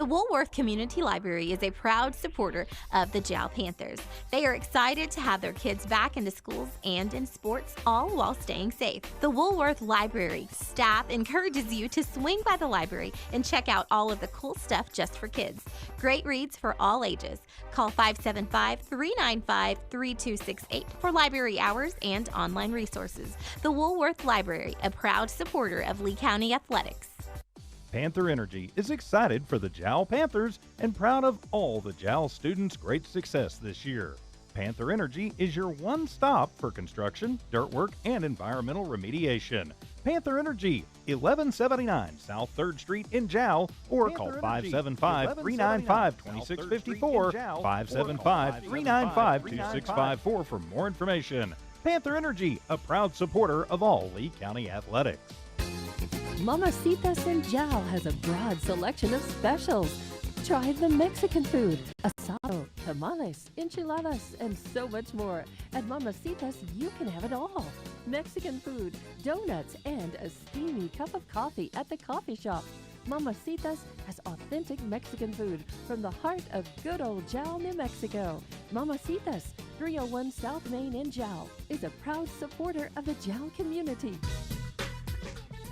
The Woolworth Community Library is a proud supporter of the Jal Panthers. They are excited to have their kids back into schools and in sports, all while staying safe. The Woolworth Library staff encourages you to swing by the library and check out all of the cool stuff just for kids. Great reads for all ages. Call 575-395-3268 for library hours and online resources. The Woolworth Library, a proud supporter of Lee County Athletics. Panther Energy is excited for the Jal Panthers and proud of all the Jal students' great success this year. Panther Energy is your one stop for construction, dirt work, and environmental remediation. Panther Energy, 1179 South 3rd Street in Jal, or call 575-395-2654, 575-395-2654 for more information. Panther Energy, a proud supporter of all Lee County athletics. Mamacitas in Jal has a broad selection of specials. Try the Mexican food, asado, tamales, enchiladas, and so much more. At Mamacitas, you can have it all. Mexican food, donuts, and a steamy cup of coffee at the coffee shop. Mamacitas has authentic Mexican food from the heart of good old Jal, New Mexico. Mamacitas, 301 South Main in Jal, is a proud supporter of the Jal community.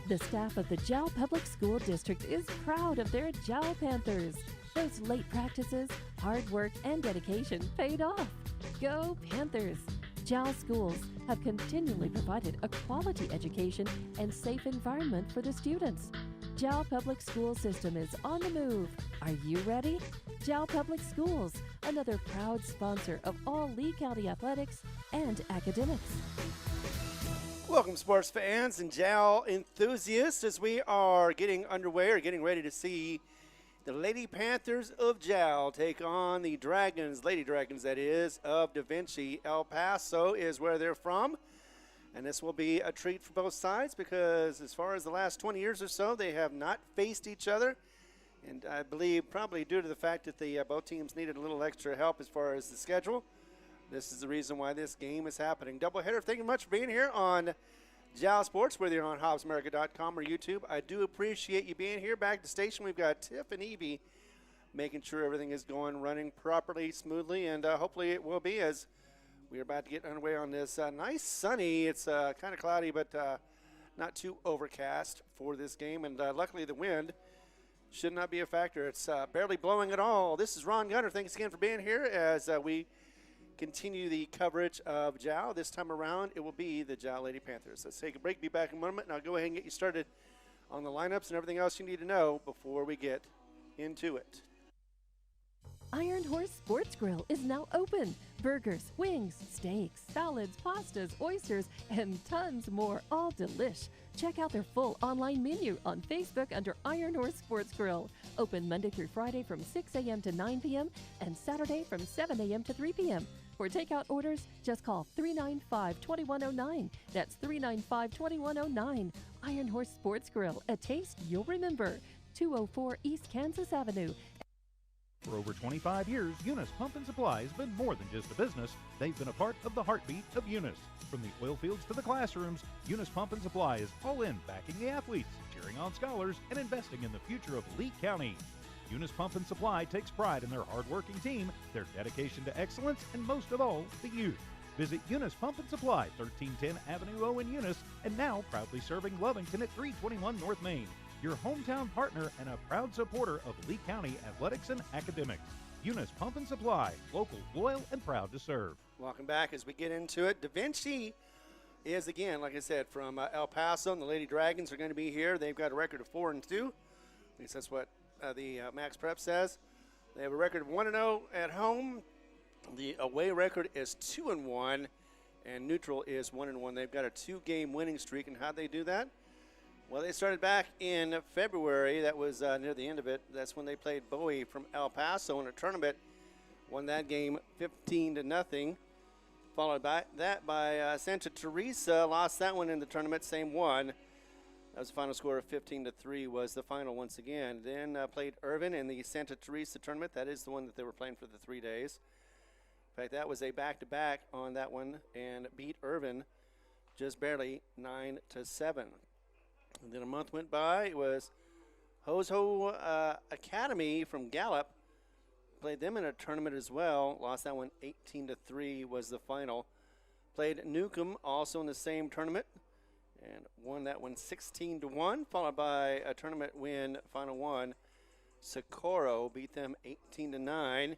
The staff of the Jal Public School District is proud of their Jal Panthers. Those late practices, hard work, and dedication paid off. Go Panthers! Jal schools have continually provided a quality education and safe environment for the students. Jal Public School System is on the move. Are you ready? Jal Public Schools, another proud sponsor of all Lee County athletics and academics. Welcome, sports fans and Jal enthusiasts, as we are getting underway or getting ready to see the Lady Panthers of Jal take on the Dragons, Lady Dragons that is, of DaVinci. El Paso is where they're from, and this will be a treat for both sides because as far as the last 20 years or so, they have not faced each other, and I believe probably due to the fact that the both teams needed a little extra help as far as the schedule. This is the reason why this game is happening. Doubleheader, thank you much for being here on Jal Sports, whether you're on HobbsAmerica.com or YouTube. I do appreciate you being here. Back at the station, we've got Tiff and Evie making sure everything is running properly, smoothly, and hopefully it will be as we are about to get underway on this nice sunny. It's kind of cloudy, but not too overcast for this game, and luckily the wind should not be a factor. It's barely blowing at all. This is Ron Gunner. Thanks again for being here as we continue the coverage of Jal. This time around, it will be the Jal Lady Panthers. Let's take a break, be back in a moment, and I'll go ahead and get you started on the lineups and everything else you need to know before we get into it. Iron Horse Sports Grill is now open. Burgers, wings, steaks, salads, pastas, oysters, and tons more, all delish. Check out their full online menu on Facebook under Iron Horse Sports Grill. Open Monday through Friday from 6 a.m. to 9 p.m. and Saturday from 7 a.m. to 3 p.m. For takeout orders, just call 395-2109. That's 395-2109. Iron Horse Sports Grill, a taste you'll remember. 204 East Kansas Avenue. For over 25 years, Eunice Pump and Supply has been more than just a business. They've been a part of the heartbeat of Eunice. From the oil fields to the classrooms, Eunice Pump and Supply is all in backing the athletes, cheering on scholars, and investing in the future of Lee County. Eunice Pump and Supply takes pride in their hard-working team, their dedication to excellence, and most of all, the youth. Visit Eunice Pump and Supply, 1310 Avenue O in Eunice, and now proudly serving Lovington at 321 North Main. Your hometown partner and a proud supporter of Lee County athletics and academics. Eunice Pump and Supply, local, loyal, and proud to serve. Welcome back as we get into it. DaVinci is, again, like I said, from El Paso, and the Lady Dragons are going to be here. They've got a record of 4-2. At least that's what the Max Prep says. They have a record of 1-0 at home. The away record is 2-1, and neutral is 1-1. They've got a 2-game winning streak, and how'd they do that? Well, they started back in February. That was near the end of it. That's when they played Bowie from El Paso in a tournament. Won that game 15-0. Followed by that by Santa Teresa. Lost that one in the tournament, same one. That was the final score of 15-3 was the final once again. Then played Irvin in the Santa Teresa tournament. That is the one that they were playing for the 3 days. In fact, that was a back-to-back on that one and beat Irvin just barely 9-7. And then a month went by. It was Ho Academy from Gallup played them in a tournament as well. Lost that one 18-3 was the final. Played Newcomb also in the same tournament and won that one 16-1, followed by a tournament win, final one. Socorro beat them 18-9.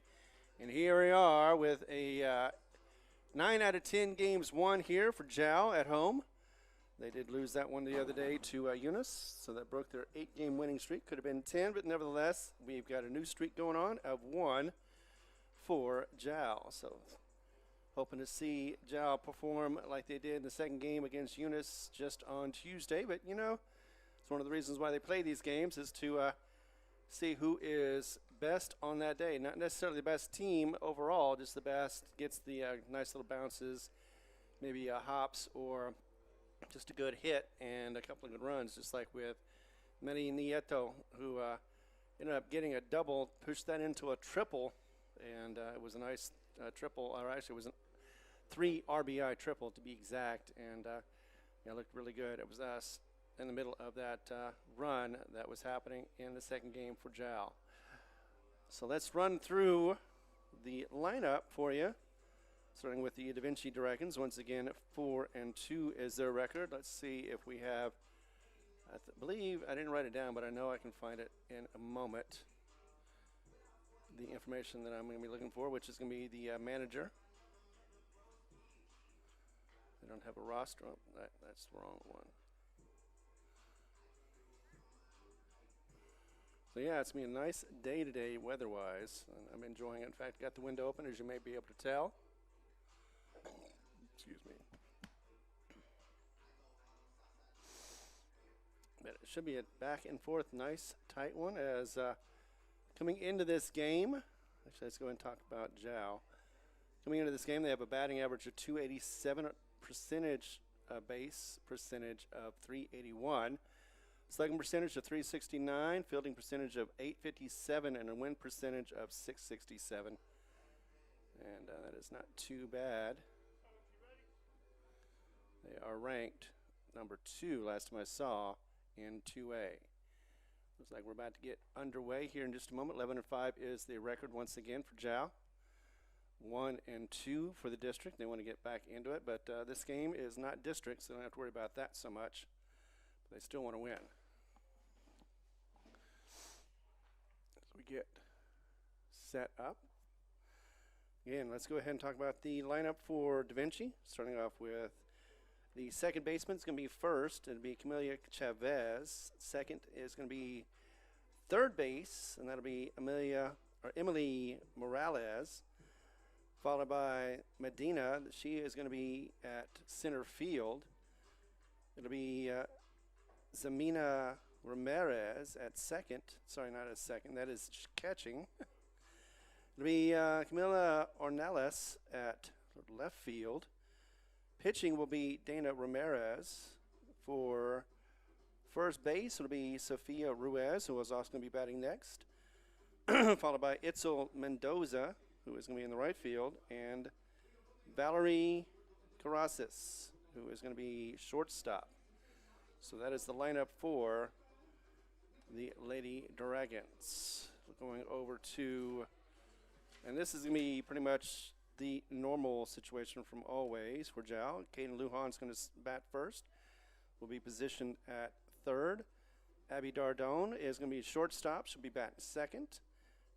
And here we are with a 9 out of 10 games won here for Jal at home. They did lose that one the other day to Eunice, so that broke their 8-game winning streak. Could have been 10, but nevertheless, we've got a new streak going on of 1 for Jal. So hoping to see Jal perform like they did in the second game against Eunice just on Tuesday. But, you know, it's one of the reasons why they play these games is to see who is best on that day. Not necessarily the best team overall, just the best gets the nice little bounces, maybe hops or just a good hit and a couple of good runs, just like with Manny Nieto, who ended up getting a double, pushed that into a triple, and it was a nice triple, or actually it was a 3 RBI triple to be exact, and it looked really good. It was us in the middle of that run that was happening in the second game for Jal. So let's run through the lineup for you. Starting with the DaVinci Dragons, once again, 4-2 is their record. Let's see if we have, I believe, I didn't write it down, but I know I can find it in a moment. The information that I'm going to be looking for, which is going to be the manager. They don't have a roster. Oh, that's the wrong one. So yeah, it's been a nice day today weather-wise, and I'm enjoying it. In fact, got the window open, as you may be able to tell. Excuse me. But it should be a back and forth, nice, tight one. As coming into this game, actually, let's go ahead and talk about Jal. Coming into this game, they have a batting average of 287, percentage base percentage of 381, slugging percentage of 369, fielding percentage of 857, and a win percentage of 667. And that is not too bad. They are ranked number 2 last time I saw in 2A. Looks like we're about to get underway here in just a moment. 11-5 is the record once again for Jal. 1-2 for the district. They want to get back into it, but this game is not district, so they don't have to worry about that so much. But they still want to win. As we get set up. Again, let's go ahead and talk about the lineup for DaVinci. Starting off with the second baseman is going to be first. It'll be Camelia Chavez. Second is going to be third base, and that'll be Emily Morales. Followed by Medina. She is going to be at center field. It'll be Zamina Ramirez at second. Sorry, not at second. That is catching. It'll be Camila Ornelas at left field. Pitching will be Dana Ramirez. For first base, it'll be Sofia Ruiz, who is also going to be batting next. Followed by Itzel Mendoza, who is going to be in the right field, and Valerie Carasis, who is going to be shortstop. So that is the lineup for the Lady Dragons. We're going over to, and this is going to be pretty much the normal situation from always for Jal. Caden Lujan's going to bat first. Will be positioned at third. Abby Dardone is going to be shortstop. She'll be batting second.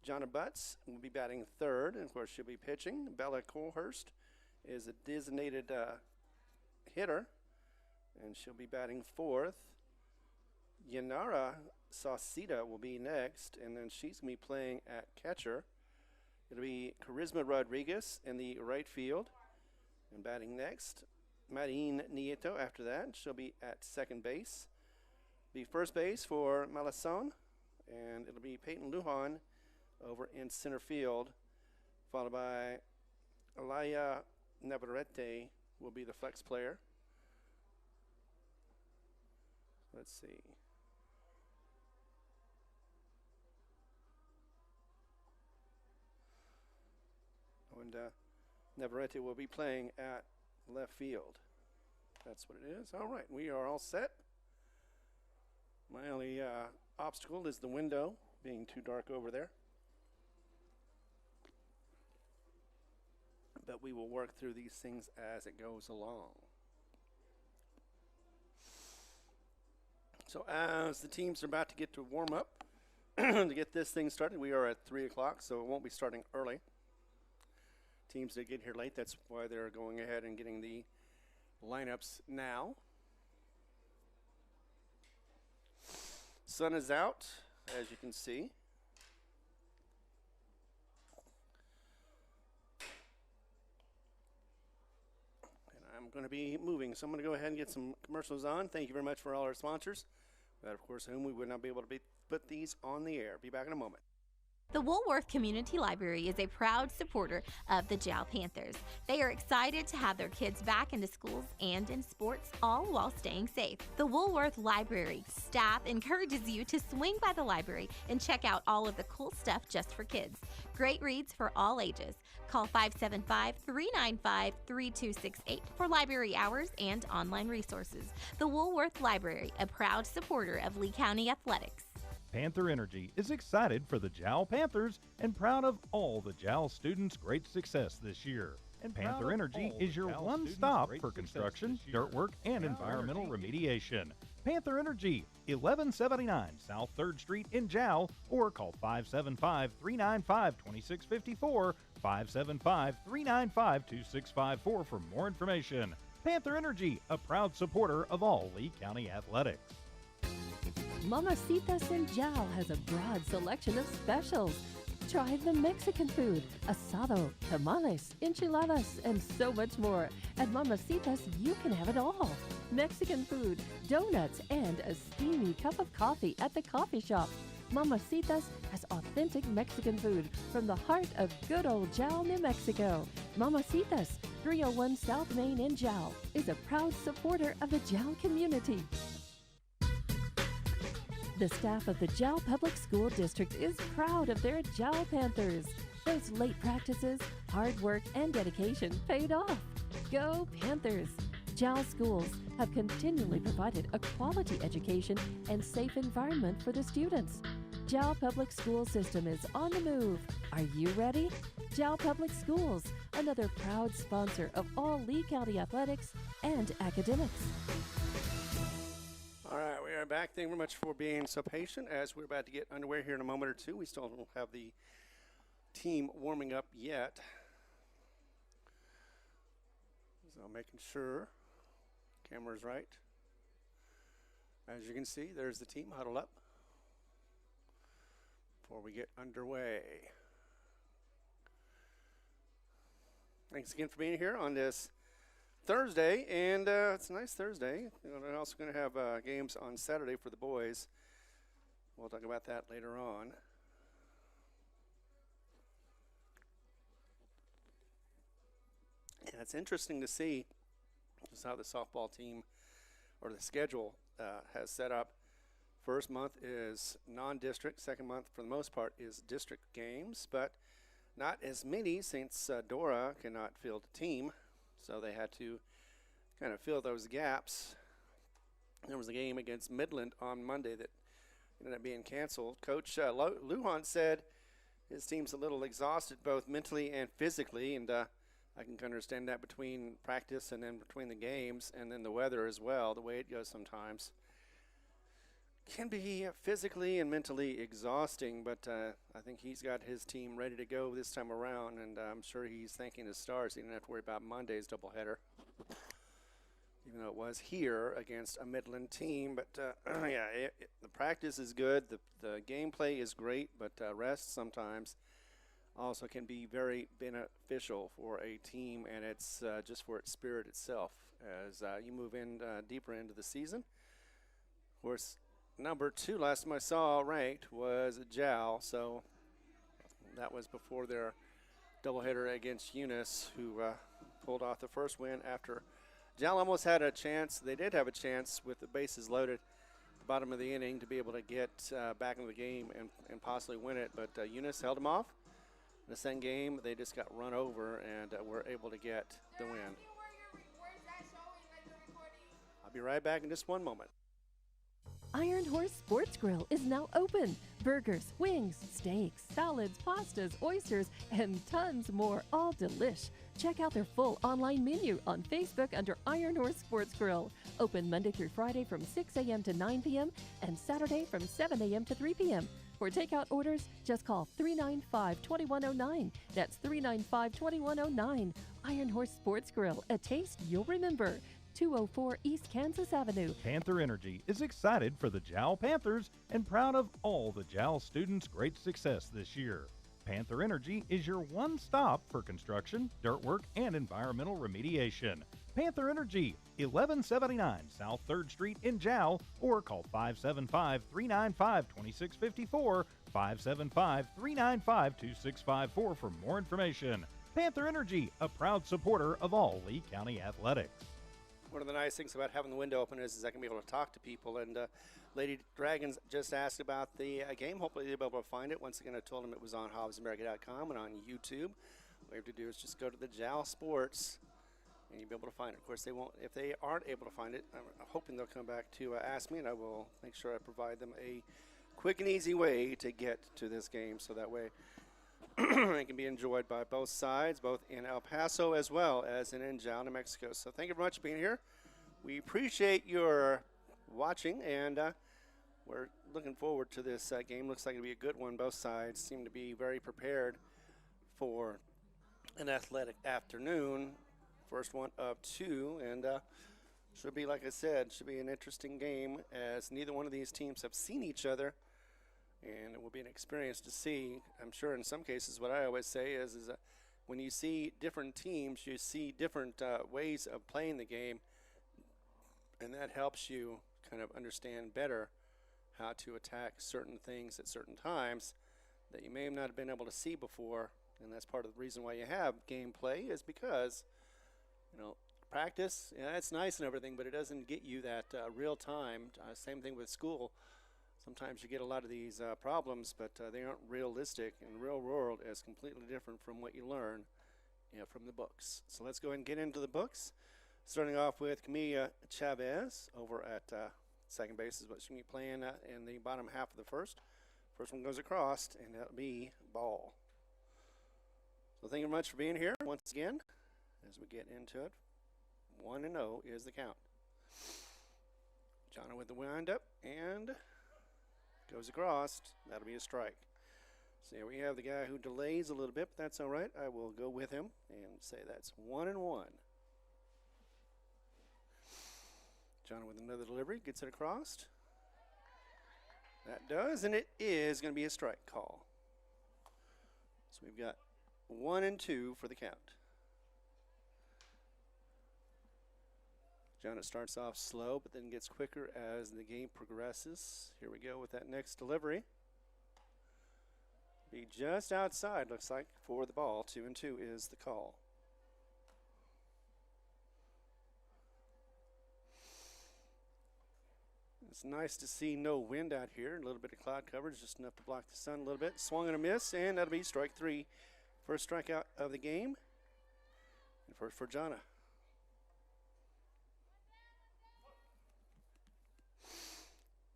Jonna Butts will be batting third, and of course she'll be pitching. Bella Colhurst is a designated hitter, and she'll be batting fourth. Yanara Sauceda will be next, and then she's going to be playing at catcher. It'll be Charisma Rodriguez in the right field, and batting next. Marine Nieto after that. She'll be at second base. Be first base for Malason, and it'll be Peyton Lujan over in center field, followed by Alaya Navarrete will be the flex player. Let's see. And Navarrete will be playing at left field. That's what it is. All right, we are all set. My only obstacle is the window being too dark over there. But we will work through these things as it goes along. So as the teams are about to get to warm up to get this thing started, we are at 3 o'clock, so it won't be starting early. Teams that get here late, that's why they're going ahead and getting the lineups now. Sun is out, as you can see. I'm going to be moving, so I'm going to go ahead and get some commercials on. Thank you very much for all our sponsors, without, of course, whom we would not be able to put these on the air. Be back in a moment. The Woolworth Community Library is a proud supporter of the Jal Panthers. They are excited to have their kids back into schools and in sports, all while staying safe. The Woolworth Library staff encourages you to swing by the library and check out all of the cool stuff just for kids. Great reads for all ages. Call 575-395-3268 for library hours and online resources. The Woolworth Library, a proud supporter of Lee County Athletics. Panther Energy is excited for the Jal Panthers and proud of all the Jal students' great success this year. And Panther Energy is your one stop for construction, dirt work, and environmental remediation. Panther Energy, 1179 South 3rd Street in Jal, or call 575-395-2654, 575-395-2654 for more information. Panther Energy, a proud supporter of all Lee County athletics. Mamacitas in Jal has a broad selection of specials. Try the Mexican food, asado, tamales, enchiladas, and so much more. At Mamacitas, you can have it all. Mexican food, donuts, and a steamy cup of coffee at the coffee shop. Mamacitas has authentic Mexican food from the heart of good old Jal, New Mexico. Mamacitas, 301 South Main in Jal, is a proud supporter of the Jal community. The staff of the Jal Public School District is proud of their Jal Panthers. Those late practices, hard work, and dedication paid off. Go Panthers! Jal schools have continually provided a quality education and safe environment for the students. Jal Public School System is on the move. Are you ready? Jal Public Schools, another proud sponsor of all Lee County athletics and academics. All right, we are back. Thank you very much for being so patient as we're about to get underway here in a moment or two. We still don't have the team warming up yet. So making sure camera's right. As you can see, there's the team huddled up before we get underway. Thanks again for being here on this Thursday, and it's a nice Thursday. We're also going to have games on Saturday for the boys. We'll talk about that later on. Yeah, it's interesting to see just how the softball team or the schedule has set up. First month is non-district. Second month, for the most part, is district games, but not as many since Dora cannot field a team. So they had to kind of fill those gaps. There was a game against Midland on Monday that ended up being canceled. Coach Lujan said his team's a little exhausted both mentally and physically, and I can understand that between practice and then between the games and then the weather as well, the way it goes sometimes. Can be physically and mentally exhausting, but I think he's got his team ready to go this time around, and I'm sure he's thanking the stars. He didn't have to worry about Monday's doubleheader, even though it was here against a Midland team. But yeah, the practice is good. The gameplay is great, but rest sometimes also can be very beneficial for a team, and it's just for its spirit itself as you move in deeper into the season. Of course, number 2, last time I saw ranked, was Jal, so that was before their doubleheader against Eunice, who pulled off the first win after Jal almost had a chance. They did have a chance with the bases loaded at the bottom of the inning to be able to get back in the game and possibly win it, but Eunice held them off. In the second game, they just got run over and were able to get the win. I'll be right back in just one moment. Iron Horse Sports Grill is now open. Burgers, wings, steaks, salads, pastas, oysters, and tons more, all delish. Check out their full online menu on Facebook under Iron Horse Sports Grill. Open Monday through Friday from 6 a.m. to 9 p.m. and Saturday from 7 a.m. to 3 p.m. For takeout orders, just call 395-2109. That's 395-2109. Iron Horse Sports Grill, a taste you'll remember. 204 East Kansas Avenue. Panther Energy is excited for the Jal Panthers and proud of all the Jal students' great success this year. Panther Energy is your one stop for construction, dirt work, and environmental remediation. Panther Energy, 1179 South 3rd Street in Jal, or call 575-395-2654, 575-395-2654 for more information. Panther Energy, a proud supporter of all Lee County athletics. One of the nice things about having the window open is I can be able to talk to people. And Lady Dragons just asked about the game. Hopefully they'll be able to find it. Once again, I told them it was on HobbsAmerica.com and on YouTube. What you have to do is just go to the Jal Sports, and you'll be able to find it. Of course, they won't. If they aren't able to find it, I'm hoping they'll come back to ask me, and I will make sure I provide them a quick and easy way to get to this game, so that way it can be enjoyed by both sides, both in El Paso as well as in Jal, New Mexico. So thank you very much for being here. We appreciate your watching, and we're looking forward to this game. Looks like it'll be a good one. Both sides seem to be very prepared for an athletic afternoon. First one of two, and should be, like I said, should be an interesting game, as neither one of these teams have seen each other. And it will be an experience to see. I'm sure in some cases what I always say is that when you see different teams, you see different ways of playing the game, and that helps you kind of understand better how to attack certain things at certain times that you may not have been able to see before. And that's part of the reason why you have gameplay, is because, you know, practice, yeah, it's nice and everything, but it doesn't get you that real time. Same thing with school. Sometimes you get a lot of these problems, but they aren't realistic. And the real world is completely different from what you learn, you know, from the books. So let's go ahead and get into the books. Starting off with Camilla Chavez over at second base is what she's going to be playing in the bottom half of the first. First one goes across, and that'll be ball. So thank you very much for being here once again as we get into it. 1-0 is the count. Jonna with the windup, and goes across. That'll be a strike. So here we have the guy who delays a little bit, but that's all right. I will go with him and say that's 1-1. John with another delivery, gets it across. That does, and it is going to be a strike call. So we've got 1-2 for the count. John, it starts off slow, but then gets quicker as the game progresses. Here we go with that next delivery. Be just outside, looks like, for the ball. 2-2 is the call. It's nice to see no wind out here. A little bit of cloud coverage, just enough to block the sun a little bit. Swung and a miss, and that'll be strike three. First strikeout of the game. And first for Jonna.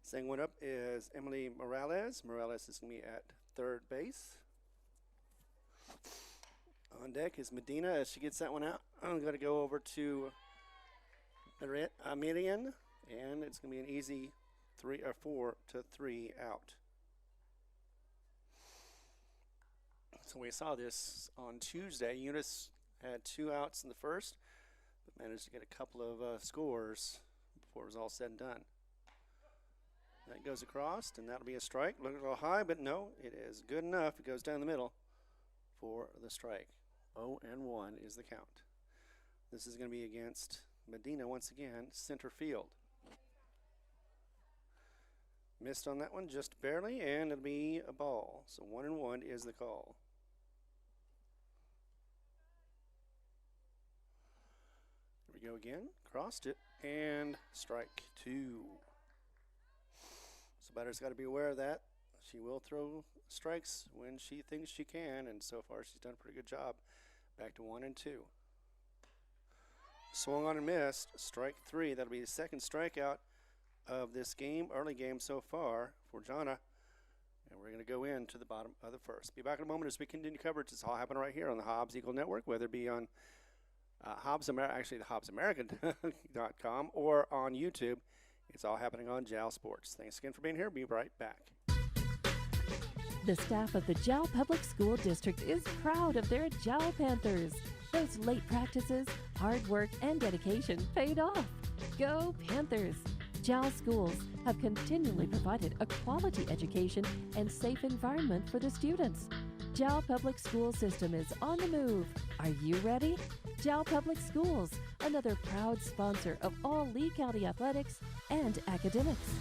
Second one up is Emily Morales. Morales is going to be at third base. On deck is Medina as she gets that one out. I'm going to go over to Miriam, and it's going to be an easy 4-3 out. So we saw this on Tuesday. Eunice had 2 outs in the first, but managed to get a couple of scores before it was all said and done. That goes across, and that'll be a strike. Look a little high, but no, it is good enough. It goes down the middle for the strike. 0-1 is the count. This is going to be against Medina once again, center field. Missed on that one just barely, and it'll be a ball. So 1-1 is the call. Here we go again. Crossed it, and strike 2. So batter's got to be aware of that. She will throw strikes when she thinks she can, and so far she's done a pretty good job. Back to 1-2. Swung on and missed. Strike 3. That'll be the second strikeout of this game, early game so far for Jana. And we're going to go into the bottom of the first. Be back in a moment as we continue coverage. It's all happening right here on the Hobbs Eagle Network, whether it be on the HobbsAmerica.com or on YouTube. It's all happening on Jal Sports. Thanks again for being here. Be right back. The staff of the Jal Public School District is proud of their Jal Panthers. Those late practices, hard work, and dedication paid off. Go Panthers! Jal schools have continually provided a quality education and safe environment for the students. Jal Public School System is on the move. Are you ready? Jal Public Schools, another proud sponsor of all Lee County athletics and academics.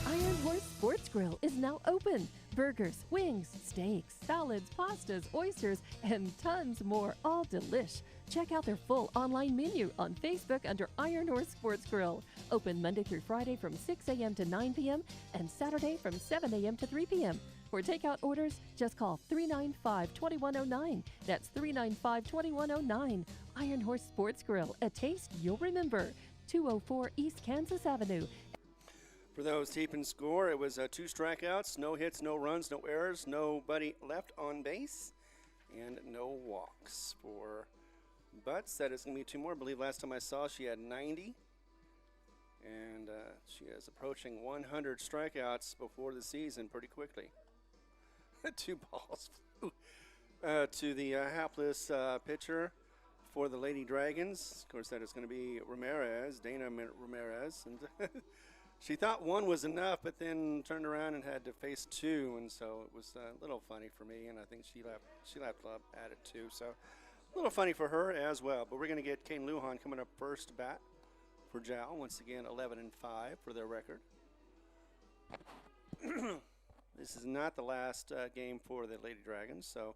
Iron Horse Sports Grill is now open. Burgers, wings, steaks, salads, pastas, oysters, and tons more, all delish. Check out their full online menu on Facebook under Iron Horse Sports Grill. Open Monday through Friday from 6 a.m. to 9 p.m. and Saturday from 7 a.m. to 3 p.m. For takeout orders, just call 395-2109. That's 395-2109. Iron Horse Sports Grill, a taste you'll remember. 204 East Kansas Avenue. For those keeping score, it was 2 strikeouts, no hits, no runs, no errors, nobody left on base, and no walks for Butts. That is going to be 2 more. I believe last time I saw she had 90, and she is approaching 100 strikeouts before the season pretty quickly. 2 balls to the hapless pitcher for the Lady Dragons. Of course, that is going to be Ramirez, Dana Ramirez, and she thought 1 was enough, but then turned around and had to face 2, and so it was a little funny for me, and I think she laughed at it too. So a little funny for her as well. But we're going to get Kane Lujan coming up first bat for Jal. Once again, 11-5 for their record. This is not the last game for the Lady Dragons, so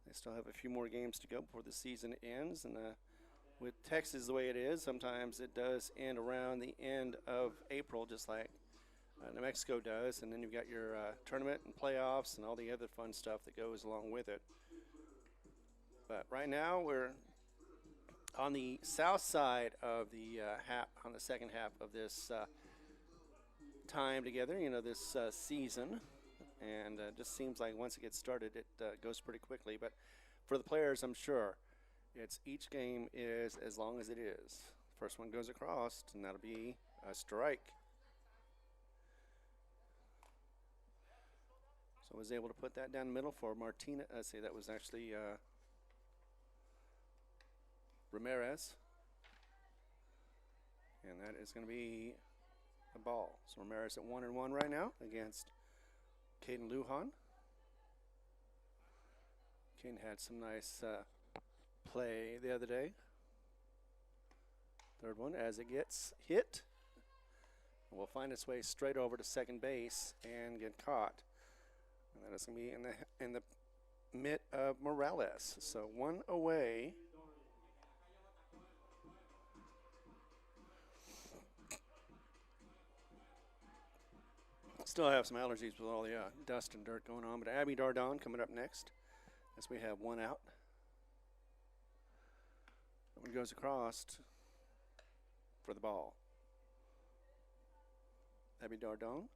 they still have a few more games to go before the season ends. And with Texas the way it is, sometimes it does end around the end of April, just like New Mexico does. And then you've got your tournament and playoffs and all the other fun stuff that goes along with it. But right now we're on the south side of the on the second half of this time together, this season. And it just seems like once it gets started, it goes pretty quickly. But for the players, I'm sure, each game is as long as it is. First one goes across, and that'll be a strike. So I was able to put that down the middle for Martina. That was actually Ramirez. And that is going to be a ball. So Ramirez at 1-1 right now against Caden Lujan. Caden had some nice play the other day. Third one as it gets hit. Will find its way straight over to second base and get caught. And that is going to be in the mitt of Morales. So 1 away. Still have some allergies with all the dust and dirt going on, but Abby Dardon coming up next as we have 1 out. That one goes across for the ball. Abby Dardon,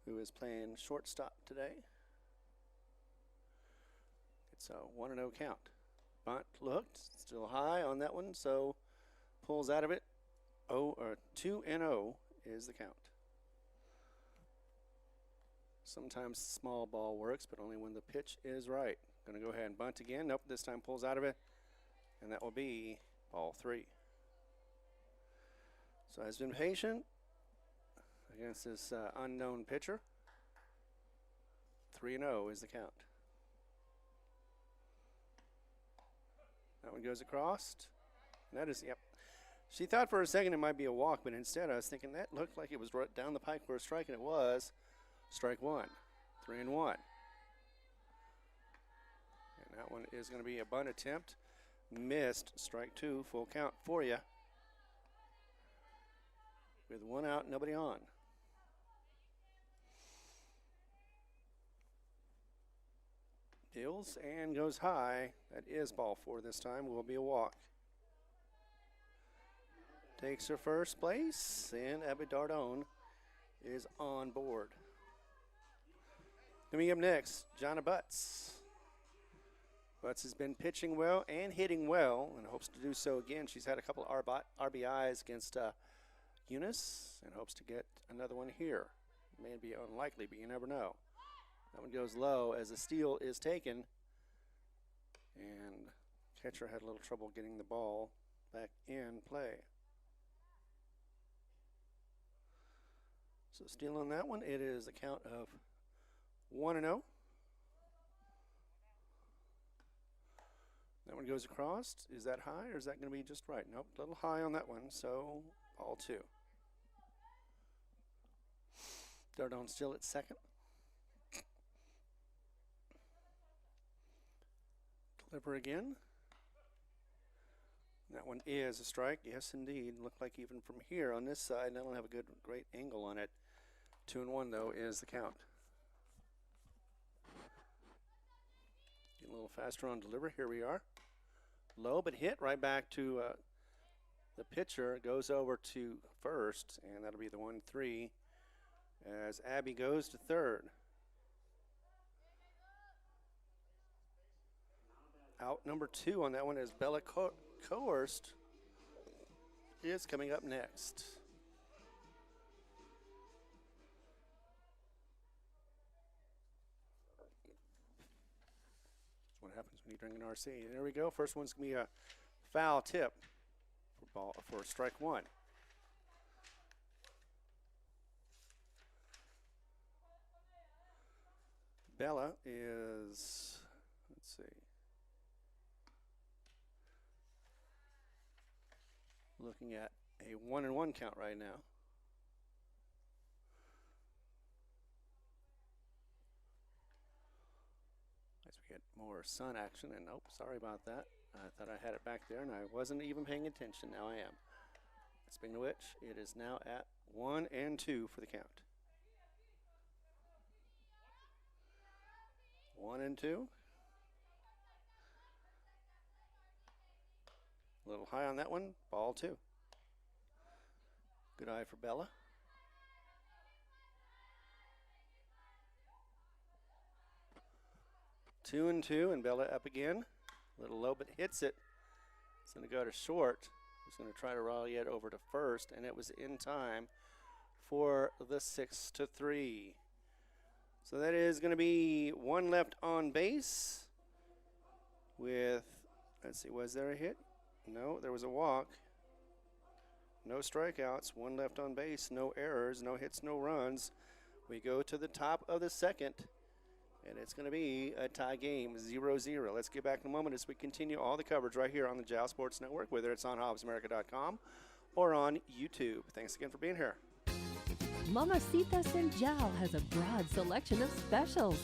who is playing shortstop today. It's a 1-0 count. Bunt looked, still high on that one, so pulls out of it. 2-0 is the count. Sometimes small ball works, but only when the pitch is right. Going to go ahead and bunt again. Nope, this time pulls out of it, and that will be ball 3. So has been patient against this unknown pitcher. 3-0 is the count. That one goes across. And that is, yep. She thought for a second it might be a walk, but instead I was thinking that looked like it was right down the pike for a strike, and it was. Strike 1, 3-1. And that one is going to be a bunt attempt. Missed. Strike 2, full count for you. With 1 out, nobody on. Deals and goes high. That is ball 4 this time. Will be a walk. takes her first place, and Abby Dardone is on board. Coming up next, Jonna Butts. Butts has been pitching well and hitting well and hopes to do so again. She's had a couple of RBIs against Eunice and hopes to get another one here. May be unlikely, but you never know. That one goes low as the steal is taken. And catcher had a little trouble getting the ball back in play. So steal on that one, it is a count of 1-0. That one goes across. Is that high or is that going to be just right? Nope, a little high on that one, so ball 2. Dardone still at second. Deliver again. That one is a strike. Yes, indeed. Looked like even from here on this side, I don't have a great angle on it. 2-1 though is the count. Get a little faster on deliver. Here we are. Low but hit right back to the pitcher. Goes over to first, and that'll be the 1-3 as Abby goes to third. Out number 2 on that one is Bella Coerst is coming up next. That's what happens when you drink an RC. There we go. First one's going to be a foul tip for strike 1. Bella is, let's see, looking at a 1-1 count right now. As we get more sun action, and nope, sorry about that. I thought I had it back there, and I wasn't even paying attention. Now I am. Speaking of which, it is now at 1-2 for the count. 1-2. A little high on that one. Ball 2. Good eye for Bella. Two and Bella up again. A little low, but hits it. It's going to go to short. He's going to try to rally it over to first, and it was in time for the 6-3. So that is going to be 1 left on base with, let's see, was there a hit? No, there was a walk. No strikeouts, 1 left on base, no errors, no hits, no runs. We go to the top of the second, and it's going to be a tie game, 0-0. Let's get back in a moment as we continue all the coverage right here on the Jal Sports Network, whether it's on HobbsAmerica.com or on YouTube. Thanks again for being here. Mamacitas in Jal has a broad selection of specials.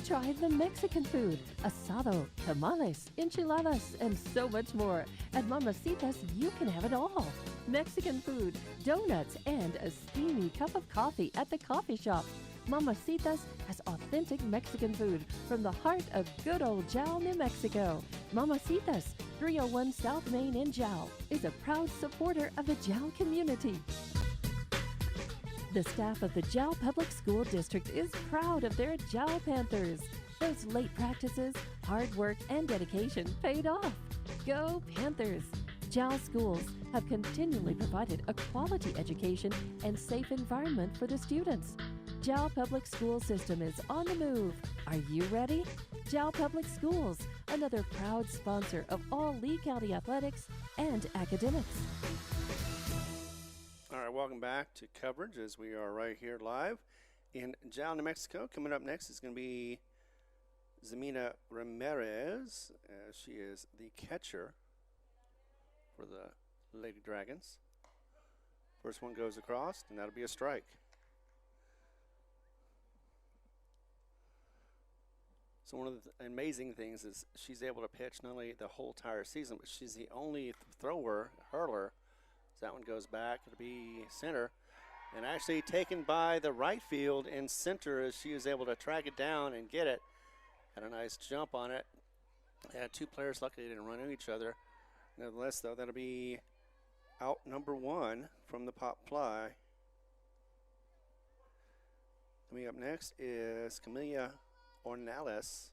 Try the Mexican food, asado, tamales, enchiladas, and so much more. At Mamacitas, you can have it all. Mexican food, donuts, and a steamy cup of coffee at the coffee shop. Mamacitas has authentic Mexican food from the heart of good old Jal, New Mexico. Mamacitas, 301 South Main in Jal, is a proud supporter of the Jal community. The staff of the Jal Public School District is proud of their Jal Panthers. Those late practices, hard work, and dedication paid off. Go Panthers! Jal schools have continually provided a quality education and safe environment for the students. Jal Public School System is on the move. Are you ready? Jal Public Schools, another proud sponsor of all Lee County athletics and academics. All right, welcome back to coverage as we are right here live in Jal, New Mexico. Coming up next is going to be Zemina Ramirez, as she is the catcher for the Lady Dragons. First one goes across, and that'll be a strike. So one of the amazing things is she's able to pitch not only the whole entire season, but she's the only hurler. So that one goes back. It'll be center. And actually taken by the right field in center as she was able to track it down and get it. Had a nice jump on it. Had 2 players, luckily they didn't run into each other. Nevertheless, though, that'll be out number 1 from the pop fly. Coming up next is Camilla Ornelas.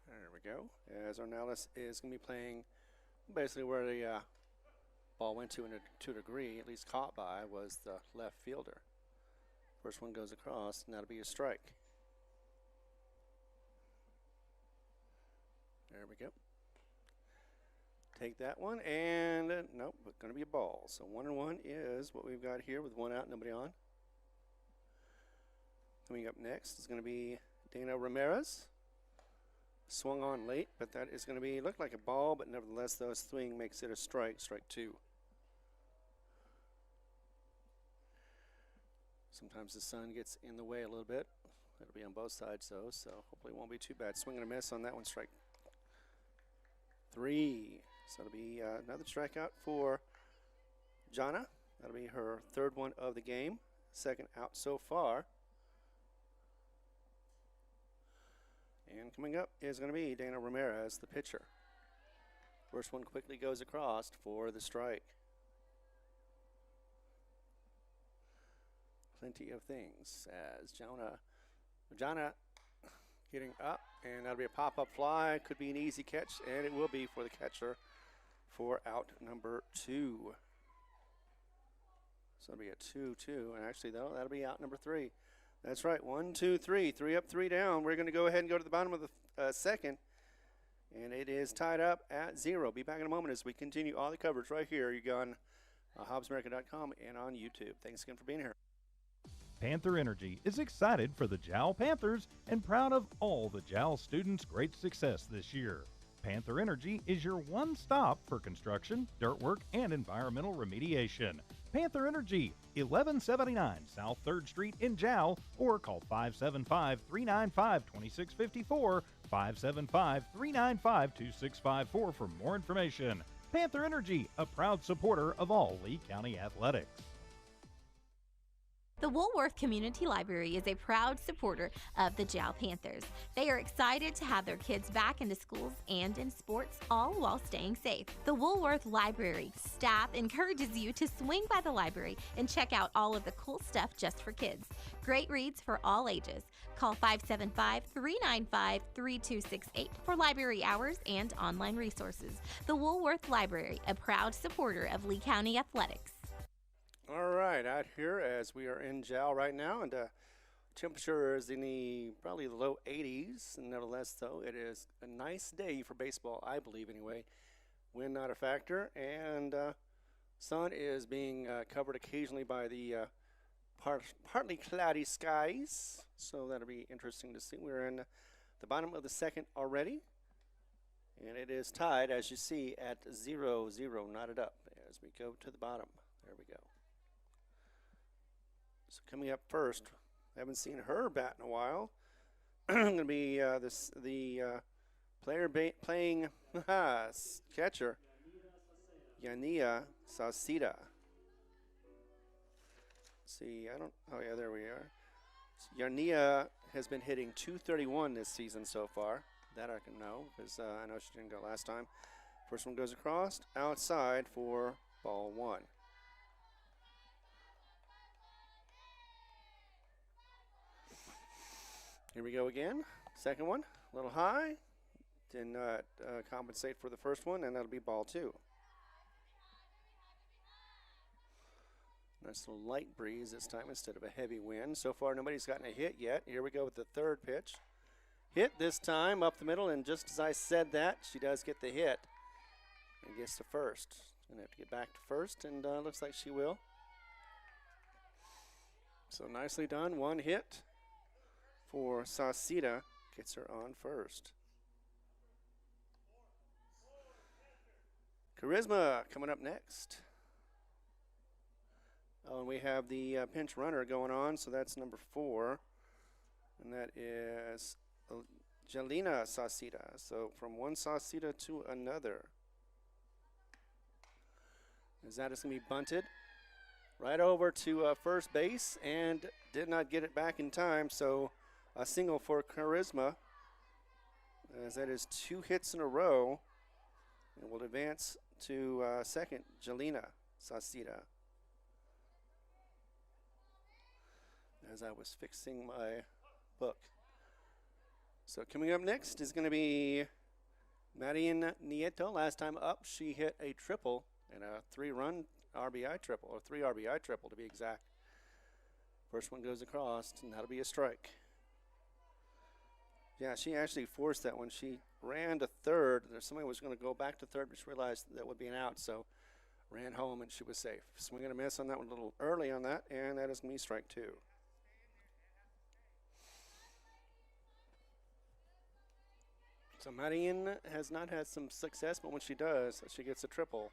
There we go. As Ornelas is going to be playing basically where the ball went to a degree, at least caught by, was the left fielder. First one goes across, and that'll be a strike. There we go. Take that one, and nope, but going to be a ball. So 1-1 is what we've got here with 1 out, nobody on. Coming up next is going to be Dana Ramirez. Swung on late, but that is going to be, look like a ball, but nevertheless, though, swing makes it a strike, strike 2. Sometimes the sun gets in the way a little bit. It'll be on both sides, though, so hopefully it won't be too bad. Swing and a miss on that one, strike 3. So it'll be another strikeout for Jana. That'll be her 3rd one of the game, 2nd out so far. And coming up is going to be Dana Ramirez, the pitcher. First one quickly goes across for the strike. Plenty of things as Jana getting up, and that'll be a pop-up fly. Could be an easy catch, and it will be for the catcher for out number 2. So it'll be a 2-2, and actually that'll be out number 3. That's right, 1, 2, 3, 3 up, 3 down. We're going to go ahead and go to the bottom of the second, and it is tied up at 0. Be back in a moment as we continue all the coverage right here. You go on HobbsAmerica.com and on YouTube. Thanks again for being here. Panther Energy is excited for the Jal Panthers and proud of all the Jal students' great success this year. Panther Energy is your one stop for construction, dirt work, and environmental remediation. Panther Energy, 1179 South 3rd Street in Jal, or call 575-395-2654, 575-395-2654 for more information. Panther Energy, a proud supporter of all Lee County athletics. The Woolworth Community Library is a proud supporter of the Jal Panthers. They are excited to have their kids back into schools and in sports, all while staying safe. The Woolworth Library staff encourages you to swing by the library and check out all of the cool stuff just for kids. Great reads for all ages. Call 575-395-3268 for library hours and online resources. The Woolworth Library, a proud supporter of Lee County athletics. All right, out here as we are in Jal right now, and temperature is in the probably the low 80s. And nevertheless, though, it is a nice day for baseball, I believe anyway. Wind not a factor, and sun is being covered occasionally by the partly cloudy skies. So that'll be interesting to see. We're in the bottom of the second already, and it is tied, as you see, at 0-0, knotted up as we go to the bottom. There we go. So coming up first, I haven't seen her bat in a while. Going to be the player playing catcher, Yania Sasida. See, oh yeah, there we are. So Yania has been hitting .231 this season so far. That I can know, because I know she didn't go last time. First one goes across, outside for ball 1. Here we go again. Second one, a little high. Did not compensate for the first one, and that'll be ball 2. Nice little light breeze this time instead of a heavy wind. So far, nobody's gotten a hit yet. Here we go with the 3rd pitch. Hit this time up the middle, and just as I said that, she does get the hit and gets to first. Gonna have to get back to first, and looks like she will. So nicely done. 1 hit for Sasida, gets her on first. Charisma coming up next. Oh, and we have the pinch runner going on, so that's number 4. And that is Jelena Sasida. So from one Sasida to another. As that is going to be bunted right over to first base, and did not get it back in time, so a single for Charisma, as that is 2 hits in a row And will advance to second, Jelena Sasita. As I was fixing my book. So coming up next is going to be Marian Nieto. Last time up, she hit a triple and a 3-run RBI triple, or 3 RBI triple to be exact. First one goes across, and that'll be a strike. Yeah, she actually forced that one. She ran to third. Somebody was going to go back to third, but she realized that would be an out, so ran home, and she was safe. Swing and a miss on that one a little early on that, and that is going to be strike 2. So Marian has not had some success, but when she does, she gets a triple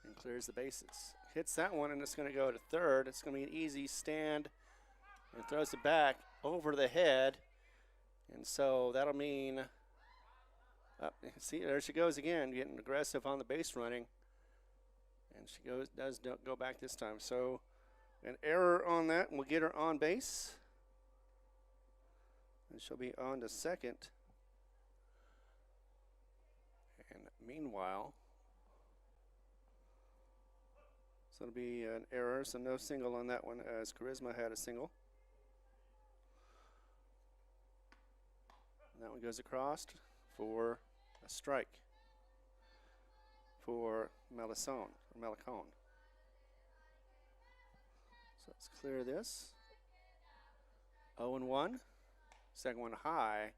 and clears the bases. Hits that one, and it's going to go to third. It's going to be an easy stand and throws it back over the head. And so that'll mean, see, there she goes again, getting aggressive on the base running. And she does go back this time. So an error on that, and we'll get her on base. And she'll be on to second. And meanwhile, so it'll be an error, so no single on that one, as Charisma had a single. And that one goes across for a strike for Malacone. So let's clear this. 0-1. Second one high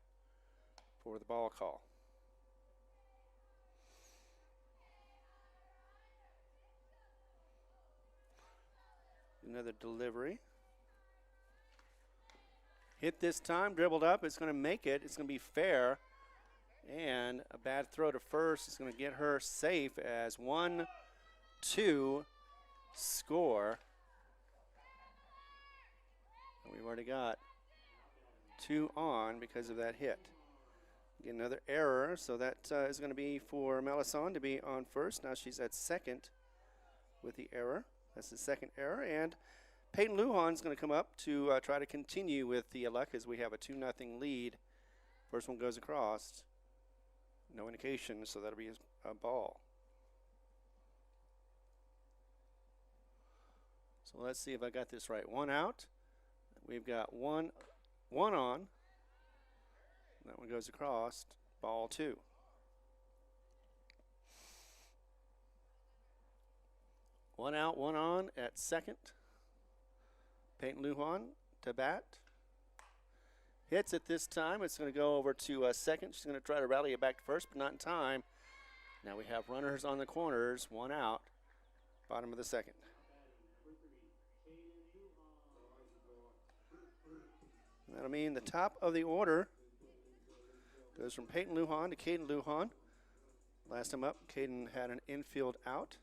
for the ball call. Another delivery. Hit this time, dribbled up. It's going to make it. It's going to be fair. And a bad throw to first is going to get her safe as 1-2 score. And we've already got 2 on because of that hit. Get another error, so that is going to be for Malacone to be on first. Now she's at second with the error. That's the second error, and Peyton Lujan's going to come up to try to continue with the luck as we have a 2-0 lead. First one goes across. No indication, so that'll be a ball. So let's see if I got this right. 1 out. We've got one on. That one goes across. Ball 2. One out, 1 on at second. Peyton Lujan to bat. Hits it this time. It's going to go over to second. She's going to try to rally it back to first, but not in time. Now we have runners on the corners. 1 out. Bottom of the second. And that'll mean the top of the order goes from Peyton Lujan to Caden Lujan. Last time up, Caden had an infield out.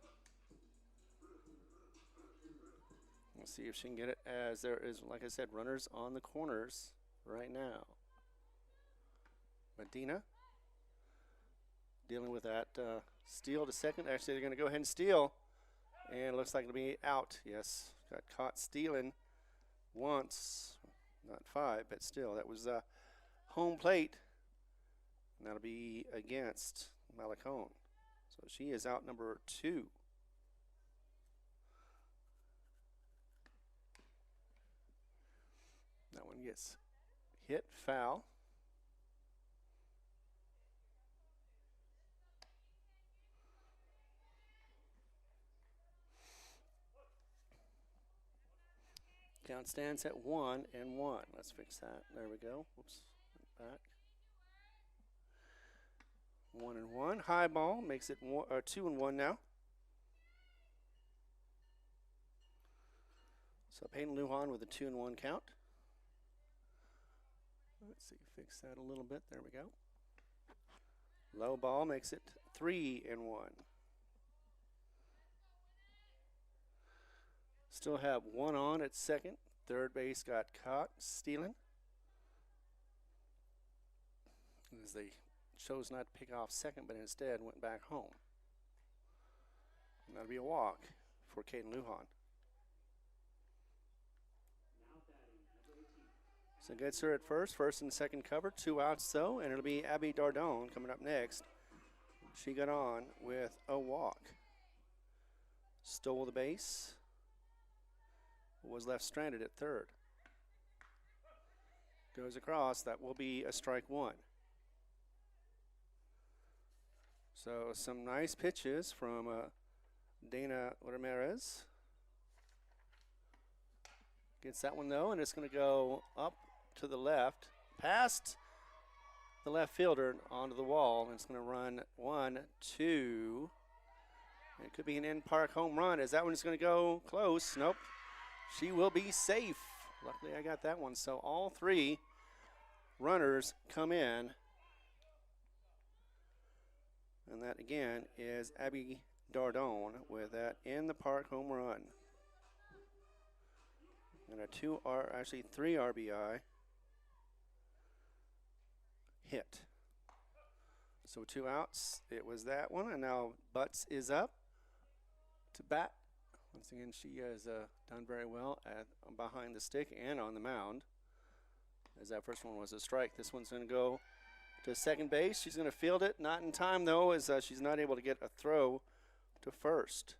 We'll see if she can get it, as there is, like I said, runners on the corners right now. Medina dealing with that steal to second. Actually, they're going to go ahead and steal. And it looks like it'll be out. Yes, got caught stealing once. Not 5, but still, that was home plate. And that'll be against Malacone. So she is out number 2. That one gets hit, foul. Count stands at 1-1. Let's fix that. There we go. Whoops. Back. 1-1. High ball makes it 2-1 now. So Peyton Lujan with a 2-1 count. Let's see, fix that a little bit. There we go. Low ball makes it 3-1. Still have 1 on at second. Third base got caught stealing, as they chose not to pick off second, but instead went back home. And that'll be a walk for Caden Lujan. So gets her at first and second cover, 2 outs though, and it'll be Abby Dardone coming up next. She got on with a walk. Stole the base. Was left stranded at third. Goes across. That will be a strike one. So some nice pitches from Dana Ramirez. Gets that one though, and it's going to go up to the left, past the left fielder onto the wall, and it's going to run 1, 2. It could be an in-park home run. Is that one going to go close? Nope. She will be safe. Luckily, I got that one. So all three runners come in. And that, again, is Abby Dardone with that in-the-park home run. And a 3 RBI hit. So 2 outs. It was that one, and now Butts is up to bat. Once again, she has done very well behind the stick and on the mound. As that first one was a strike, this one's going to go to second base. She's going to field it. Not in time, though, as she's not able to get a throw to first.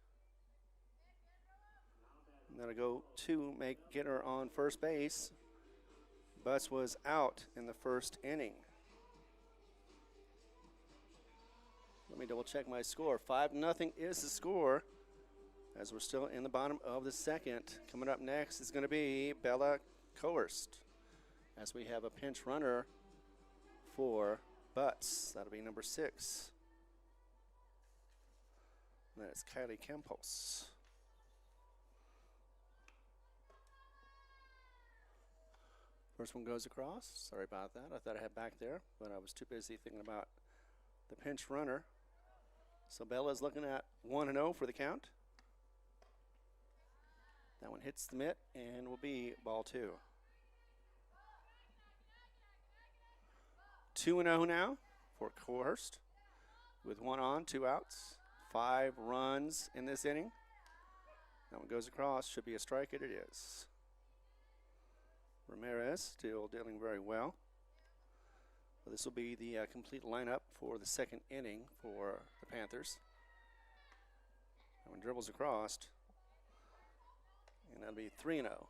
And that'll go to get her on first base. Butts was out in the first inning. Let me double check my score. 5-0 is the score, as we're still in the bottom of the second. Coming up next is going to be Bella Coerst, as we have a pinch runner for Butts. That'll be number 6. And that's Kylie Campos. First one goes across. Sorry about that. I thought I had back there, but I was too busy thinking about the pinch runner. So Bella's looking at 1-0 for the count. That one hits the mitt and will be ball 2. 2-0 now for Coerst with 1 on, 2 outs, 5 runs in this inning. That one goes across, should be a strike, and it is. Ramirez still dealing very well. Well, this will be the complete lineup for the second inning for the Panthers. That one dribbles across, and that'll be 3-0.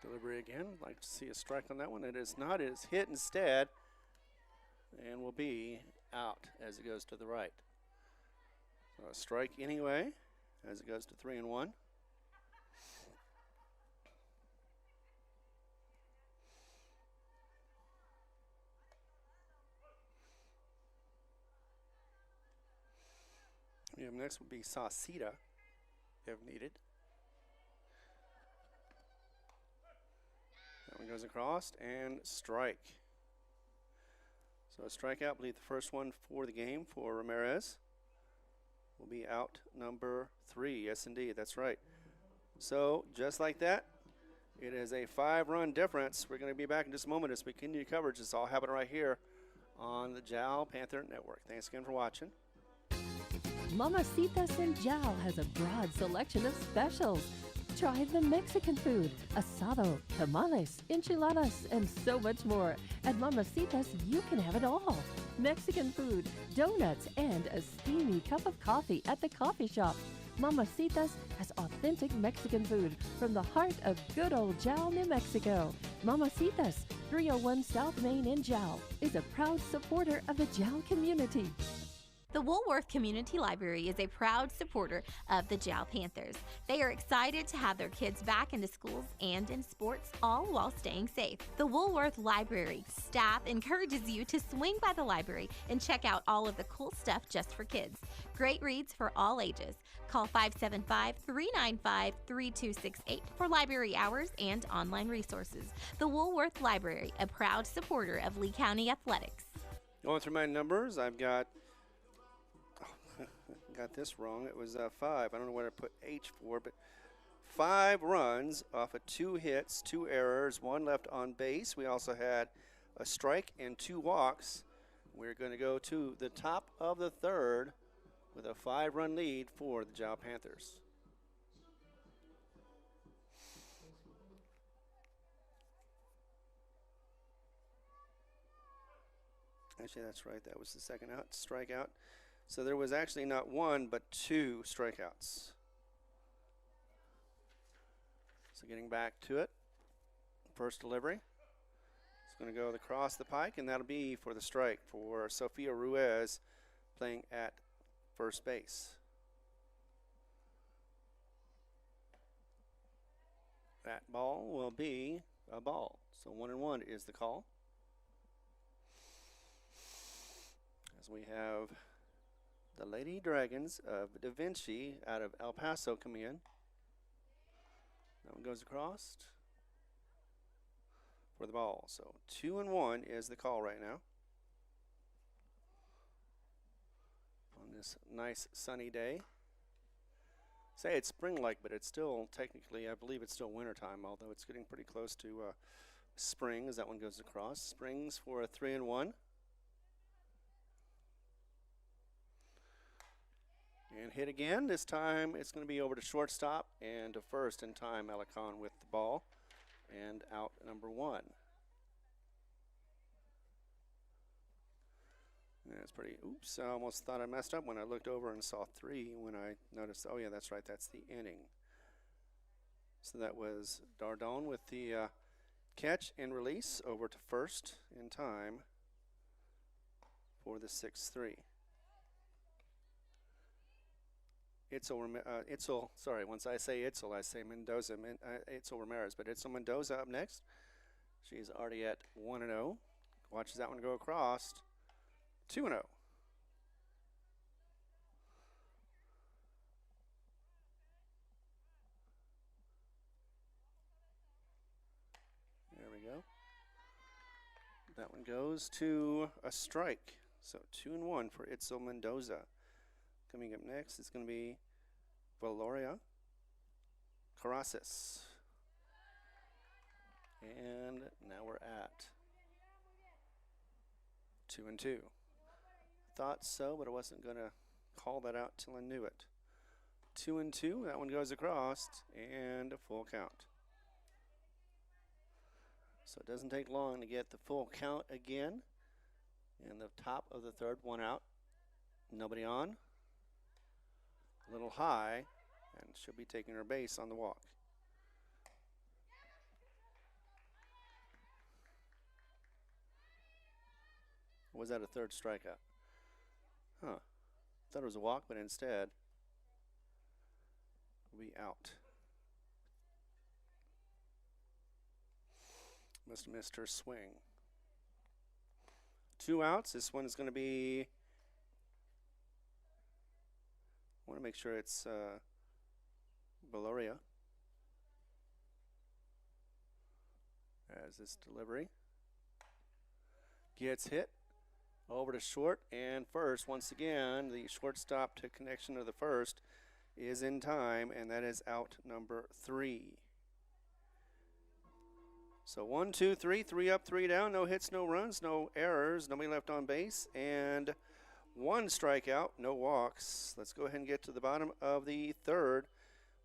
Delivery again. Like to see a strike on that one. It is not. It is hit instead, and will be out as it goes to the right. So a strike anyway, as it goes to 3-1. Next would be Sauceda, if needed. That one goes across and strike. So a strikeout, I believe the first one for the game for Ramirez. Will be out number 3. Yes, indeed, that's right. So just like that, it is a 5-run difference. We're going to be back in just a moment as we continue coverage. It's all happening right here on the Jal Panther Network. Thanks again for watching. Mamacitas in Jal has a broad selection of specials. Try the Mexican food, asado, tamales, enchiladas, and so much more. At Mamacitas, you can have it all. Mexican food, donuts, and a steamy cup of coffee at the coffee shop. Mamacitas has authentic Mexican food from the heart of good old Jal, New Mexico. Mamacitas, 301 South Main in Jal, is a proud supporter of the Jal community. The Woolworth Community Library is a proud supporter of the Jal Panthers. They are excited to have their kids back into schools and in sports, all while staying safe. The Woolworth Library staff encourages you to swing by the library and check out all of the cool stuff just for kids. Great reads for all ages. Call 575-395-3268 for library hours and online resources. The Woolworth Library, a proud supporter of Lee County Athletics. Going through my numbers, I've got this wrong. It was 5. I don't know what I put H for, but 5 runs off of 2 hits, 2 errors, 1 left on base. We also had a strike and 2 walks. We're going to go to the top of the third with a 5-run lead for the Jal Panthers. Actually, that's right. That was the second out, strikeout. So there was actually not one, but two strikeouts. So getting back to it, first delivery. It's going to go across the pike, and that'll be for the strike for Sofia Ruiz, playing at first base. That ball will be a ball. So 1-1 is the call. As we have the Lady Dragons of DaVinci out of El Paso coming in. That one goes across for the ball. So 2-1 is the call right now. On this nice sunny day. Say it's spring-like, but it's still technically, I believe it's still wintertime, although it's getting pretty close to spring as that one goes across. Springs for a 3-1. And hit again. This time it's going to be over to shortstop and to first in time. Alicon with the ball. And out number 1. Yeah, it's pretty, oops, I almost thought I messed up when I looked over and saw 3 when I noticed, oh yeah, that's right, that's the inning. So that was Dardone with the catch and release over to first in time for the 6-3. Itzel, sorry, once I say Itzel, I say Mendoza, Itzel Ramirez, but Itzel Mendoza up next. She's already at 1-0. Watches that one go across. 2-0. There we go. That one goes to a strike. So 2-1 for Itzel Mendoza. Coming up next is going to be Valoria Carasis. And now we're at 2-2. Thought so, but I wasn't going to call that out till I knew it. 2-2. That one goes across and a full count. So it doesn't take long to get the full count again. And the top of the third, one out. Nobody on. A little high, and she'll be taking her base on the walk. Or was that a third strikeout? Huh. Thought it was a walk, but instead, we'll be out. Must have missed her swing. 2 outs. This one is going to be, I want to make sure it's Valoria. As this delivery gets hit. Over to short and first. Once again, the shortstop to connection to the first is in time, and that is out number 3. So 1, 2, 3, 3 up, 3 down. No hits, no runs, no errors, nobody left on base, and 1 strikeout, no walks. Let's go ahead and get to the bottom of the third.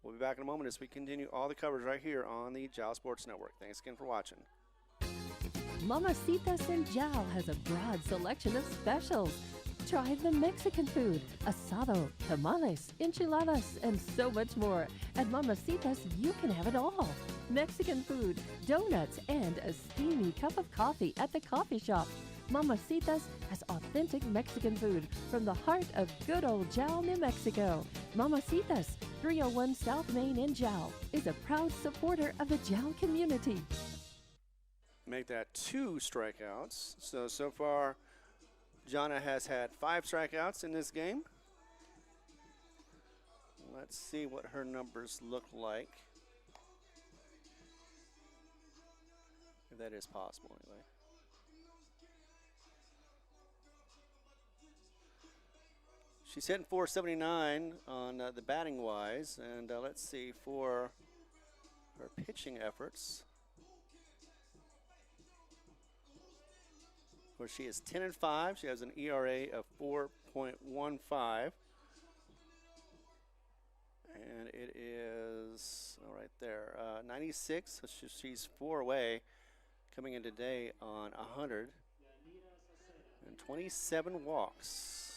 We'll be back in a moment as we continue all the coverage right here on the Jal Sports Network. Thanks again for watching. Mamacitas in Jal has a broad selection of specials. Try the Mexican food, asado, tamales, enchiladas, and so much more. At Mamacitas, you can have it all. Mexican food, donuts, and a steamy cup of coffee at the coffee shop. Mamacitas has authentic Mexican food from the heart of good old Jal, New Mexico. Mamacitas, 301 South Main in Jal, is a proud supporter of the Jal community. Make that 2 strikeouts. So far, Jana has had 5 strikeouts in this game. Let's see what her numbers look like. If that is possible, anyway. She's hitting 479 on the batting wise, and let's see for her pitching efforts. Where she is 10-5. She has an ERA of 4.15. And it is, oh, right there, 96. So she's 4 away, coming in today on 100. And 27 walks.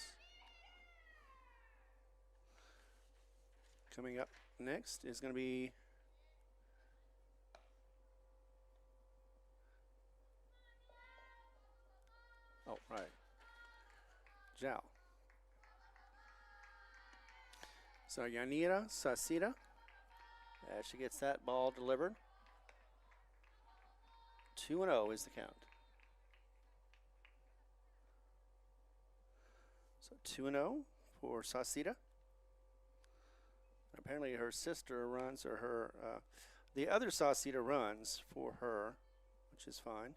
Coming up next is going to be Jal. So Yanira Sasita, as she gets that ball delivered. 2-0 is the count. So 2-0 for Sasita. Apparently her sister runs, or her, the other Sasita runs for her, which is fine.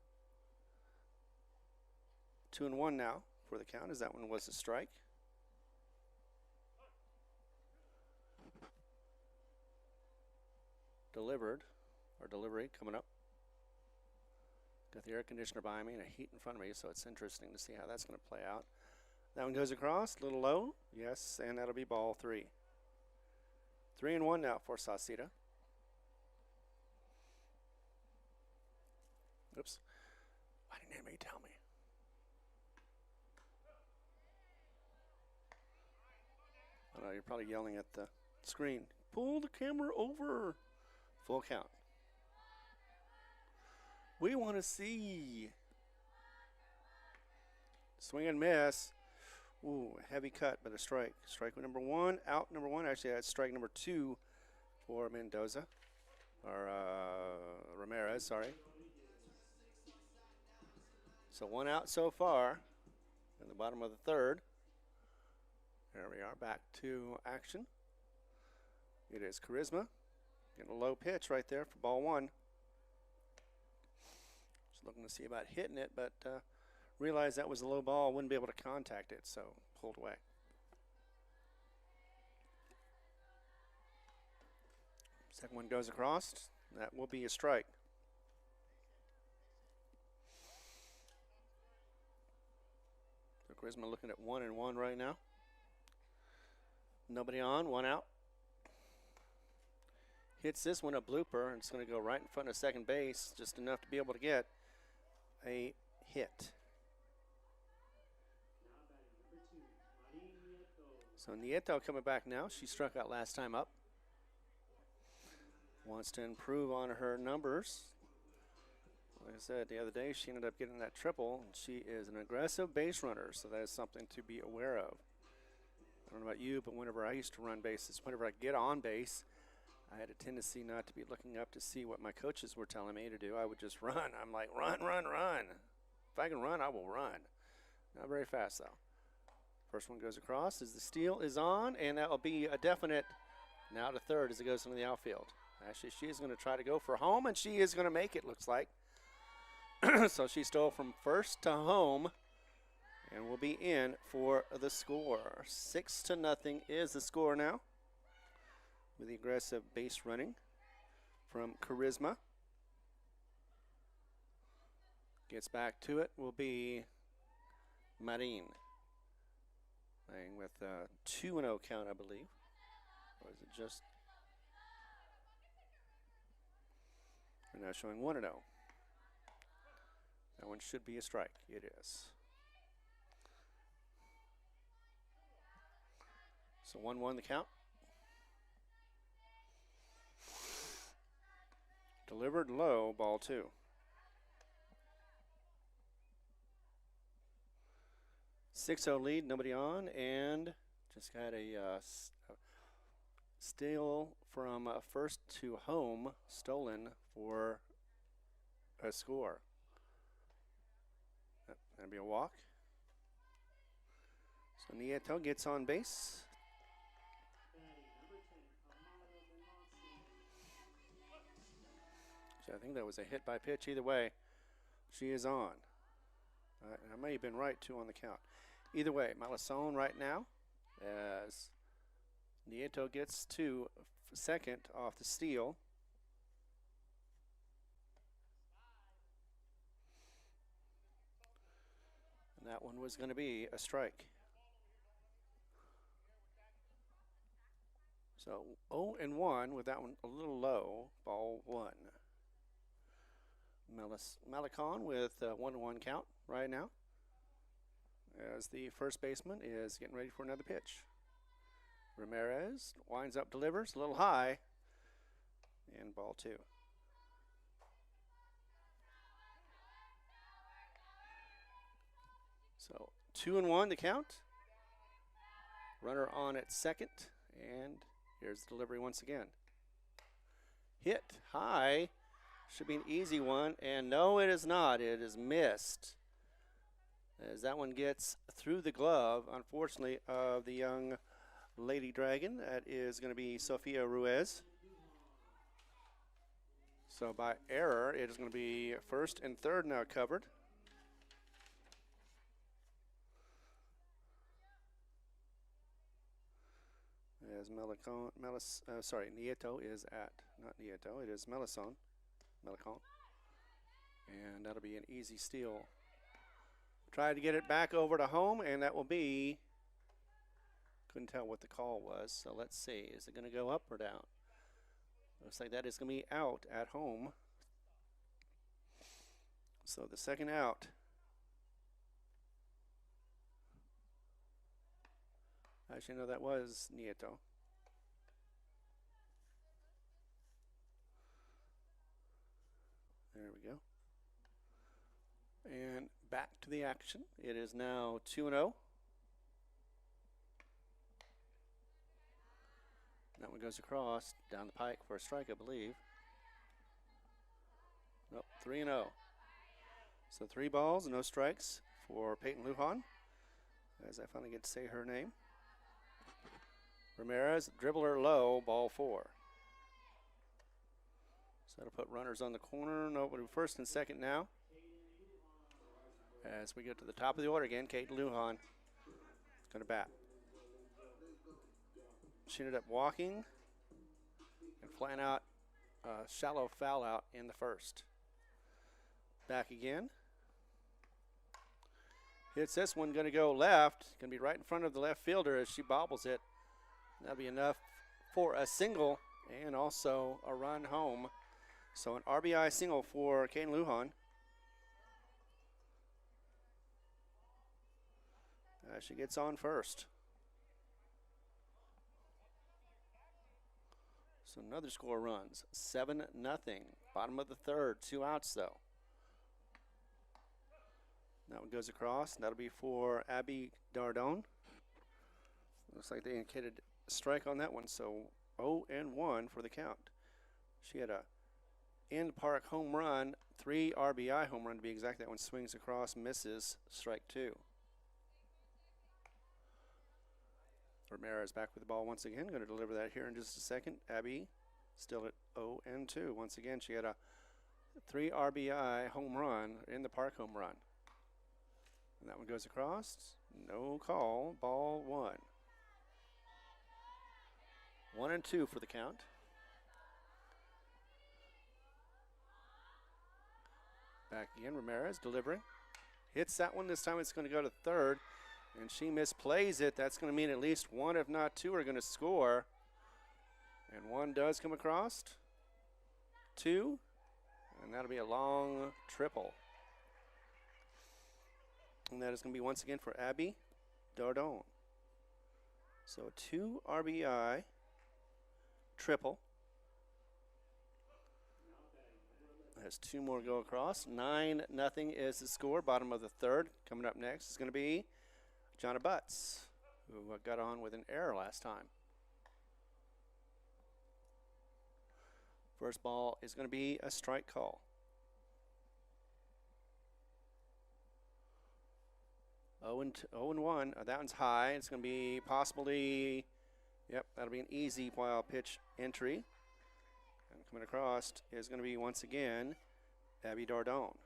2-1 now for the count, as that one was a strike. Delivered, or delivery coming up. Got the air conditioner behind me and a heat in front of me, so it's interesting to see how that's going to play out. That one goes across, a little low, yes, and that'll be ball 3. 3-1 now for Sasita. Oops. Why didn't anybody tell me? I know you're probably yelling at the screen. Pull the camera over. Full count. We want to see. Swing and miss. Ooh, heavy cut, but a strike. Strike number 1, out number 1. Actually, that's strike number 2 for Mendoza. Or Ramirez, sorry. So 1 out so far in the bottom of the 3rd. There we are, back to action. It is Charisma. Getting a low pitch right there for ball 1. Just looking to see about hitting it, but realized that was a low ball, wouldn't be able to contact it, so pulled away. Second one goes across. That will be a strike. So Charisma looking at 1-1 right now. Nobody on, 1 out. Hits this one a blooper, and it's going to go right in front of second base, just enough to be able to get a hit. So Nieto coming back now. She struck out last time up. Wants to improve on her numbers. Like I said the other day, she ended up getting that triple. She is an aggressive base runner, so that is something to be aware of. I don't know about you, but whenever I used to run bases, whenever I get on base, I had a tendency not to be looking up to see what my coaches were telling me to do. I would just run. I'm like, run, run, run. If I can run, I will run. Not very fast, though. First one goes across as the steal is on, and that will be a definite now to third as it goes into the outfield. Actually, she is going to try to go for home, and she is going to make it, looks like. So she stole from first to home and will be in for the score. 6-0 is the score now, with the aggressive base running from Charisma. Gets back to it will be Marin. Playing with a 2-0 count, I believe. Or is it just? We're now showing 1-0. That one should be a strike. It is. So 1-1 the count. Delivered low, ball 2. .6-0 lead, nobody on, and just got a steal from first to home, stolen for a score. That'd be a walk. So Nieto gets on base. So I think that was a hit by pitch. Either way, she is on. I may have been right, too, on the count. Either way, Malasone right now, as Nieto gets to second off the steal. And that one was going to be a strike. So 0-1 with that one a little low, ball 1. Malicon with a 1-1 count right now. as the first baseman is getting ready for another pitch. Ramirez winds up, delivers a little high, and ball 2. So 2-1 the count. Runner on at second, and here's the delivery once again. Hit high, should be an easy one, and no, it is not. It is missed, as that one gets through the glove, unfortunately, of the young Lady Dragon. That is going to be Sofia Ruiz. So by error, it is going to be first and third now covered. As Nieto is at, not Nieto, it is Melicon. And that'll be an easy steal. Try to get it back over to home, and that will be, couldn't tell what the call was, so let's see. Is it going to go up or down? Looks like that is going to be out at home. So the second out. Actually, no, that was Nieto. There we go. And back to the action. It is now 2-0. That one goes across, down the pike for a strike, I believe. Nope, 3-0. So 3 balls, no strikes for Peyton Lujan, as I finally get to say her name. Ramirez, dribbler low, ball 4. So that'll put runners on the corner. No, we'll do first and second now. As we get to the top of the order again, Kate Lujan is going to bat. She ended up walking and flying out, shallow foul out in the first. Back again. Hits this one, going to go left. Going to be right in front of the left fielder as she bobbles it. That'll be enough for a single and also a run home. So an RBI single for Kate Lujan. She gets on first. So another score runs, 7-0. Bottom of the third, 2 outs though. That one goes across. That'll be for Abby Dardone. Looks like they indicated a strike on that one, so 0-1 for the count. She had a in-park home run, 3 RBI home run to be exact. That one swings across, misses, strike 2. Ramirez back with the ball once again. Going to deliver that here in just a second. Abby still at 0-2. Once again, she had a 3 RBI home run in the park home run. And that one goes across. No call. Ball 1. 1-2 for the count. Back again, Ramirez delivering. Hits that one. This time it's going to go to third. And she misplays it. That's going to mean at least 1, if not 2, are going to score. And 1 does come across. 2. And that'll be a long triple. And that is going to be once again for Abby Dardone. So a 2 RBI triple. Has 2 more go across. 9-0 is the score. Bottom of the third. Coming up next is going to be Jonna Butts, who got on with an error last time. First ball is going to be a strike call. 0-1. That one's high. It's going to be possibly, yep, that'll be an easy wild pitch entry. And coming across is going to be once again Abby Dardone.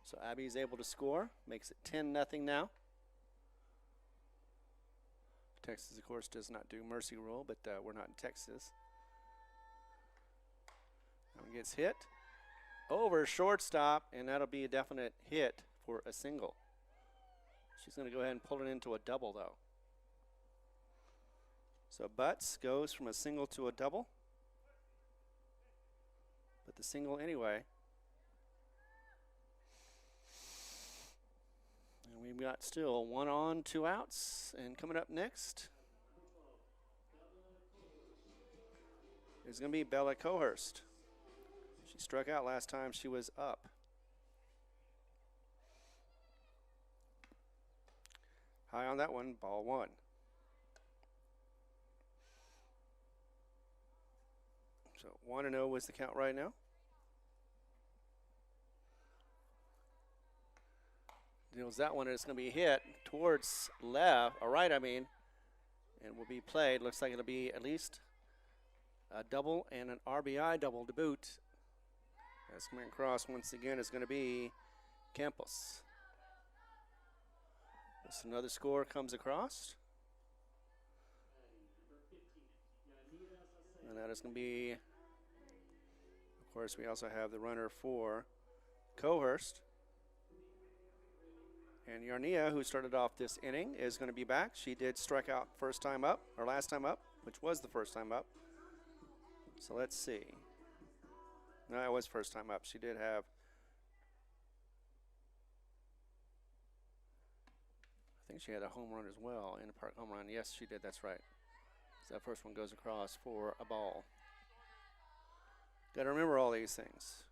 So Abby's able to score, makes it 10-0 now. Texas, of course, does not do mercy rule, but we're not in Texas. That one gets hit over shortstop, and that'll be a definite hit for a single. She's going to go ahead and pull it into a double, though. So Butts goes from a single to a double, but the single anyway. And we've got still 1 on, 2 outs. And coming up next is going to be Bella Cohurst. She struck out last time she was up. High on that one, ball 1. So 1-0 was the count right now. Deals that one, and it's going to be hit towards left, or right, I mean, and will be played. Looks like it'll be at least a double and an RBI double to boot. That's coming across once again is going to be Campos. This another score comes across. And that is going to be, of course, we also have the runner for Cohurst. And Yarnia, who started off this inning, is going to be back. She did strike out first time up, or last time up, which was the first time up. So let's see. No, it was first time up. She did have, I think she had a home run as well, in a park home run. Yes, she did. That's right. So that first one goes across for a ball. Got to remember all these things.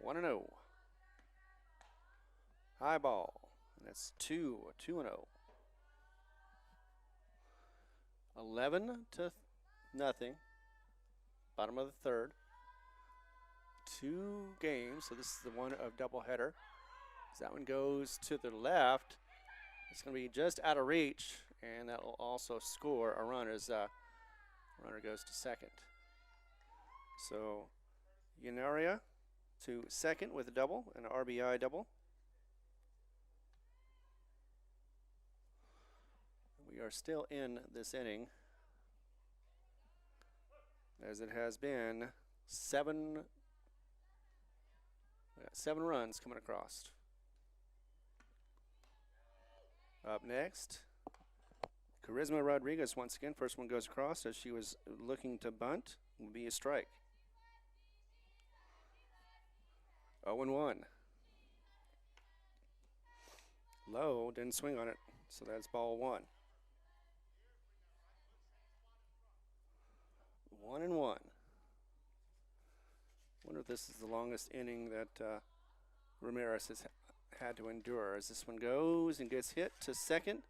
1-0. High ball. And that's 2-0. 11-0. Bottom of the third. 2 games. So this is the one of doubleheader. As that one goes to the left. It's going to be just out of reach, and that will also score a run as runner goes to second. So Yanaria to second with a double, an RBI double. We are still in this inning, as it has been 7 runs coming across. Up next, Charisma Rodriguez once again. First one goes across as she was looking to bunt. Will be a strike. 0-1. Low, didn't swing on it, so that's ball 1. 1-1. Wonder if this is the longest inning that Ramirez has had to endure, as this one goes and gets hit to second,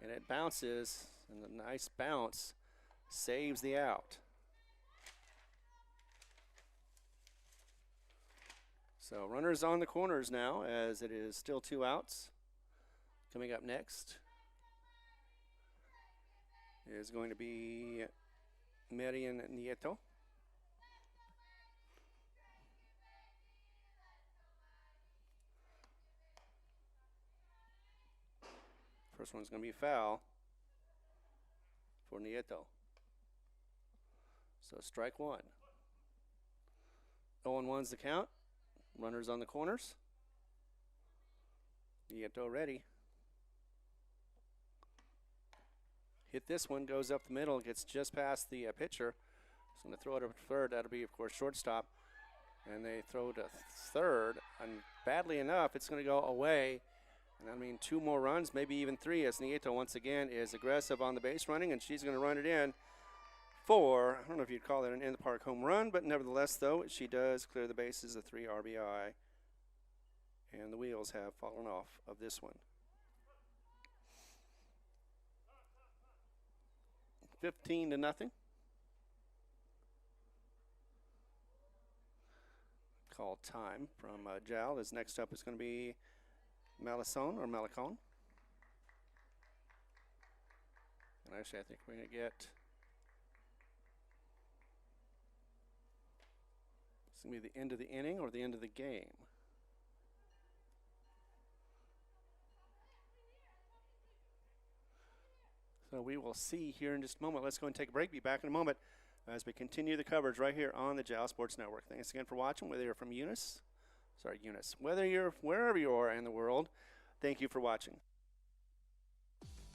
and it bounces, and the nice bounce saves the out. So runners on the corners now, as it is still 2 outs. Coming up next is going to be Marian Nieto. First one's going to be foul for Nieto. So strike 1. 0-1's the count. Runners on the corners. Nieto ready. Hit this one, goes up the middle, gets just past the pitcher. He's going to throw it up to third. That'll be, of course, shortstop. And they throw to third. And badly enough, it's going to go away. And I mean 2 more runs, maybe even 3, as Nieto once again is aggressive on the base running, and she's going to run it in for, I don't know if you'd call it an in-the-park home run, but nevertheless, though, she does clear the bases, a 3 RBI, and the wheels have fallen off of this one. 15-0. Call time from Jal. As next up is going to be Malacon. And actually, I think we're going to get, it's going to be the end of the inning or the end of the game. So we will see here in just a moment. Let's go and take a break. Be back in a moment as we continue the coverage right here on the Jal Sports Network. Thanks again for watching, whether you're from Eunice, whether you're wherever you are in the world, thank you for watching.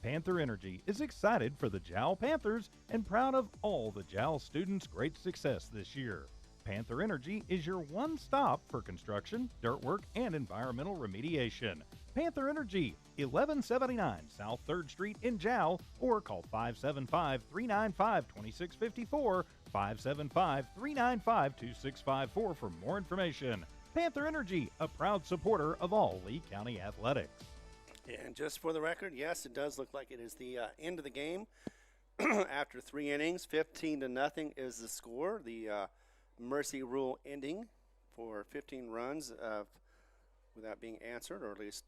Panther Energy is excited for the Jal Panthers and proud of all the Jal students' great success this year. Panther Energy is your one stop for construction, dirt work, and environmental remediation. Panther Energy, 1179 South 3rd Street in Jal, or call 575-395-2654, 575-395-2654 for more information. Panther Energy, a proud supporter of all Lee County athletics. And just for the record, yes, it does look like it is the end of the game. After 3 innings, 15-0 is the score. The mercy rule ending for 15 runs without being answered, or at least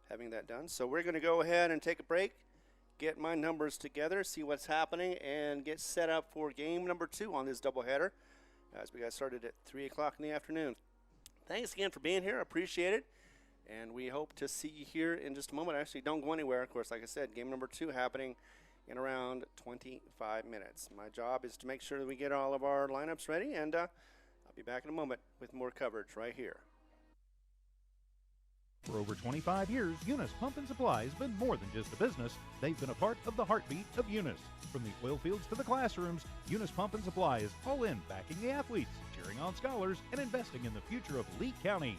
having that done. So we're going to go ahead and take a break, get my numbers together, see what's happening, and get set up for game number 2 on this doubleheader as we got started at 3 o'clock in the afternoon. Thanks again for being here. I appreciate it. And we hope to see you here in just a moment. Actually, don't go anywhere. Of course, like I said, game number 2 happening in around 25 minutes. My job is to make sure that we get all of our lineups ready, and I'll be back in a moment with more coverage right here. For over 25 years, Eunice Pump and Supply has been more than just a business. They've been a part of the heartbeat of Eunice. From the oil fields to the classrooms, Eunice Pump and Supply is all in backing the athletes, cheering on scholars, and investing in the future of Lee County.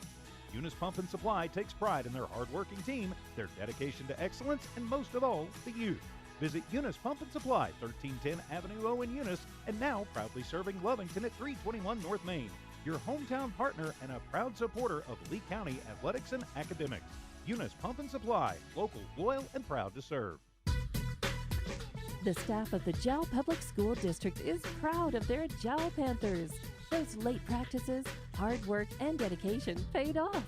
Eunice Pump and Supply takes pride in their hard-working team, their dedication to excellence, and most of all, the youth. Visit Eunice Pump and Supply, 1310 Avenue O in Eunice, and now proudly serving Lovington at 321 North Main. Your hometown partner and a proud supporter of Lee County athletics and academics. Eunice Pump and Supply, local, loyal, and proud to serve. The staff of the Jal Public School District is proud of their Jal Panthers. Those late practices, hard work, and dedication paid off.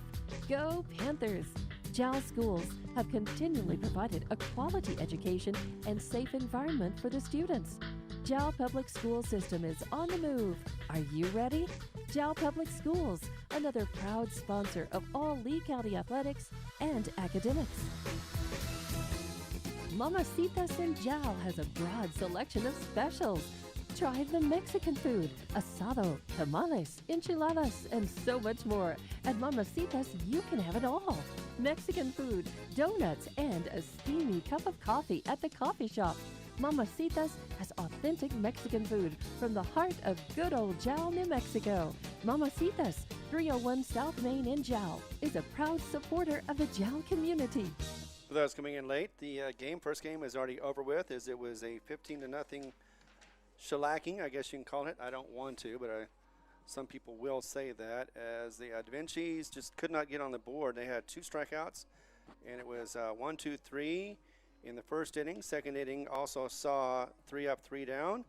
Go Panthers! Jal schools have continually provided a quality education and safe environment for the students. Jal Public School System is on the move. Are you ready? Jal Public Schools, another proud sponsor of all Lee County athletics and academics. Mamacitas in Jal has a broad selection of specials. Try the Mexican food, asado, tamales, enchiladas, and so much more. At Mamacitas, you can have it all. Mexican food, donuts, and a steamy cup of coffee at the coffee shop. Mamacitas has authentic Mexican food from the heart of good old Jal, New Mexico. Mamacitas, 301 South Main in Jal, is a proud supporter of the Jal community. For those coming in late, the first game is already over with, as it was a 15-0 shellacking, I guess you can call it. I don't want to, but some people will say that, as the DaVincis just could not get on the board. They had 2 strikeouts, and it was 1-2-3 in the first inning. Second inning also saw 3 up, 3 down,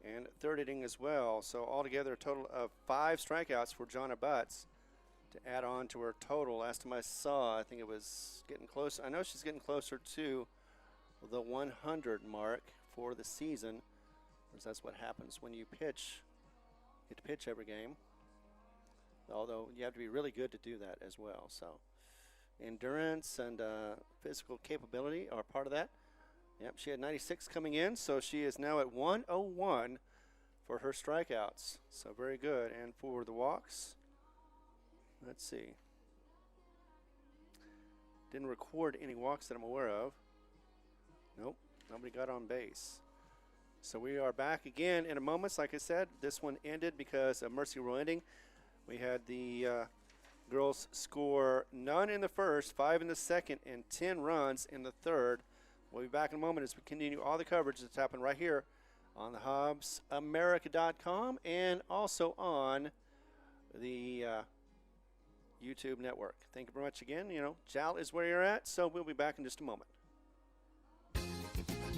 and third inning as well. So altogether, a total of 5 strikeouts for Jonna Butts to add on to her total. Last time I saw, I think it was getting close. I know she's getting closer to the 100 mark for the season, because that's what happens when you pitch. You get to pitch every game, although you have to be really good to do that as well. So endurance and physical capability are part of that. Yep, she had 96 coming in, so she is now at 101 for her strikeouts. So very good. And for the walks, let's see. Didn't record any walks that I'm aware of. Nope, nobody got on base. So we are back again in a moment. Like I said, this one ended because of mercy rule ending. We had the girls score none in the first, 5 in the second, and 10 runs in the third. We'll be back in a moment as we continue all the coverage that's happened right here on the HobbsAmerica.com and also on the YouTube network. Thank you very much again. You know, Jal is where you're at, so we'll be back in just a moment.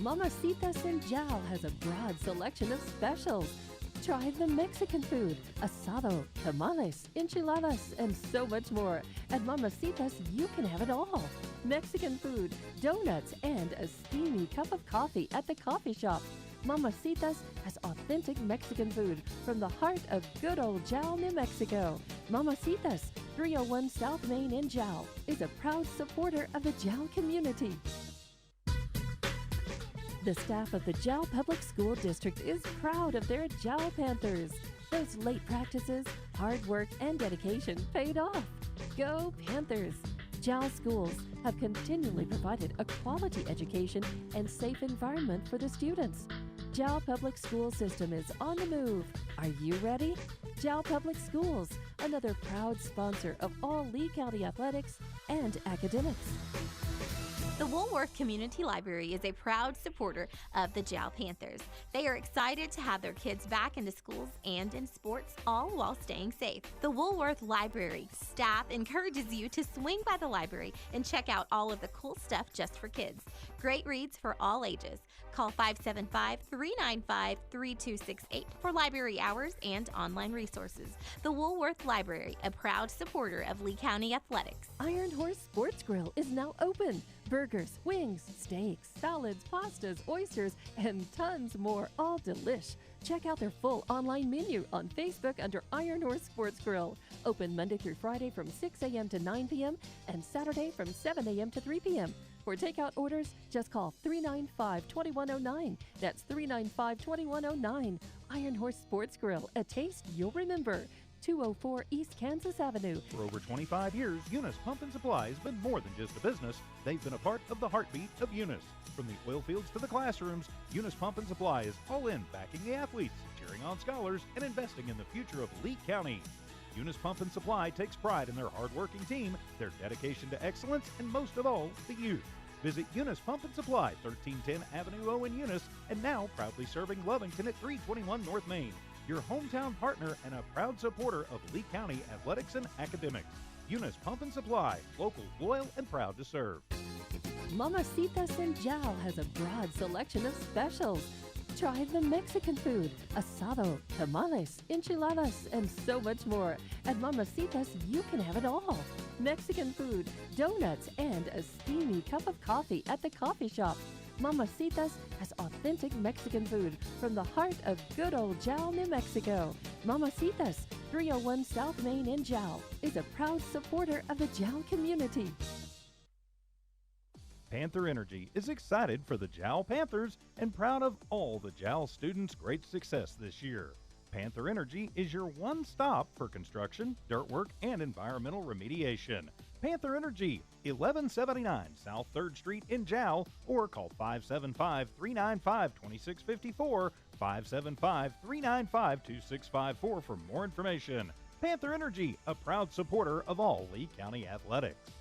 Mamacitas in Jal has a broad selection of specials. Try the Mexican food, asado, tamales, enchiladas, and so much more. At Mamacitas, you can have it all. Mexican food, donuts, and a steamy cup of coffee at the coffee shop. Mamacitas has authentic Mexican food from the heart of good old Jal, New Mexico. Mamacitas, 301 South Main in Jal, is a proud supporter of the Jal community. The staff of the Jal Public School District is proud of their Jal Panthers. Those late practices, hard work, and dedication paid off. Go Panthers! Jal schools have continually provided a quality education and safe environment for the students. Jal Public School System is on the move. Are you ready? Jal Public Schools, another proud sponsor of all Lee County athletics and academics. The Woolworth Community Library is a proud supporter of the Jal Panthers. They are excited to have their kids back into schools and in sports, all while staying safe. The Woolworth Library staff encourages you to swing by the library and check out all of the cool stuff just for kids. Great reads for all ages. Call 575-395-3268 for library hours and online resources. The Woolworth Library, a proud supporter of Lee County athletics. Iron Horse Sports Grill is now open. Burgers, wings, steaks, salads, pastas, oysters, and tons more, all delish. Check out their full online menu on Facebook under Iron Horse Sports Grill. Open Monday through Friday from 6 a.m. to 9 p.m. and Saturday from 7 a.m. to 3 p.m. For takeout orders, just call 395-2109. That's 395-2109. Iron Horse Sports Grill, a taste you'll remember. 204 East Kansas Avenue. For over 25 years, Eunice Pump and Supply has been more than just a business. They've been a part of the heartbeat of Eunice. From the oil fields to the classrooms, Eunice Pump and Supply is all in backing the athletes, cheering on scholars, and investing in the future of Lee County. Eunice Pump and Supply takes pride in their hardworking team, their dedication to excellence, and most of all, the youth. Visit Eunice Pump and Supply, 1310 Avenue O in Eunice, and now proudly serving Lovington at 321 North Main. Your hometown partner and a proud supporter of Lee County athletics and academics. Eunice Pump and Supply, local, loyal, and proud to serve. Mamacitas in Jal has a broad selection of specials. Try the Mexican food, asado, tamales, enchiladas, and so much more. At Mamacitas, you can have it all. Mexican food, donuts, and a steamy cup of coffee at the coffee shop. Mamacitas has authentic Mexican food from the heart of good old Jal, New Mexico. Mamacitas, 301 South Main in Jal, is a proud supporter of the Jal community. Panther Energy is excited for the Jal Panthers and proud of all the Jal students' great success this year. Panther Energy is your one stop for construction, dirt work, and environmental remediation. Panther Energy, 1179 South 3rd Street in Jal, or call 575-395-2654, 575-395-2654 for more information. Panther Energy, a proud supporter of all Lee County athletics.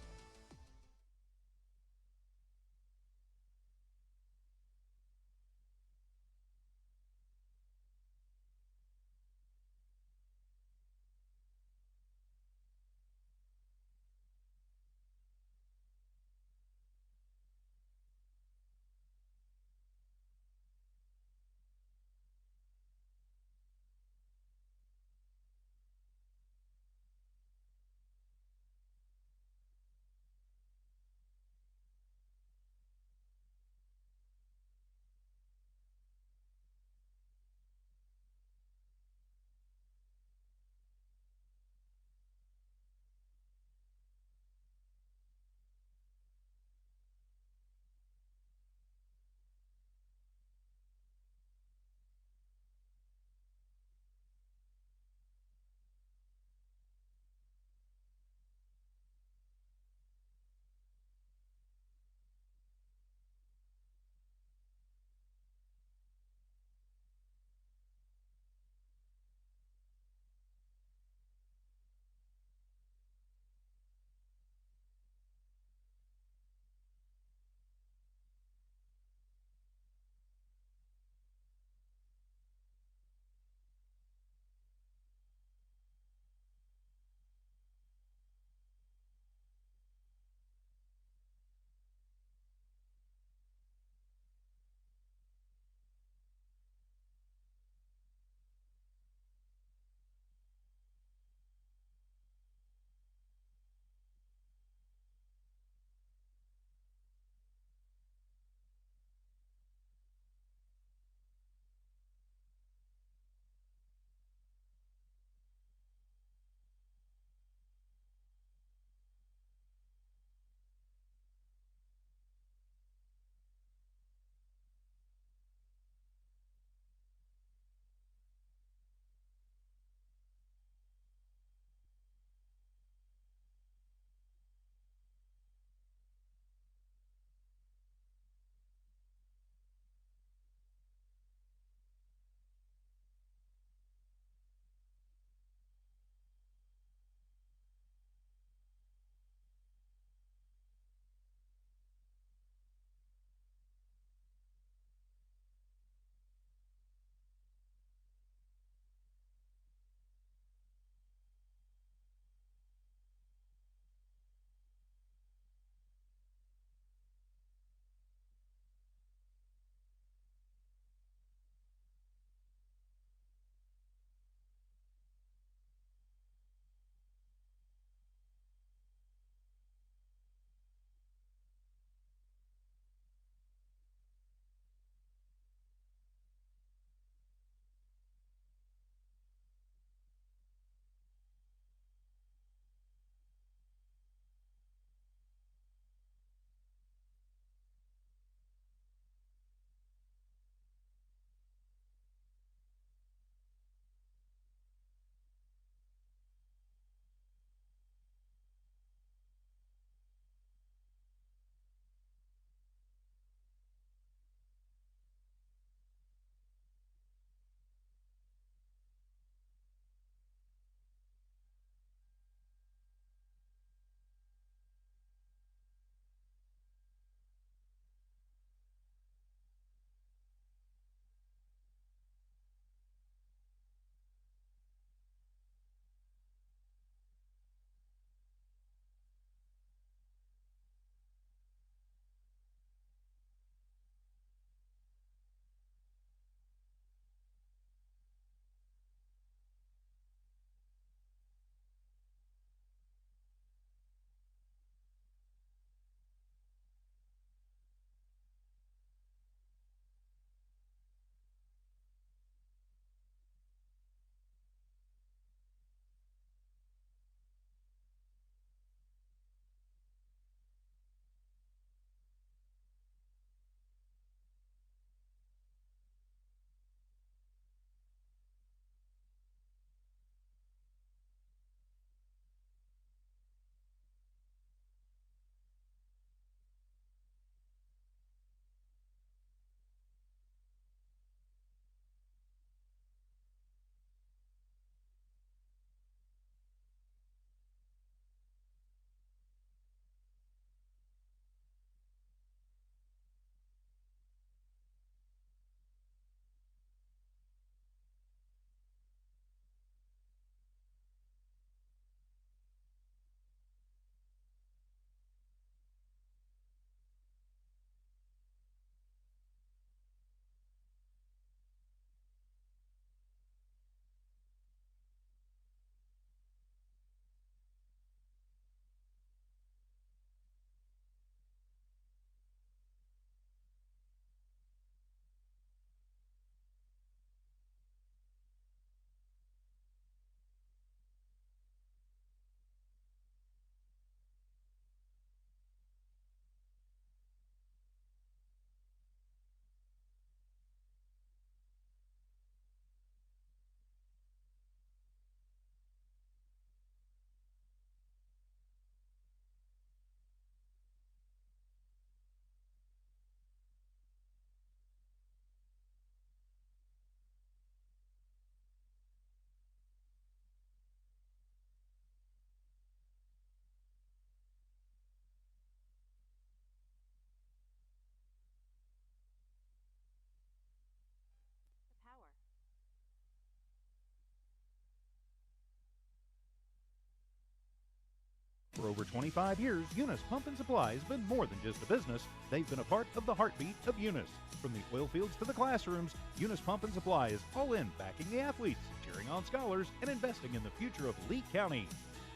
For over 25 years, Eunice Pump and Supply has been more than just a business. They've been a part of the heartbeat of Eunice. From the oil fields to the classrooms, Eunice Pump and Supply is all in backing the athletes, cheering on scholars, and investing in the future of Lee County.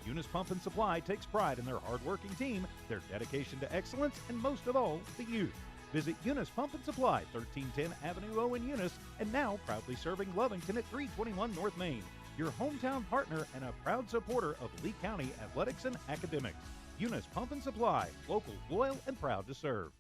Eunice Pump and Supply takes pride in their hard-working team, their dedication to excellence, and most of all, the youth. Visit Eunice Pump and Supply, 1310 Avenue O in Eunice, and now proudly serving Lovington at 321 North Main. Your hometown partner and a proud supporter of Lee County athletics and academics. Eunice Pump and Supply, local, loyal, and proud to serve.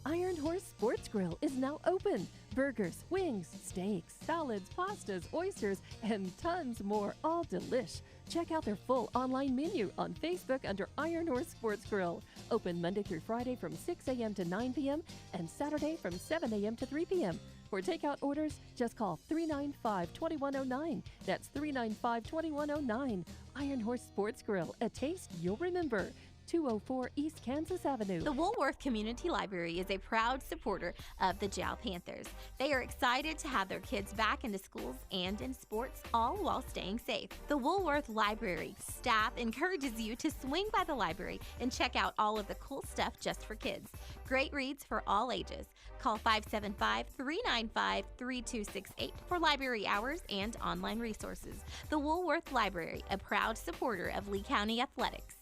Iron Horse Sports Grill is now open. Burgers, wings, steaks, salads, pastas, oysters, and tons more, all delish. Check out their full online menu on Facebook under Iron Horse Sports Grill. Open Monday through Friday from 6 a.m. to 9 p.m. and Saturday from 7 a.m. to 3 p.m. For takeout orders, just call 395-2109. That's 395-2109. Iron Horse Sports Grill, a taste you'll remember. 204 East Kansas Avenue. The Woolworth Community Library is a proud supporter of the Jal Panthers. They are excited to have their kids back into schools and in sports, all while staying safe. The Woolworth Library staff encourages you to swing by the library and check out all of the cool stuff just for kids. Great reads for all ages. Call 575-395-3268 for library hours and online resources. The Woolworth Library, a proud supporter of Lee County athletics.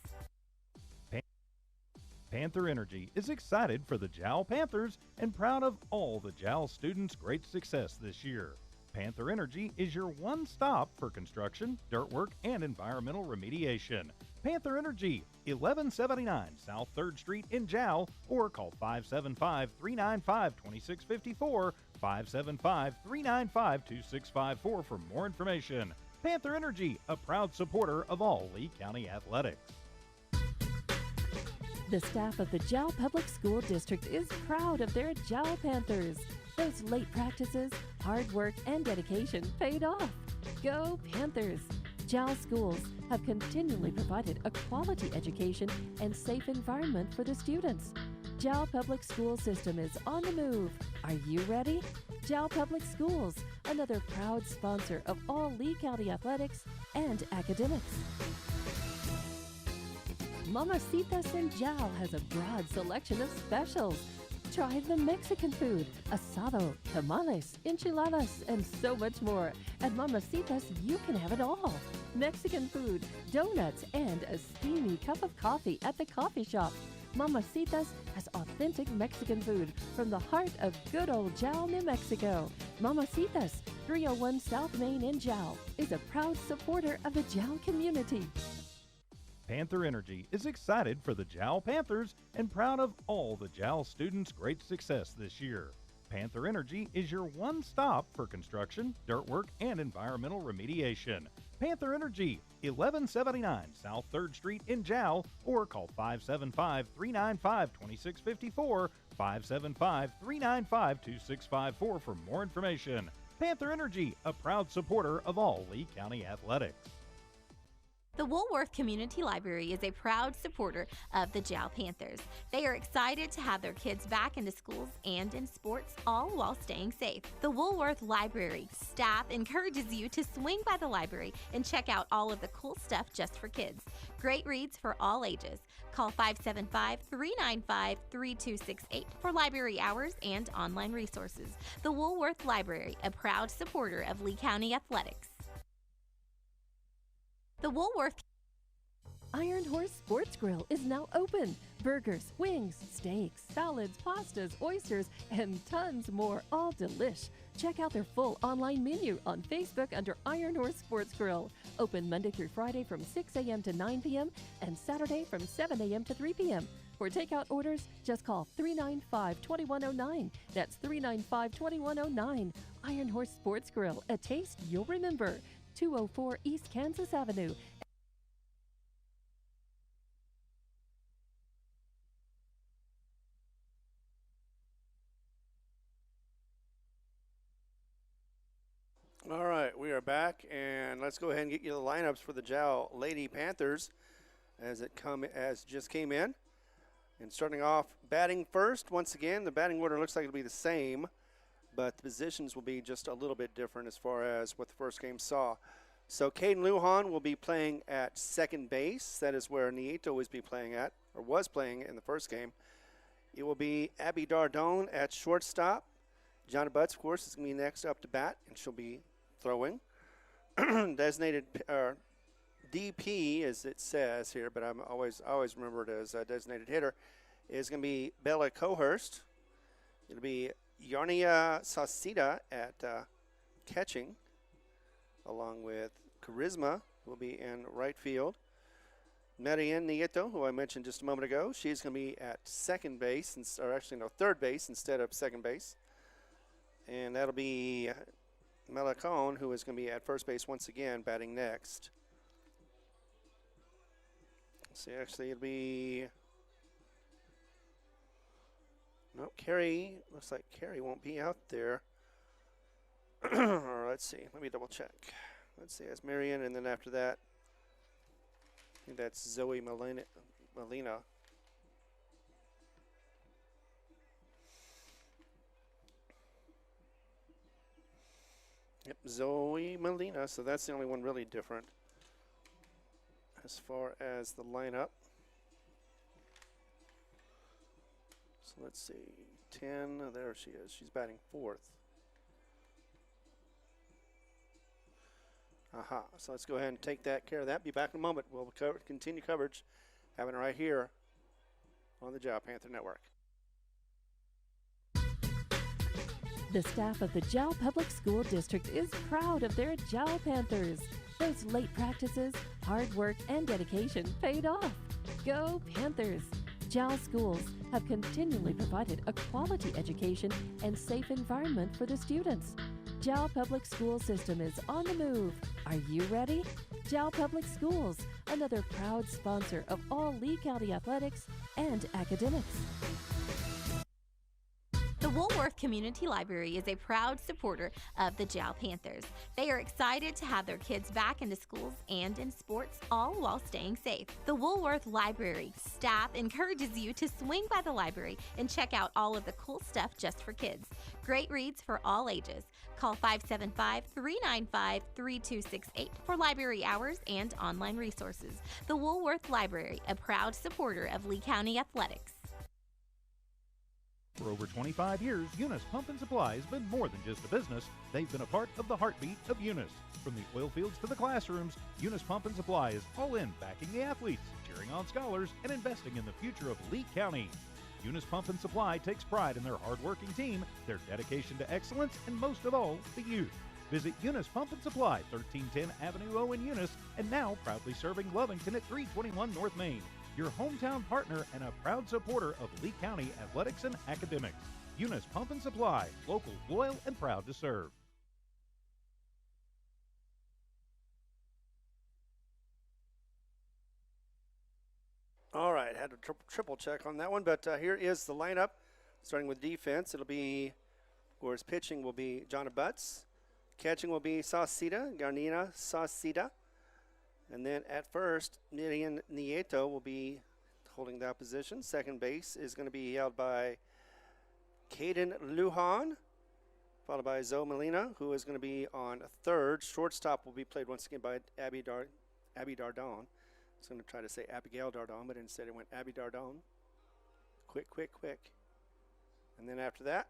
Panther Energy is excited for the Jal Panthers and proud of all the Jal students' great success this year. Panther Energy is your one stop for construction, dirt work, and environmental remediation. Panther Energy, 1179 South 3rd Street in Jal, or call 575-395-2654, 575-395-2654 for more information. Panther Energy, a proud supporter of all Lee County athletics. The staff of the Jal Public School District is proud of their Jal Panthers. Those late practices, hard work, and dedication paid off. Go Panthers! Jal schools have continually provided a quality education and safe environment for the students. Jal Public School System is on the move. Are you ready? Jal Public Schools, another proud sponsor of all Lee County athletics and academics. Mamacitas in Jal has a broad selection of specials. Try the Mexican food, asado, tamales, enchiladas, and so much more. At Mamacitas, you can have it all. Mexican food, donuts, and a steamy cup of coffee at the coffee shop. Mamacitas has authentic Mexican food from the heart of good old Jal, New Mexico. Mamacitas, 301 South Main in Jal, is a proud supporter of the Jal community. Panther Energy is excited for the Jal Panthers and proud of all the Jal students' great success this year. Panther Energy is your one stop for construction, dirt work, and environmental remediation. Panther Energy, 1179 South 3rd Street in Jal, or call 575-395-2654, 575-395-2654 for more information. Panther Energy, a proud supporter of all Lee County athletics. The Woolworth Community Library is a proud supporter of the Jal Panthers. They are excited to have their kids back into schools and in sports, all while staying safe. The Woolworth Library staff encourages you to swing by the library and check out all of the cool stuff just for kids. Great reads for all ages. Call 575-395-3268 for library hours and online resources. The Woolworth Library, a proud supporter of Lee County athletics. The Woolworth Iron Horse Sports Grill is now open. Burgers, wings, steaks, salads, pastas, oysters, and tons more, all delish. Check out their full online menu on Facebook under Iron Horse Sports Grill. Open Monday through Friday from 6 a.m. to 9 p.m. and Saturday from 7 a.m. to 3 p.m. For takeout orders, just call 395-2109. That's 395-2109. Iron Horse Sports Grill, a taste you'll remember. 204 East Kansas Avenue. All right, we are back, and let's go ahead and get you the lineups for the Jal Lady Panthers as just came in. And starting off batting first, once again, the batting order looks like it'll be the same, but the positions will be just a little bit different as far as what the first game saw. So Caden Lujan will be playing at second base. That is where Nieto was playing at, or was playing in the first game. It will be Abby Dardone at shortstop. Jonna Butts, of course, is going to be next up to bat, and she'll be throwing. Designated DP, as it says here, but I always remember it as a designated hitter, is going to be Bella Cohurst. It'll be Yarnia Sauceda at catching, along with Charisma, who will be in right field. Marianne Nieto, who I mentioned just a moment ago, she's going to be at second base, or actually no, third base instead of second base. And that'll be Melacone, who is going to be at first base once again, batting next. See, actually, it'll be... No, Carrie, looks like Carrie won't be out there. Or let's see, let me double check. Let's see, it's Marion, and then after that, I think that's Zoe Molina. Yep, Zoe Molina, so that's the only one really different as far as the lineup. So let's see, 10, there she is. She's batting fourth. Aha, so let's go ahead and take care of that. Be back in a moment. We'll continue coverage, having it right here on the Jal Panther Network. The staff of the Jal Public School District is proud of their Jal Panthers. Those late practices, hard work, and dedication paid off. Go Panthers! Jal schools have continually provided a quality education and safe environment for the students. Jal Public School System is on the move. Are you ready? Jal Public Schools, another proud sponsor of all Lee County athletics and academics. The Woolworth Community Library is a proud supporter of the Jal Panthers. They are excited to have their kids back into schools and in sports, all while staying safe. The Woolworth Library staff encourages you to swing by the library and check out all of the cool stuff just for kids. Great reads for all ages. Call 575-395-3268 for library hours and online resources. The Woolworth Library, a proud supporter of Lee County athletics. For over 25 years, Eunice Pump and Supply has been more than just a business. They've been a part of the heartbeat of Eunice. From the oil fields to the classrooms, Eunice Pump and Supply is all in backing the athletes, cheering on scholars, and investing in the future of Lee County. Eunice Pump and Supply takes pride in their hard-working team, their dedication to excellence, and most of all, the youth. Visit Eunice Pump and Supply, 1310 Avenue O in Eunice, and now proudly serving Lovington at 321 North Main. Your hometown partner and a proud supporter of Lee County athletics and academics. Eunice Pump and Supply, local, loyal, and proud to serve. All right, had to triple check on that one, but here is the lineup. Starting with defense, it'll be, of course, pitching will be Jonna Butts. Catching will be Sauceda, Garnina Sauceda. And then at first, Miriam Nieto will be holding that position. Second base is going to be held by Caden Lujan, followed by Zoe Molina, who is going to be on third. Shortstop will be played once again by Abby Dardone. I was going to try to say Abigail Dardone, but instead it went Abby Dardone. Quick. And then after that,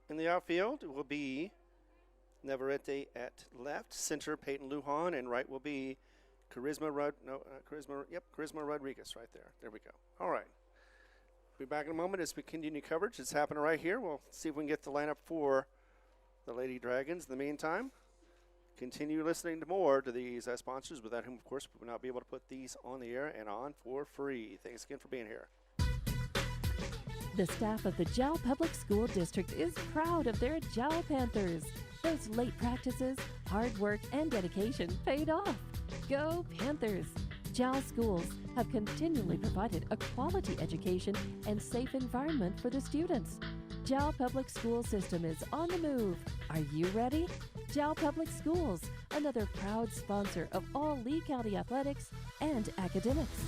in the outfield, it will be Navarrete at left. Center, Peyton Lujan, and right will be Charisma Rodriguez right there. There we go. All right. Be back in a moment as we continue coverage. It's happening right here. We'll see if we can get the lineup for the Lady Dragons. In the meantime, continue listening to more to these sponsors, without whom, of course, we would not be able to put these on the air and on for free. Thanks again for being here. The staff of the Jal Public School District is proud of their Jal Panthers. Those late practices, hard work, and dedication paid off. Go Panthers! Jal schools have continually provided a quality education and safe environment for the students. Jal Public School System is on the move. Are you ready? Jal Public Schools, another proud sponsor of all Lee County athletics and academics.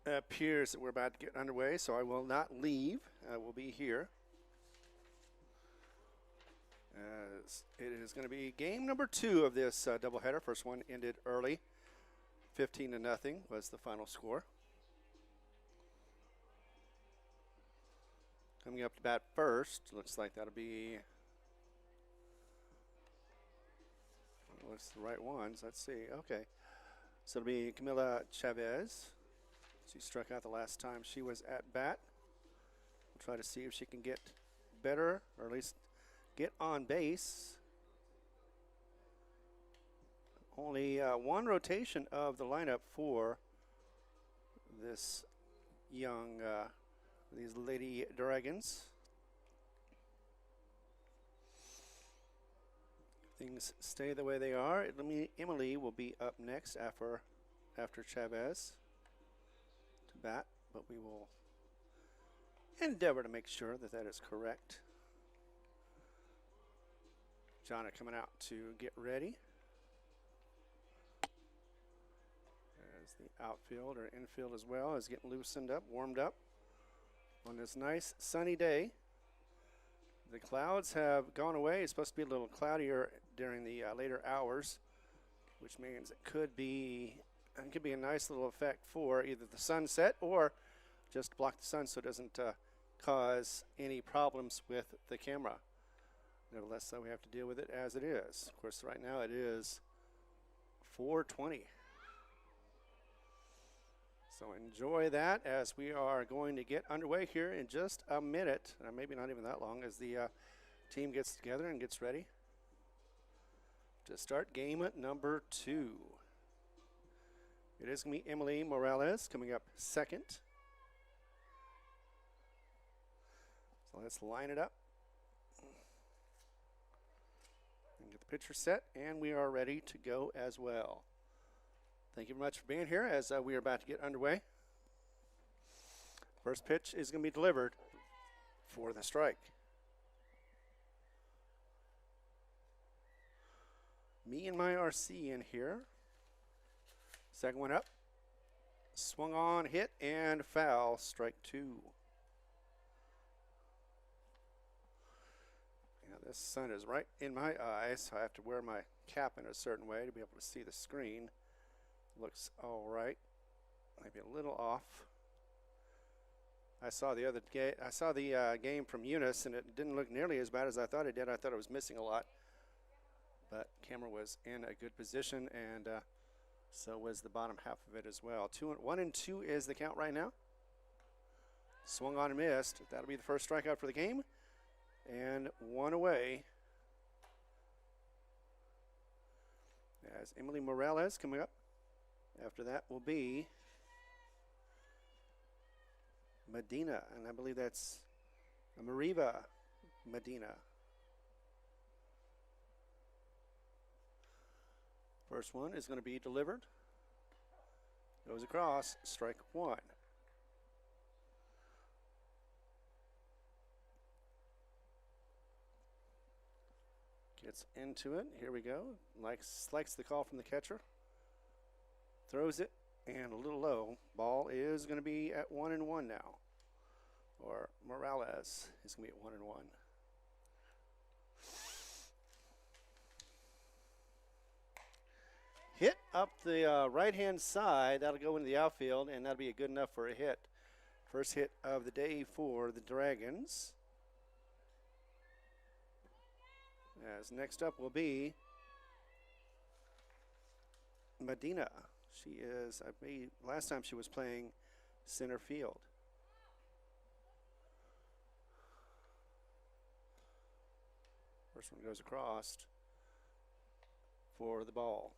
appears that we're about to get underway, so I will not leave. I will be here. As it is going to be game number 2 of this doubleheader. First one ended early. 15-0 was the final score. Coming up to bat first, looks like that'll be, what's the right ones? Let's see. Okay. So it'll be Camila Chavez. She struck out the last time she was at bat. We'll try to see if she can get better, or at least get on base. Only one rotation of the lineup for this young, these Lady Dragons. Things stay the way they are. Emily will be up next after Chavez to bat, but we will endeavor to make sure that that is correct. Jana coming out to get ready. As the outfield or infield as well is getting loosened up, warmed up on this nice sunny day. The clouds have gone away. It's supposed to be a little cloudier during the later hours, which means it could be a nice little effect for either the sunset or just block the sun so it doesn't cause any problems with the camera. Nevertheless, so we have to deal with it as it is. Of course, right now it is 4:20. So enjoy that as we are going to get underway here in just a minute, maybe not even that long, as the team gets together and gets ready to start game number 2. It is going to be Emily Morales coming up second. So let's line it up and get the pitcher set, and we are ready to go as well. Thank you very much for being here as we are about to get underway. First pitch is going to be delivered for the strike. Me and my RC in here. Second one up. Swung on, hit, and foul. Strike 2. Yeah, this sun is right in my eyes, so I have to wear my cap in a certain way to be able to see the screen. Looks all right. Maybe a little off. I saw the game from Eunice, and it didn't look nearly as bad as I thought it did. I thought it was missing a lot, but camera was in a good position, and so was the bottom half of it as well. 1-2 is the count right now. Swung on and missed. That'll be the first strikeout for the game, and 1 away. As Emily Morales coming up. After that will be Medina, and I believe that's Mariva Medina. First one is going to be delivered. Goes across, strike 1. Gets into it. Here we go. Likes the call from the catcher. Throws it, and a little low. Ball is going to be at 1-1 now. Or Morales is going to be at 1-1. Hit up the right-hand side. That'll go into the outfield, and that'll be good enough for a hit. First hit of the day for the Dragons. As next up will be Medina. She is, I believe, last time she was playing center field. First one goes across for the ball.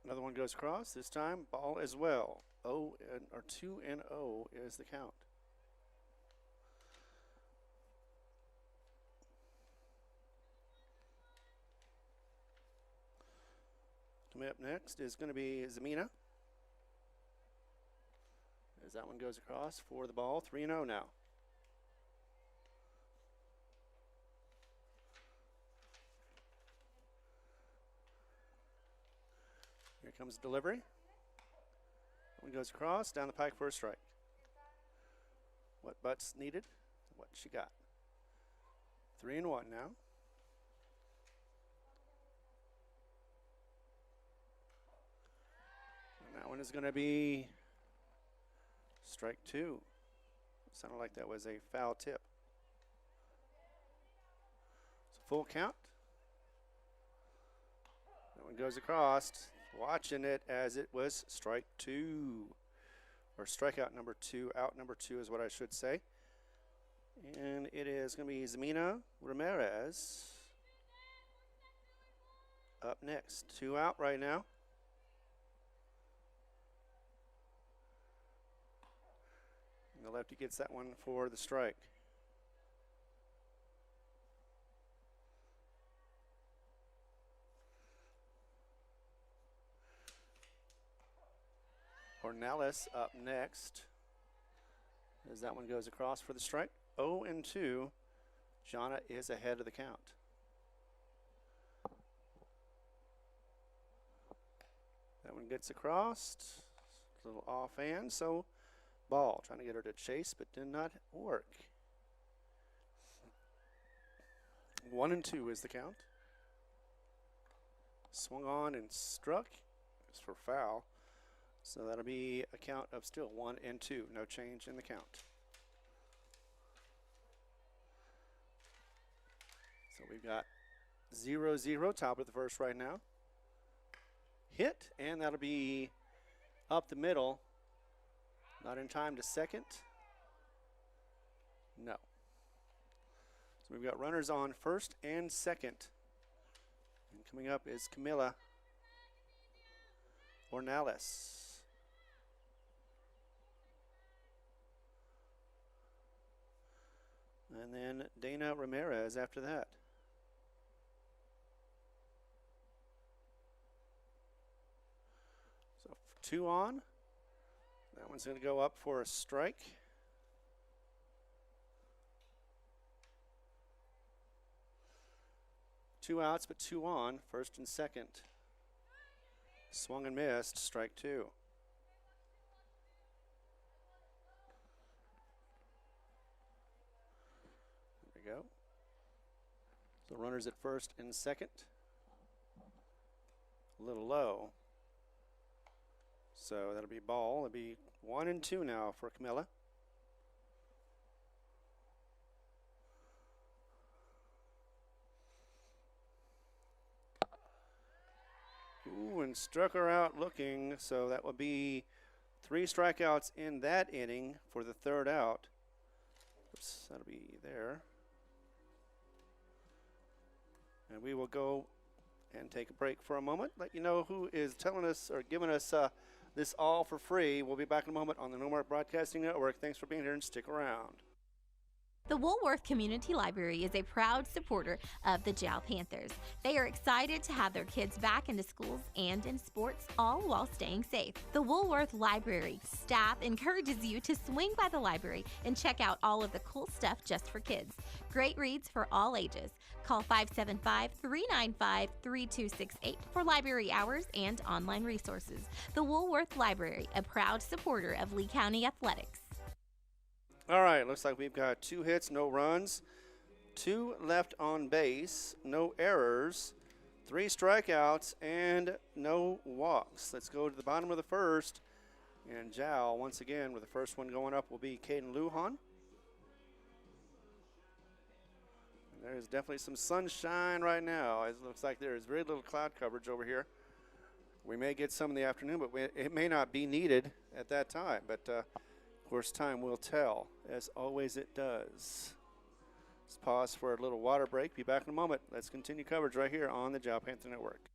Another one goes across, this time ball as well. 2-0 is the count. Coming up next is going to be Zamina. As that one goes across for the ball, 3-0 now. Here comes delivery. One goes across, down the pike for a strike. What butts needed? What she got. 3-1 now. And that one is going to be strike 2. Sounded like that was a foul tip. It's a full count. That one goes across. Watching it as it was strike 2. Or strikeout number 2. Out number 2 is what I should say. And it is going to be Zemina Ramirez up next. 2 out right now. And the lefty gets that one for the strike. Ornelas up next as that one goes across for the strike. 0-2. Jana is ahead of the count. That one gets across. A little offhand, so ball. Trying to get her to chase, but did not work. 1-2 is the count. Swung on and struck. It's for foul. So that'll be a count of still 1-2. No change in the count. So we've got 0-0, top of the first right now. Hit, and that'll be up the middle. Not in time to second. No. So we've got runners on first and second. And coming up is Camila Ornelas. And then Dana Ramirez after that. So 2 on. That one's going to go up for a strike. Two outs, but 2 on, first and second. Swung and missed, strike 2. Go. So runners at first and second. A little low. So that'll be ball. It'll be 1-2 now for Camilla. Ooh, and struck her out looking. So that will be 3 strikeouts in that inning for the 3rd out. Oops, that'll be there. And we will go and take a break for a moment. Let you know who is telling us or giving us this all for free. We'll be back in a moment on the Nomart Broadcasting Network. Thanks for being here and stick around. The Woolworth Community Library is a proud supporter of the Jal Panthers. They are excited to have their kids back into schools and in sports, all while staying safe. The Woolworth Library staff encourages you to swing by the library and check out all of the cool stuff just for kids. Great reads for all ages. Call 575-395-3268 for library hours and online resources. The Woolworth Library, a proud supporter of Lee County Athletics. All right, looks like we've got 2 hits, no runs, 2 left on base, no errors, 3 strikeouts, and no walks. Let's go to the bottom of the first. And Jal, once again, with the first one going up will be Caden Lujan. And there's definitely some sunshine right now. It looks like there is very little cloud coverage over here. We may get some in the afternoon, but it may not be needed at that time. But of course, time will tell, as always it does. Let's pause for a little water break. Be back in a moment. Let's continue coverage right here on the Jal Panther Network.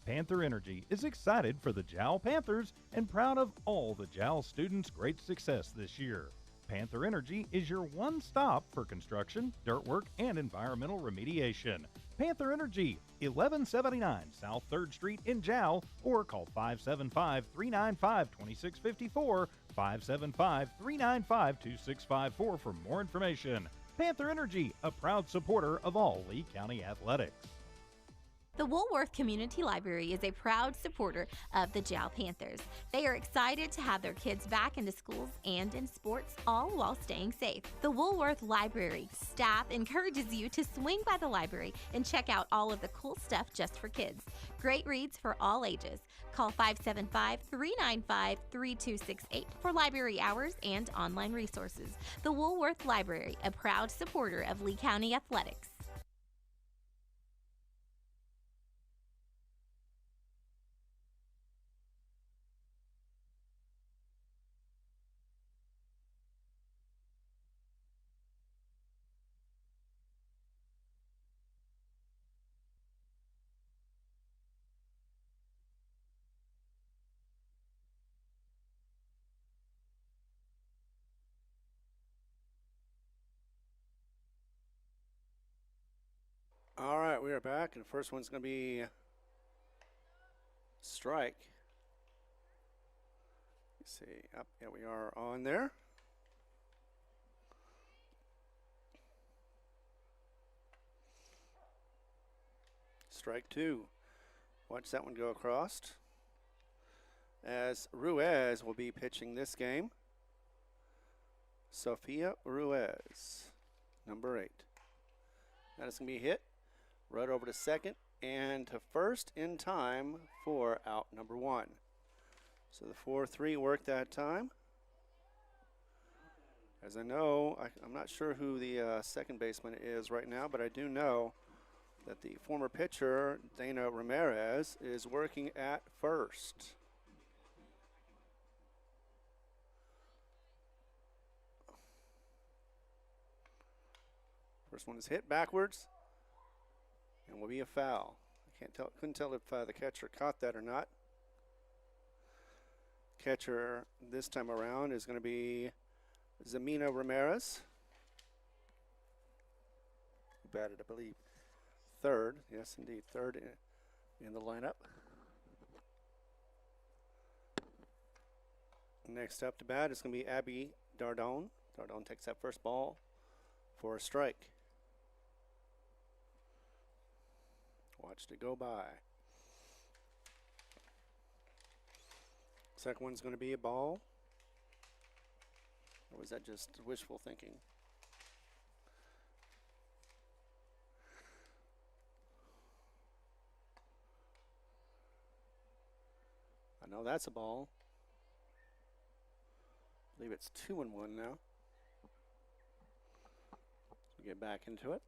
Panther Energy is excited for the Jal Panthers and proud of all the Jal students' great success this year. Panther Energy is your one stop for construction, dirt work, and environmental remediation. Panther Energy, 1179 South 3rd Street in Jal, or call 575-395-2654, 575-395-2654 for more information. Panther Energy, a proud supporter of all Lee County athletics. The Woolworth Community Library is a proud supporter of the Jal Panthers. They are excited to have their kids back into schools and in sports, all while staying safe. The Woolworth Library staff encourages you to swing by the library and check out all of the cool stuff just for kids. Great reads for all ages. Call 575-395-3268 for library hours and online resources. The Woolworth Library, a proud supporter of Lee County Athletics. All right, we are back, and the first one's going to be strike. Let's see. Yep, yeah, we are on there. Strike two. Watch that one go across. As Ruiz will be pitching this game. Sophia Ruiz, number 8. That is going to be hit right over to second and to first in time for out number 1. So the 4-3 worked that time. As I know, I'm not sure who the second baseman is right now, but I do know that the former pitcher, Dana Ramirez, is working at first. First one is hit backwards and will be a foul. Couldn't tell if the catcher caught that or not. Catcher this time around is going to be Zamina Ramirez, who batted, I believe, third. Yes, indeed, third in the lineup. Next up to bat is going to be Abby Dardone. Dardone takes that first ball for a strike. Watched it go by. Second one's going to be a ball. Or was that just wishful thinking? I know that's a ball. I believe it's 2-1 now. So get back into it.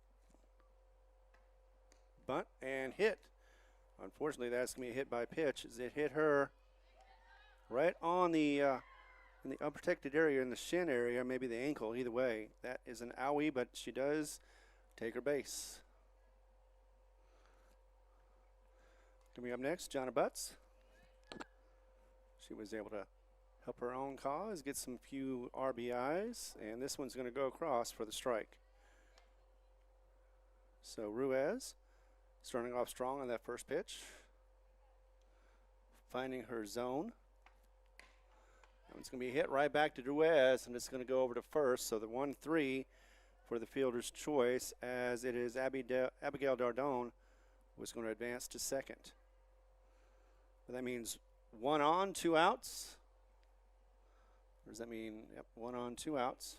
Bunt and hit. Unfortunately, that's going to be a hit by pitch as it hit her right on the in the unprotected area, in the shin area, maybe the ankle, either way. That is an owie, but she does take her base. Coming up next, Jonna Butts. She was able to help her own cause, get some few RBIs, and this one's going to go across for the strike. So Ruiz starting off strong on that first pitch, finding her zone. It's going to be hit right back to Ruiz, and it's going to go over to first. So the 1-3 for the fielder's choice, as it is Abigail Dardone was going to advance to second. But that means 1 on, 2 outs. Or does that mean, yep, 1 on, 2 outs.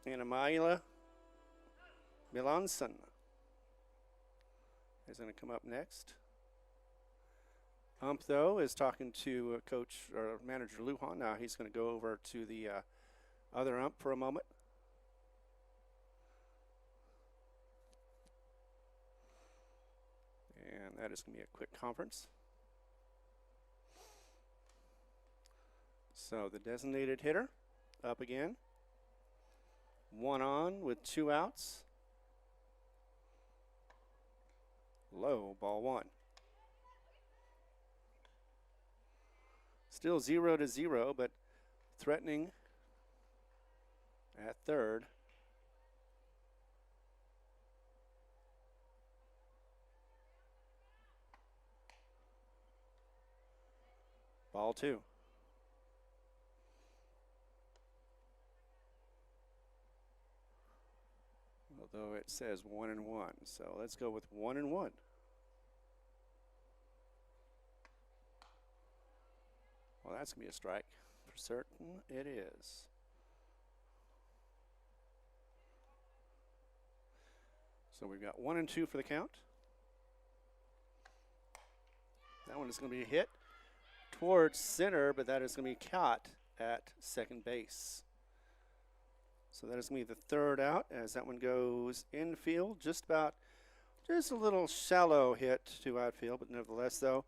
And Amaila Milanson is going to come up next. Ump, though, is talking to coach or manager Lujan. Now he's going to go over to the other ump for a moment. And that is going to be a quick conference. So the designated hitter up again. 1 on with 2 outs. Low, ball 1. Still 0-0, but threatening at third. Ball 2. Although it says 1-1. So let's go with 1-1. Well, that's going to be a strike. For certain, it is. So we've got 1 and 2 for the count. That one is going to be hit towards center, but that is going to be caught at second base. So that is going to be the third out as that one goes infield. Just a little shallow hit to outfield, but nevertheless, though,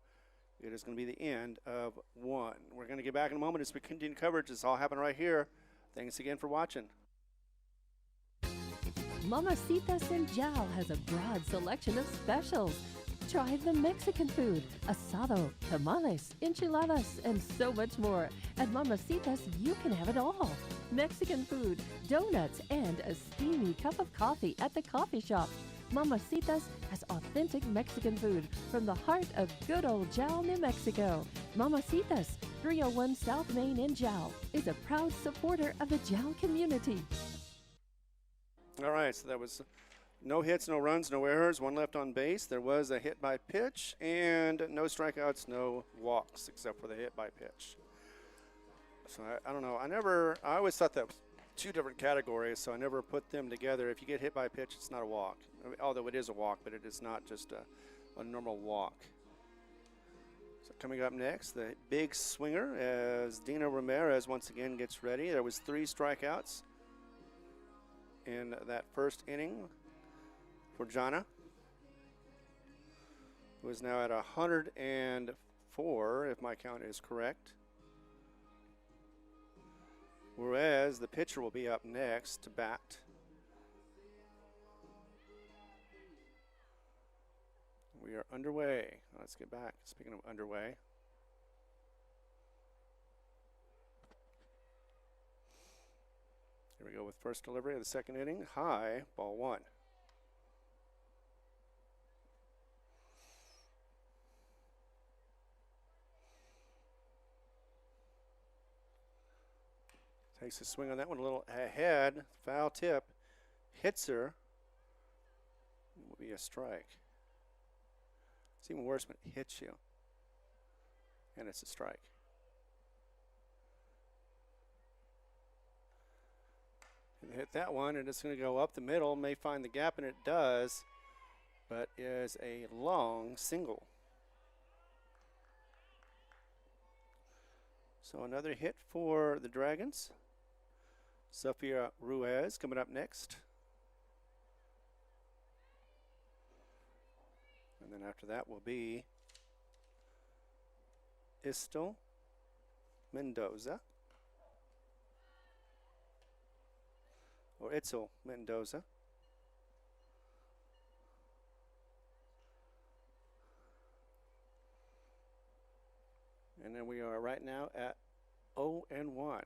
it is going to be the end of one. We're going to get back in a moment as we continue coverage. This all happened right here. Thanks again for watching. Mamacitas in Jal has a broad selection of specials. Try the Mexican food, asado, tamales, enchiladas, and so much more. At Mamacitas, you can have it all. Mexican food, donuts, and a steamy cup of coffee at the coffee shop. Mamacitas has authentic Mexican food from the heart of good old Jal, New Mexico. Mamacitas, 301 South Main in Jal, is a proud supporter of the Jal community. All right, so that was no hits, no runs, no errors, one left on base. There was a hit by pitch and no strikeouts, no walks except for the hit by pitch. So I don't know. I always thought that was two different categories, so I never put them together. If you get hit by a pitch, it's not a walk. I mean, although it is a walk, but it is not just a normal walk. So coming up next, the big swinger as Dina Ramirez once again gets ready. There was 3 strikeouts in that first inning for Jana, who is now at 104, if my count is correct. Whereas the pitcher will be up next to bat. We are underway. Let's get back. Speaking of underway. Here we go with first delivery of the second inning. High, ball 1. Takes a swing on that one a little ahead. Foul tip. Hits her. It will be a strike. It's even worse when it hits you. And it's a strike. And hit that one, and it's going to go up the middle. May find the gap, and it does. But is a long single. So another hit for the Dragons. Sophia Ruiz coming up next. And then after that will be Istel Mendoza. Or Itzel Mendoza. And then we are right now at 0-1.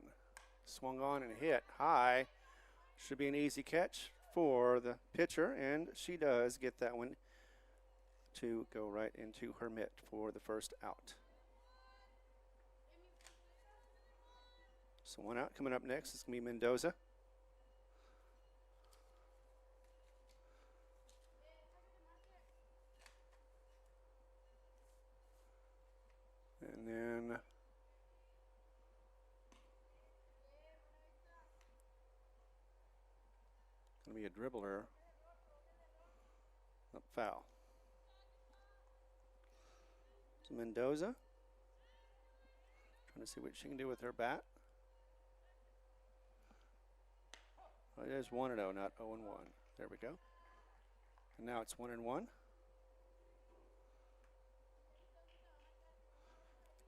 Swung on and hit high. Should be an easy catch for the pitcher, and she does get that one to go right into her mitt for the first out. So one out. Coming up next is going to be Mendoza. And then going to be a dribbler. Up foul. So Mendoza trying to see what she can do with her bat. Well, it is 1-0, not 0-1. There we go. And now it's 1-1.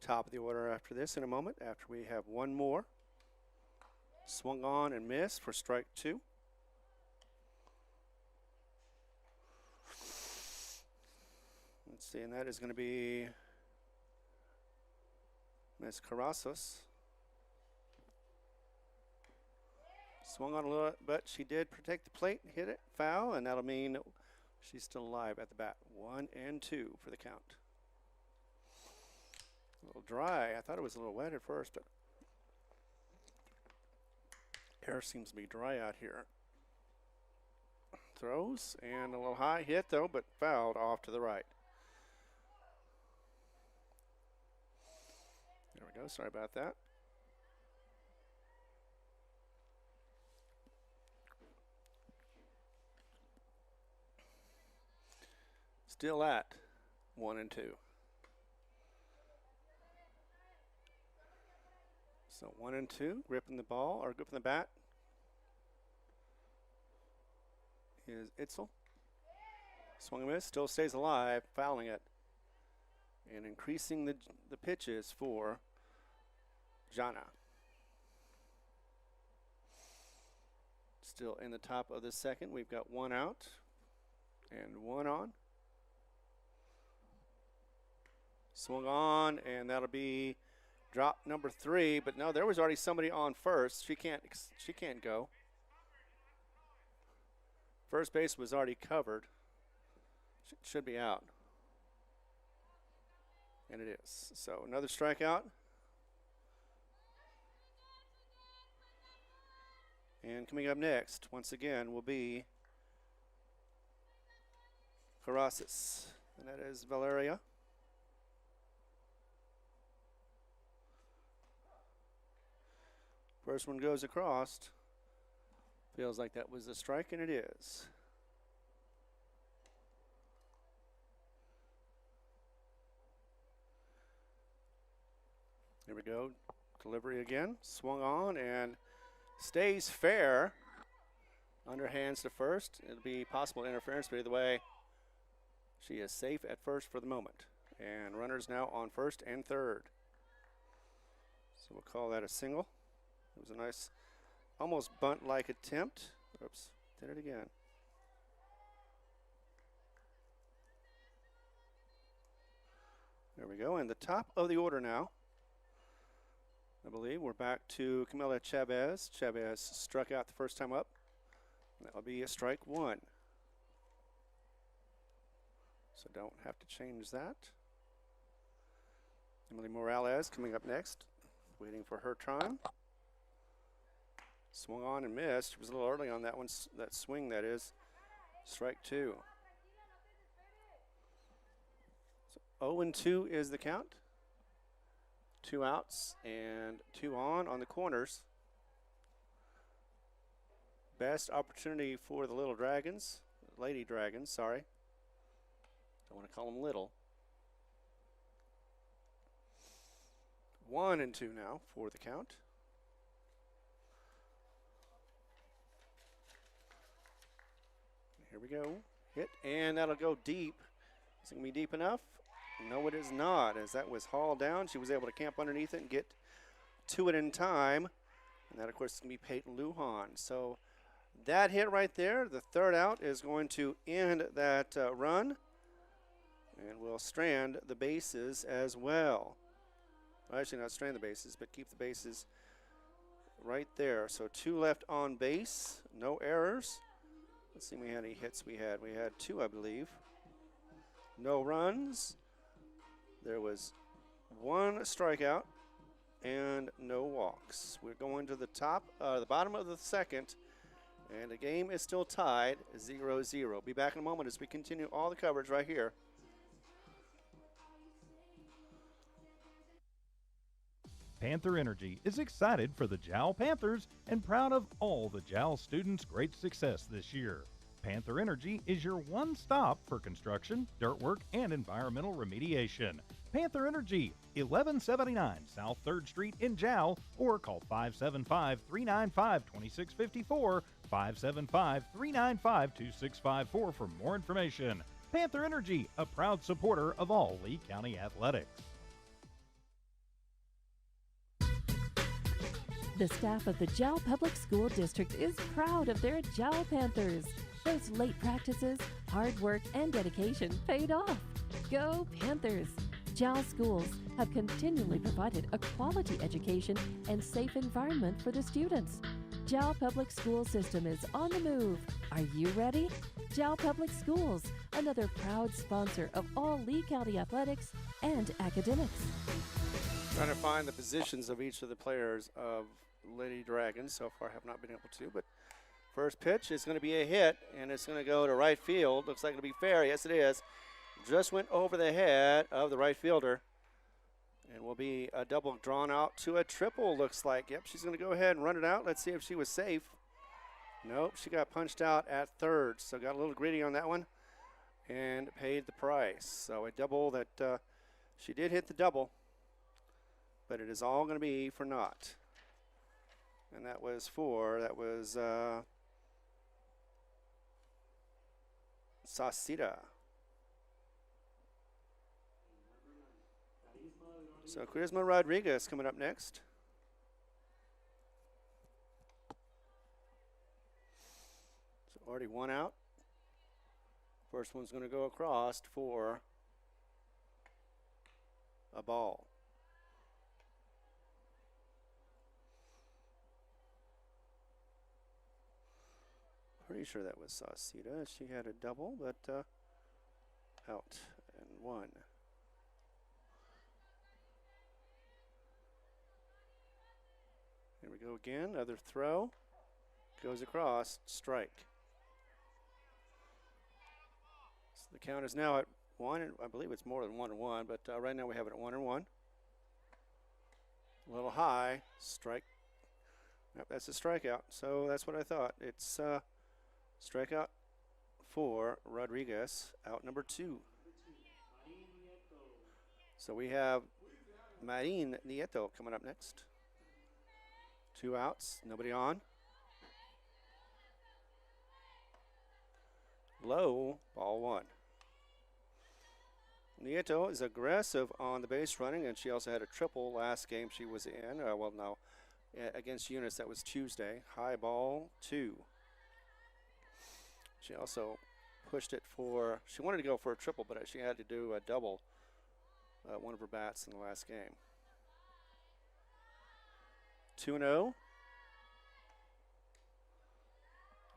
Top of the order after this in a moment, after we have one more. Swung on and missed for strike 2. Let's see, and that is going to be Miss Carrassos. Swung on a little, but she did protect the plate, hit it, foul, and that'll mean she's still alive at the bat. 1-2 for the count. A little dry. I thought it was a little wet at first, but air seems to be dry out here. Throws and a little high hit though, but fouled off to the right. There we go. Sorry about that. Still at 1-2. So 1-2, gripping the ball or gripping the bat is Itzel. Swung and miss, still stays alive, fouling it. And increasing the pitches for Jana. Still in the top of the second, we've got one out and one on. Swung on, and that'll be drop number 3. But no, there was already somebody on first. She can't go. First base was already covered. Should be out. And it is. So another strikeout. And coming up next, once again, will be Karasis. And that is Valeria. First one goes across. Feels like that was a strike, and it is. Here we go. Delivery again. Swung on and stays fair. Underhands to first. It'll be possible interference, but either way, she is safe at first for the moment. And runners now on first and third. So we'll call that a single. It was a nice, almost bunt-like attempt. Oops, did it again. There we go. And the top of the order now. I believe we're back to Camila Chavez. Chavez struck out the first time up. That will be a strike 1. So don't have to change that. Emily Morales coming up next. Waiting for her time. Swung on and missed. She was a little early on that one, that swing, that is. Strike 2. So 0-2 is the count. 2 outs and 2 on the corners. Best opportunity for the Little Dragons. Lady Dragons, sorry. Don't want to call them little. 1-2 now for the count. Here we go. Hit, and that'll go deep. Is it going to be deep enough? No, it is not, as that was hauled down. She was able to camp underneath it and get to it in time. And that, of course, is going to be Peyton Lujan. So that hit right there, the third out, is going to end that run. And we'll strand the bases as well. Well, actually, not strand the bases, but keep the bases right there. So 2 left on base, no errors. Let's see how many hits we had. We had 2, I believe. No runs. There was 1 strikeout and no walks. We're going to the bottom of the second, and the game is still tied 0-0. Be back in a moment as we continue all the coverage right here. Panther Energy is excited for the Jal Panthers and proud of all the Jal students' great success this year. Panther Energy is your one stop for construction, dirt work, and environmental remediation. Panther Energy, 1179 South 3rd Street in Jal, or call 575-395-2654, 575-395-2654 for more information. Panther Energy, a proud supporter of all Lee County athletics. The staff of the Jal Public School District is proud of their Jal Panthers. Those late practices, hard work, and dedication paid off. Go Panthers! Jal schools have continually provided a quality education and safe environment for the students. Jal Public School System is on the move. Are you ready? Jal Public Schools, another proud sponsor of all Lee County athletics and academics. Trying to find the positions of each of the players of Lady Dragons. So far have not been able to, but First pitch is going to be a hit, and it's going to go to right field. Looks like it'll be fair. Yes, it is. Just went over the head of the right fielder. And will be a double drawn out to a triple, looks like. Yep, she's going to go ahead and run it out. Let's see if she was safe. Nope, she got punched out at third, so got a little greedy on that one and paid the price. So a double that she did hit the double, but it is all going to be for naught. And that was Sasita. So Charisma Rodriguez coming up next. So already one out. First one's going to go across for a ball. Pretty sure that was Sasita. She had a double, but out and one. Here we go again. Another throw. Goes across. Strike. So the count is now at 1. And I believe it's more than 1-1, but right now we have it at 1-1. A little high. Strike. Yep, that's a strikeout. So that's what I thought. It's strikeout for Rodriguez. Out number 2. So we have Marin Nieto coming up next. 2 outs, nobody on. Low, ball 1. Nieto is aggressive on the base running, and she also had a triple last game she was in. Against Eunice, that was Tuesday. High ball 2. She also pushed it for, she wanted to go for a triple, but she had to do a double, one of her bats in the last game. 2-0.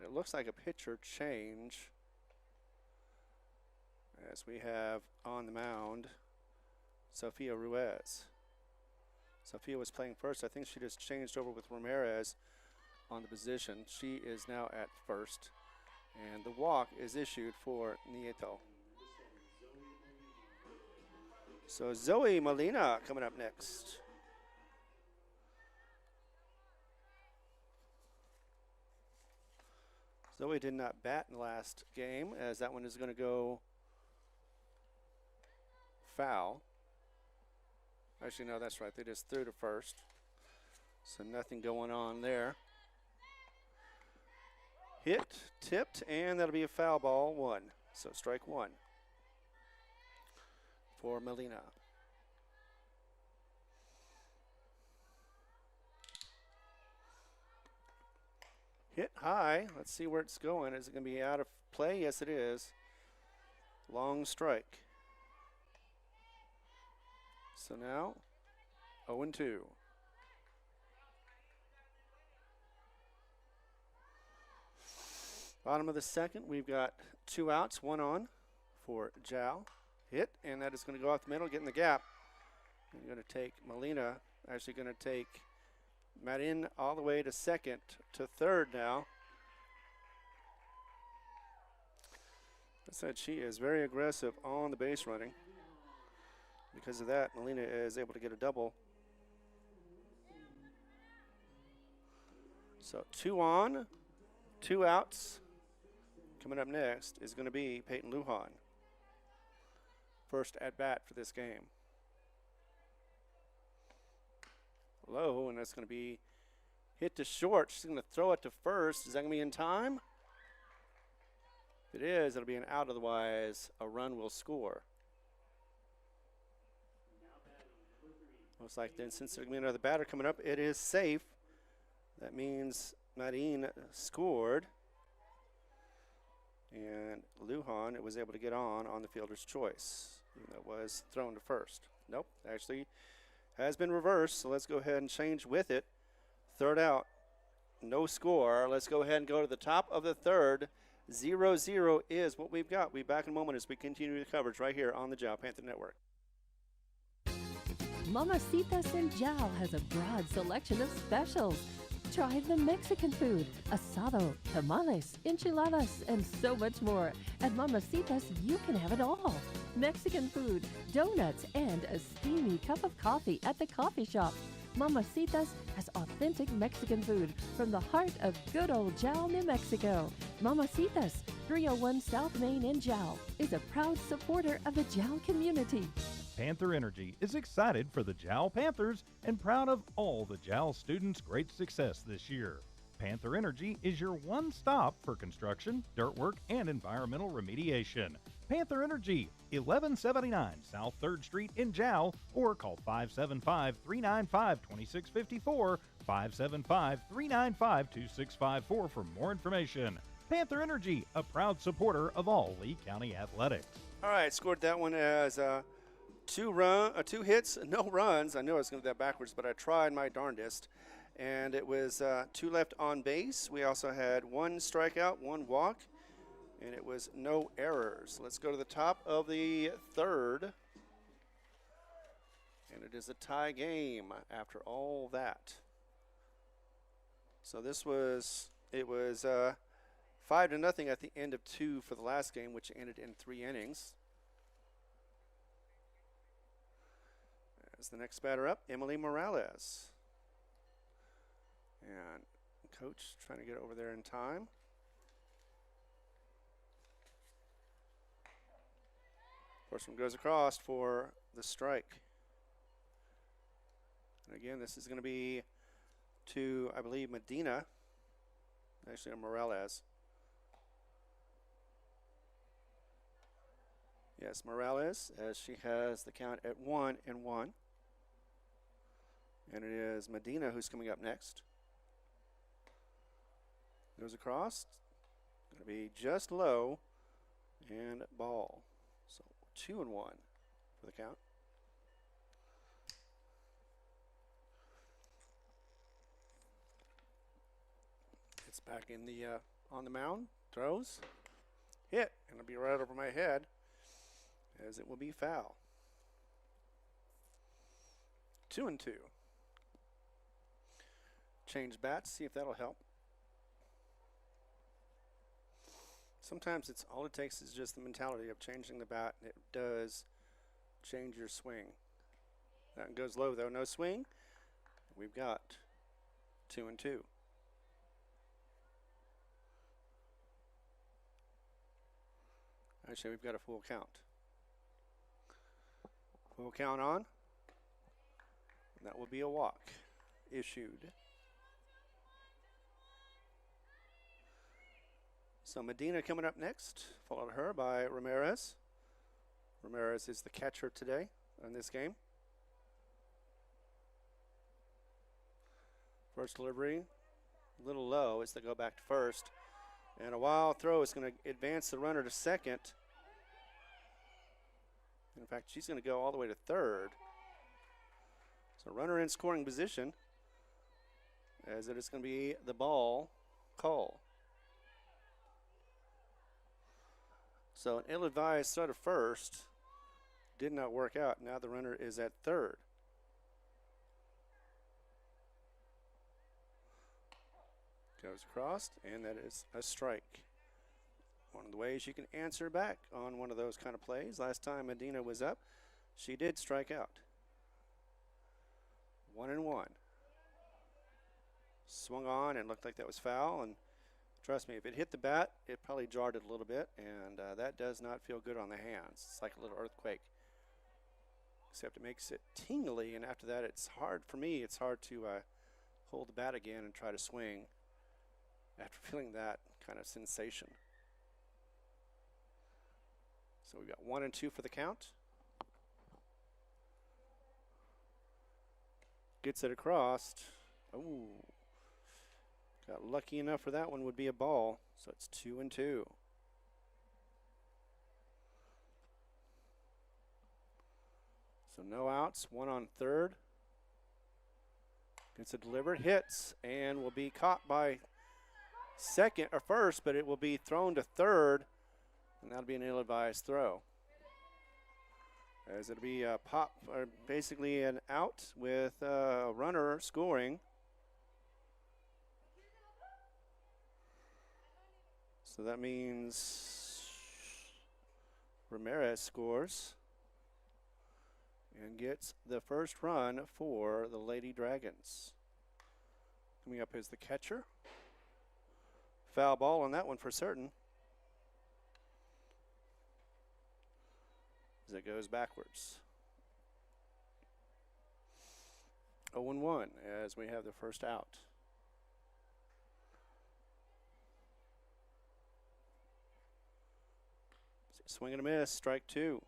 It looks like a pitcher change as we have on the mound Sofia Ruiz. Sofia was playing first. I think she just changed over with Ramirez on the position. She is now at first. And the walk is issued for Nieto. So Zoe Molina coming up next. Zoe did not bat in the last game, as that one is going to go foul. Actually, no, that's right. They just threw to first. So nothing going on there. Hit, tipped, and that'll be a foul ball 1. So strike 1 for Molina. Hit high. Let's see where it's going. Is it going to be out of play? Yes, it is. Long strike. So now 0-2. Bottom of the second, we've got 2 outs, 1 on for Jal. Hit, and that is going to go off the middle, get in the gap. And you're going to take Molina, actually going to take Marin all the way to second to third now. I said she is very aggressive on the base running. Because of that, Molina is able to get a double. So 2 on, 2 outs. Coming up next is going to be Peyton Lujan. First at bat for this game. Low, and that's going to be hit to short. She's going to throw it to first. Is that going to be in time? If it is, it'll be an out. Otherwise, a run will score. Looks like then, since there's going to be another batter coming up, it is safe. That means Marin scored. And Lujan, it was able to get on the fielder's choice. Even though it was thrown to first. Nope, actually has been reversed, so let's go ahead and change with it. Third out, no score. Let's go ahead and go to the top of the third. 0-0 is what we've got. We'll be back in a moment as we continue the coverage right here on the Jal Panther Network. Mamacitas and Jal has a broad selection of specials. Try the Mexican food, asado, tamales, enchiladas, and so much more. At Mamacita's, you can have it all. Mexican food, donuts, and a steamy cup of coffee at the coffee shop. Mamacita's has authentic Mexican food from the heart of good old Jal, New Mexico. Mamacita's, 301 South Main in Jal, is a proud supporter of the Jal community. Panther Energy is excited for the Jal Panthers and proud of all the Jal students' great success this year. Panther Energy is your one stop for construction, dirt work, and environmental remediation. Panther Energy, 1179 South 3rd Street in Jal, or call 575-395-2654, 575-395-2654 for more information. Panther Energy, a proud supporter of all Lee County athletics. All right, scored that one as two hits, no runs. I knew I was going to do that backwards, but I tried my darndest. And it was 2 left on base. We also had 1 strikeout, 1 walk, and it was no errors. Let's go to the top of the 3rd. And it is a tie game after all that. So it was 5-0 at the end of 2 for the last game, which ended in 3 innings. As the next batter up, Emily Morales. And coach trying to get over there in time. First one goes across for the strike. And again, this is going to be to, I believe, Medina. Actually, Morales. Yes, Morales, as she has the count at 1-1. And it is Medina who's coming up next. Goes across. Going to be just low and ball. So 2-1 for the count. It's back in the on the mound. Throws. Hit. And it'll be right over my head, as it will be foul. 2-2. Change bats, see if that'll help. Sometimes it's all it takes is just the mentality of changing the bat, and it does change your swing. That goes low though, no swing. We've got 2-2. Actually, we've got a full count. Full count on. And that will be a walk issued. So Medina coming up next, followed her by Ramirez. Ramirez is the catcher today in this game. First delivery, a little low as they go back to first. And a wild throw is going to advance the runner to second. In fact, she's going to go all the way to third. So runner in scoring position, as it is going to be the ball call. So an ill-advised throw to first did not work out. Now the runner is at third. Goes across, and that is a strike. One of the ways you can answer back on one of those kind of plays. Last time Medina was up, she did strike out. 1-1. Swung on and looked like that was foul, and trust me, if it hit the bat, it probably jarred it a little bit, and that does not feel good on the hands. It's like a little earthquake, except it makes it tingly, and after that, it's hard for me. It's hard to hold the bat again and try to swing after feeling that kind of sensation. So we've got 1-2 for the count. Gets it across. Oh, got lucky enough for that one, would be a ball. So it's 2-2. So no outs, 1 on third. Gets it delivered, hits, and will be caught by second or first, but it will be thrown to third, and that'll be an ill-advised throw. As it'll be a pop, or basically an out with a runner scoring. So that means Ramirez scores and gets the first run for the Lady Dragons. Coming up is the catcher. Foul ball on that one for certain, as it goes backwards. 0-1 as we have the first out. Swing and a miss, strike two.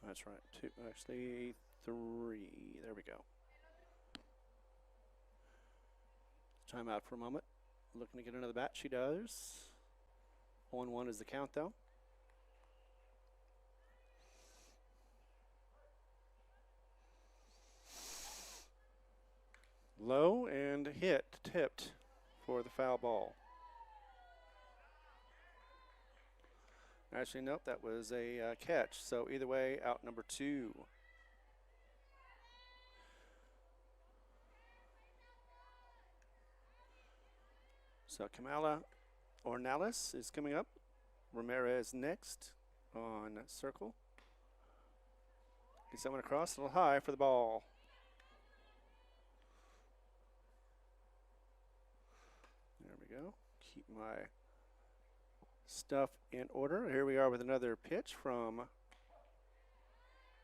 That's right, two, actually three. There we go. Time out for a moment. Looking to get another bat. She does. 1-1 is the count, though. Low and hit, tipped for the foul ball. Actually, nope, that was a catch. So either way, out number two. So Kamala Ornalis is coming up. Ramirez next on circle. Get someone across, a little high for the ball. There we go. Keep my stuff in order. Here we are with another pitch from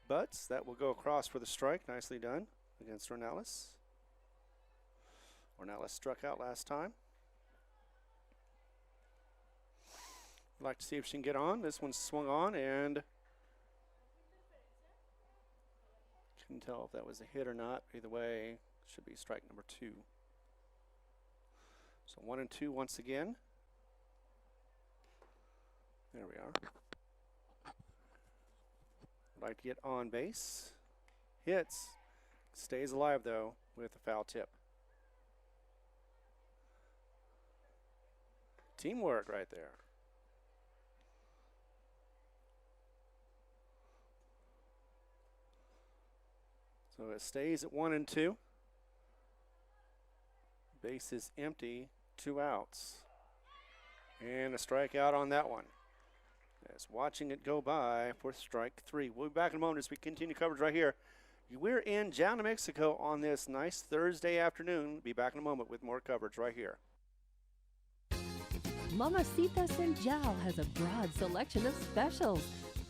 Butts. That will go across for the strike. Nicely done against Ornalis. Ornalis struck out last time. I'd like to see if she can get on. This one's swung on and couldn't tell if that was a hit or not. Either way, should be strike number two. So 1-2 once again. There we are. I'd like to get on base. Hits. Stays alive though with a foul tip. Teamwork right there. So it stays at 1-2. Base is empty, 2 outs. And a strikeout on that one. As watching it go by for strike 3. We'll be back in a moment as we continue coverage right here. We're in Jal, New Mexico on this nice Thursday afternoon. Be back in a moment with more coverage right here. Mamacitas in Jal has a broad selection of specials.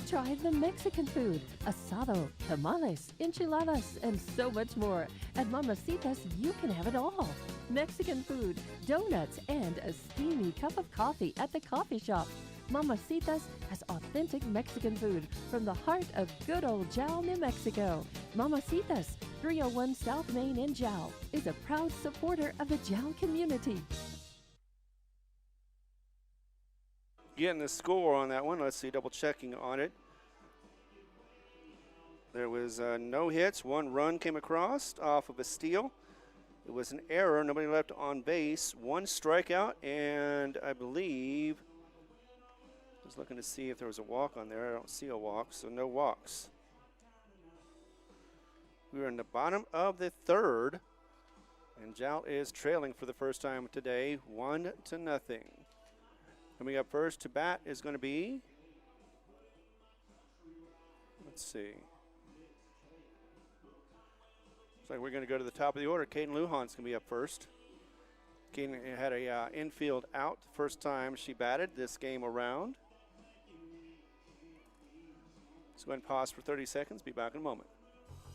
Try the Mexican food, asado, tamales, enchiladas, and so much more. At Mamacitas, you can have it all. Mexican food, donuts, and a steamy cup of coffee at the coffee shop. Mamacitas has authentic Mexican food from the heart of good old Jal, New Mexico. Mamacitas, 301 South Main in Jal, is a proud supporter of the Jal community. Getting the score on that one. Let's see, double checking on it. There was no hits. 1 run came across off of a steal. It was an error. Nobody left on base. 1 strikeout, and I believe I was looking to see if there was a walk on there. I don't see a walk, so no walks. We're in the bottom of the 3rd, and Jal is trailing for the first time today, 1-0. Coming up first to bat is going to be, let's see. Looks like we're going to go to the top of the order. Caden Lujan's going to be up first. Caden had a infield out the first time she batted this game around. Let's go ahead and pause for 30 seconds. Be back in a moment.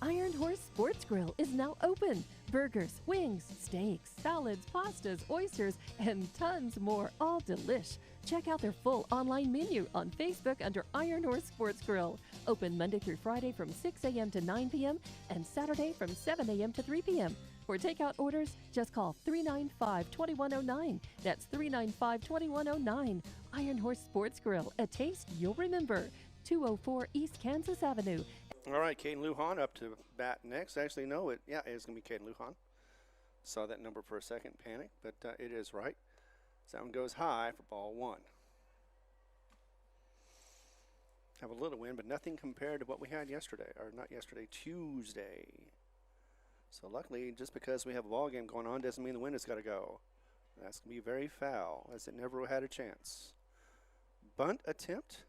Iron Horse Sports Grill is now open. Burgers, wings, steaks, salads, pastas, oysters, and tons more, all delish. Check out their full online menu on Facebook under Iron Horse Sports Grill. Open Monday through Friday from 6 a.m. to 9 p.m. and Saturday from 7 a.m. to 3 p.m. For takeout orders, just call 395-2109. That's 395-2109. Iron Horse Sports Grill, a taste you'll remember. 204 East Kansas Avenue. All right, Caden Lujan up to bat next. Actually, no, it's going to be Caden Lujan. Saw that number for a second, panicked, but it is right. So that one goes high for ball 1. Have a little wind, but nothing compared to what we had yesterday, or not yesterday, Tuesday. So luckily, just because we have a ball game going on doesn't mean the wind has got to go. That's going to be very foul, as it never had a chance. Bunt attempt.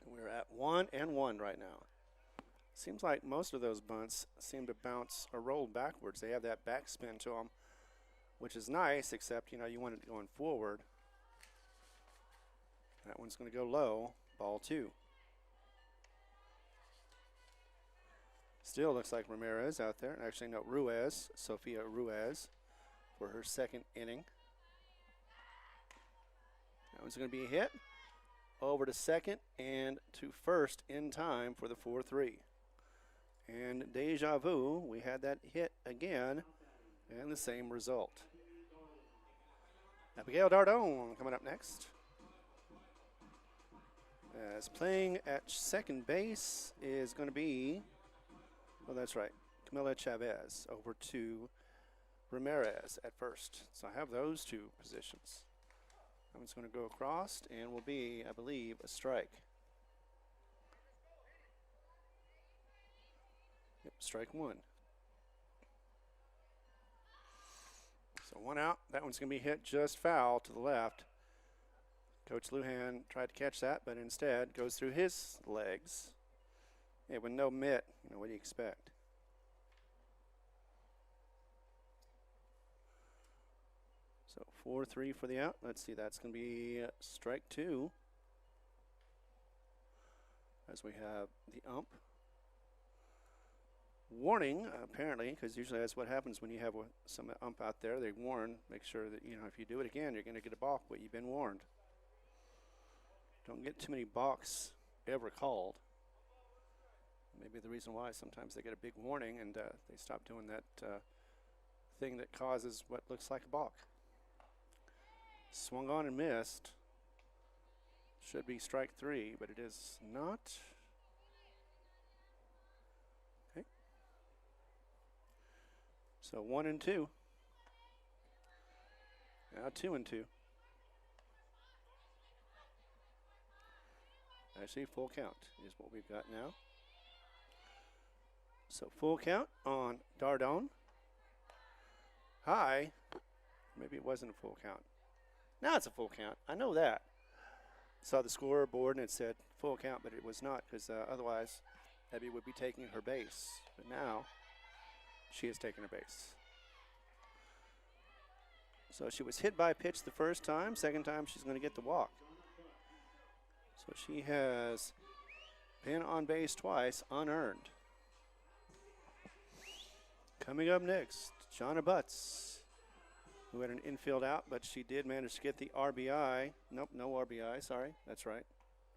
We're at 1-1 right now. Seems like most of those bunts seem to bounce or roll backwards. They have that backspin to them, which is nice, except, you know, you want it going forward. That one's going to go low. Ball 2. Still looks like Ramirez out there. Actually, no, Ruiz. Sophia Ruiz for her second inning. That one's going to be a hit. Over to second and to first in time for the 4-3. And deja vu, we had that hit again and the same result. Abigail Dardone coming up next. As playing at second base is going to be, oh, that's right, Camila Chavez over to Ramirez at first. So I have those two positions. That one's going to go across and will be, I believe, a strike. Yep, strike 1. So 1 out. That one's going to be hit just foul to the left. Coach Lujan tried to catch that, but instead goes through his legs. Yeah, with no mitt, you know, what do you expect? So 4-3 for the out. Let's see, that's going to be strike 2. As we have the ump. Warning, apparently, because usually that's what happens when you have some ump out there. They warn, make sure that, you know, if you do it again, you're going to get a balk, but you've been warned. Don't get too many balks ever called. Maybe the reason why sometimes they get a big warning and they stop doing that thing that causes what looks like a balk. Swung on and missed. Should be strike 3, but it is not. Okay. So 1-2. Now 2-2. Actually, full count is what we've got now. So full count on Dardone. High. Maybe it wasn't a full count. Now it's a full count. I know that. Saw the scoreboard and it said full count, but it was not, because otherwise Abby would be taking her base. But now she is taking her base. So she was hit by a pitch the first time. Second time she's going to get the walk. So she has been on base twice, unearned. Coming up next, Jonna Butts, who had an infield out, but she did manage to get the RBI. Nope, no RBI, sorry. That's right.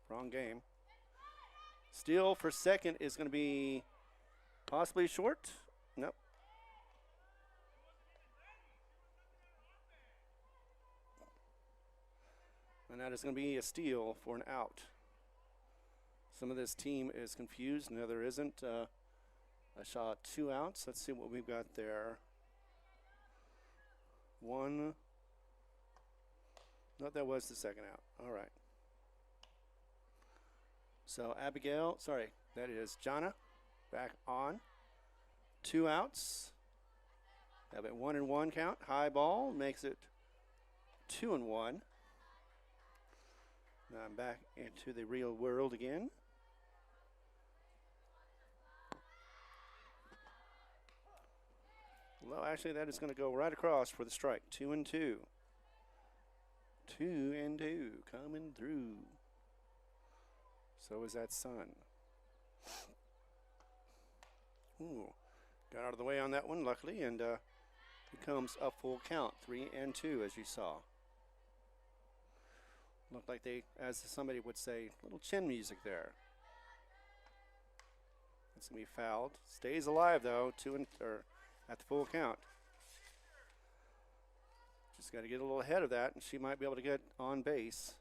Wrong game. Steal for second is going to be possibly short. Nope. And that is going to be a steal for an out. Some of this team is confused. No, there isn't. I saw 2 outs. Let's see what we've got there. 1. No, that was the second out. All right. So Abigail, sorry, that is Jonna back on. 2 outs. Have it 1-1 count. High ball makes it 2-1. Now I'm back into the real world again. Well, actually, that is going to go right across for the strike. 2-2. 2-2 coming through. So is that sun. Ooh, got out of the way on that one, luckily, and becomes a full count. 3-2, as you saw. Looked like they, as somebody would say, little chin music there. It's going to be fouled. Stays alive, though, at the full count. Just got to get a little ahead of that, and she might be able to get on base.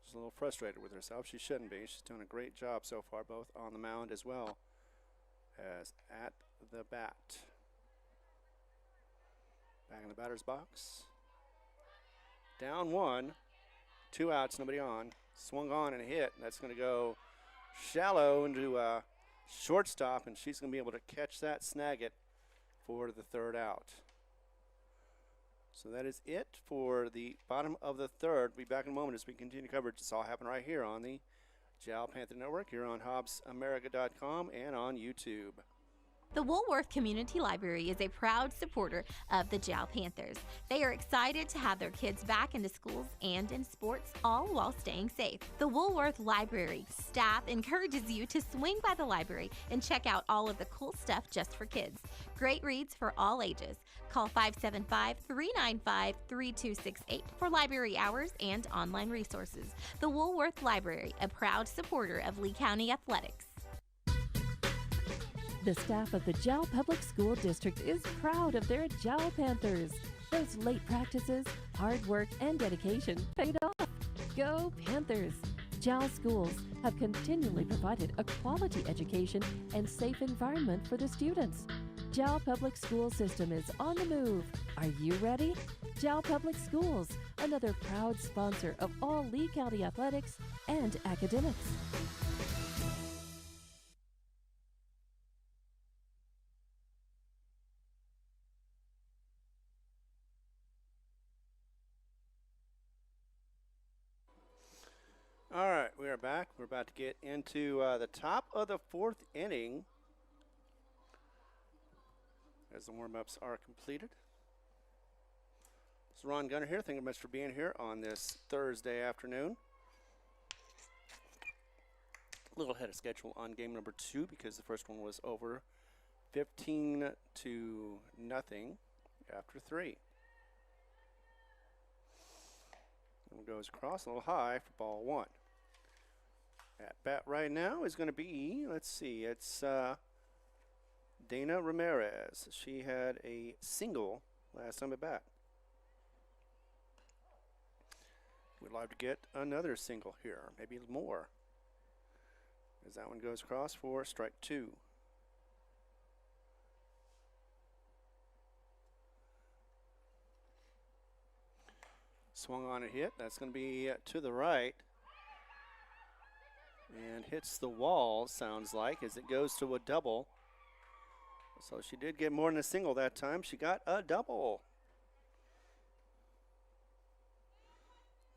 She's a little frustrated with herself. She shouldn't be. She's doing a great job so far, both on the mound as well as at the bat. Back in the batter's box. Down 1, 2 outs, nobody on. Swung on and a hit. That's going to go shallow into shortstop, and she's going to be able to catch that, snag it for the third out. So that is it for the bottom of the third. We'll be back in a moment as we continue coverage. This all happened right here on the Jal Panther Network, here on HobbsAmerica.com and on YouTube. The Woolworth Community Library is a proud supporter of the Jal Panthers. They are excited to have their kids back into schools and in sports, all while staying safe. The Woolworth Library staff encourages you to swing by the library and check out all of the cool stuff just for kids. Great reads for all ages. Call 575-395-3268 for library hours and online resources. The Woolworth Library, a proud supporter of Lee County Athletics. The staff of the Jal Public School District is proud of their Jal Panthers. Those late practices, hard work, and dedication paid off. Go Panthers! Jal schools have continually provided a quality education and safe environment for the students. Jal Public School System is on the move. Are you ready? Jal Public Schools, another proud sponsor of all Lee County athletics and academics. All right, we are back. We're about to get into the top of the fourth inning as the warm-ups are completed. It's Ron Gunner here. Thank you much for being here on this Thursday afternoon. A little ahead of schedule on game number 2 because the first one was over 15-0 after 3. One goes across a little high for ball 1. At bat right now is going to be, let's see, it's Dana Ramirez. She had a single last time at bat. We'd like to get another single here, maybe more, as that one goes across for strike 2. Swung on a hit. That's going to be to the right. And hits the wall, sounds like, as it goes to a double. So she did get more than a single that time. She got a double.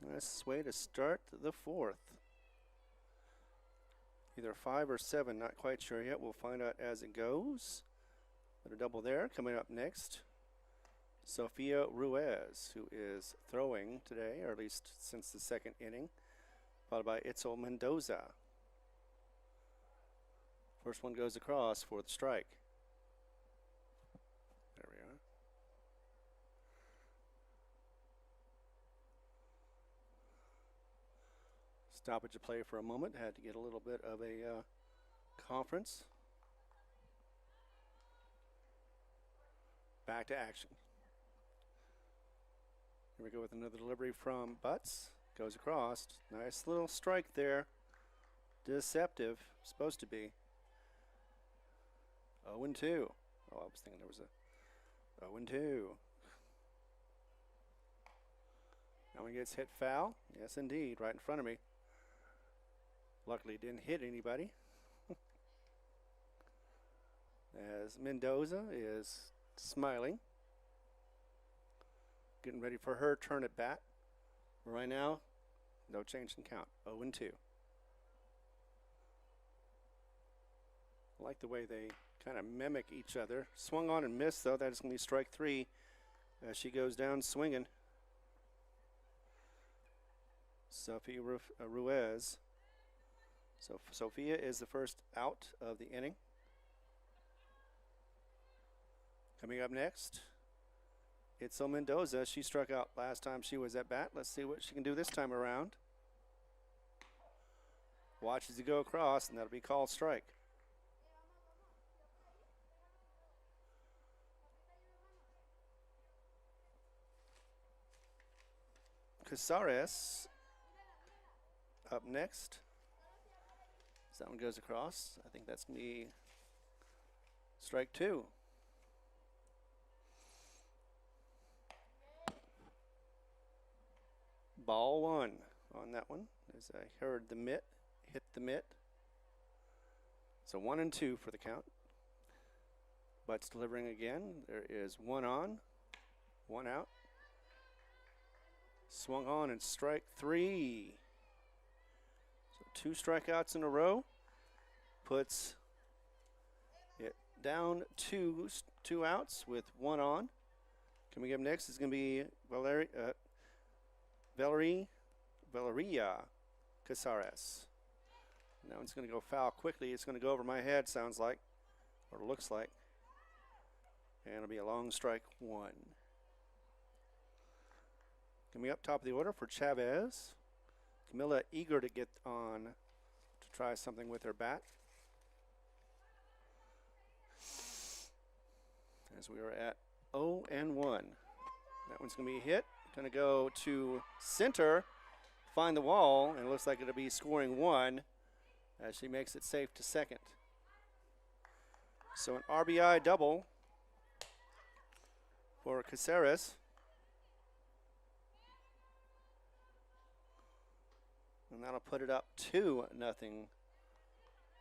Nice way to start the fourth. Either 5 or 7, not quite sure yet. We'll find out as it goes. But a double there. Coming up next, Sophia Ruiz, who is throwing today, or at least since the second inning, followed by Itzel Mendoza. First one goes across for the strike. There we are. Stoppage of play for a moment. Had to get a little bit of a conference. Back to action. Here we go with another delivery from Butts. Goes across. Nice little strike there. Deceptive. Supposed to be. 0-2. Oh, I was thinking there was a 0-2. That one gets hit foul. Yes, indeed. Right in front of me. Luckily, it didn't hit anybody. As Mendoza is smiling. Getting ready for her turn at bat. Right now, no change in count. 0-2. I like the way they kind of mimic each other. Swung on and missed, though. That is going to be strike 3 as she goes down swinging. Sophia Ruiz. So Sophia is the first out of the inning. Coming up next, Itzel Mendoza. She struck out last time she was at bat. Let's see what she can do this time around. Watches it go across, and that'll be called strike. Casares up next. As that one goes across, I think that's going to be strike 2. Ball 1 on that one, as I heard the mitt hit the mitt. So 1-2 for the count. Butts delivering again. There is one on, one out. Swung on and strike three. So 2 strikeouts in a row. Puts it down two outs with one on. Coming up next is going to be Valeria Casares. Now it's going to go foul quickly. It's going to go over my head, sounds like, or looks like. And it'll be a long strike one. Coming up top of the order for Chavez. Camilla eager to get on to try something with her bat. As we are at 0-1. That one's going to be a hit. Going to go to center, find the wall, and it looks like it'll be scoring one as she makes it safe to second. So an RBI double for Caceres. And that'll put it up 2-0.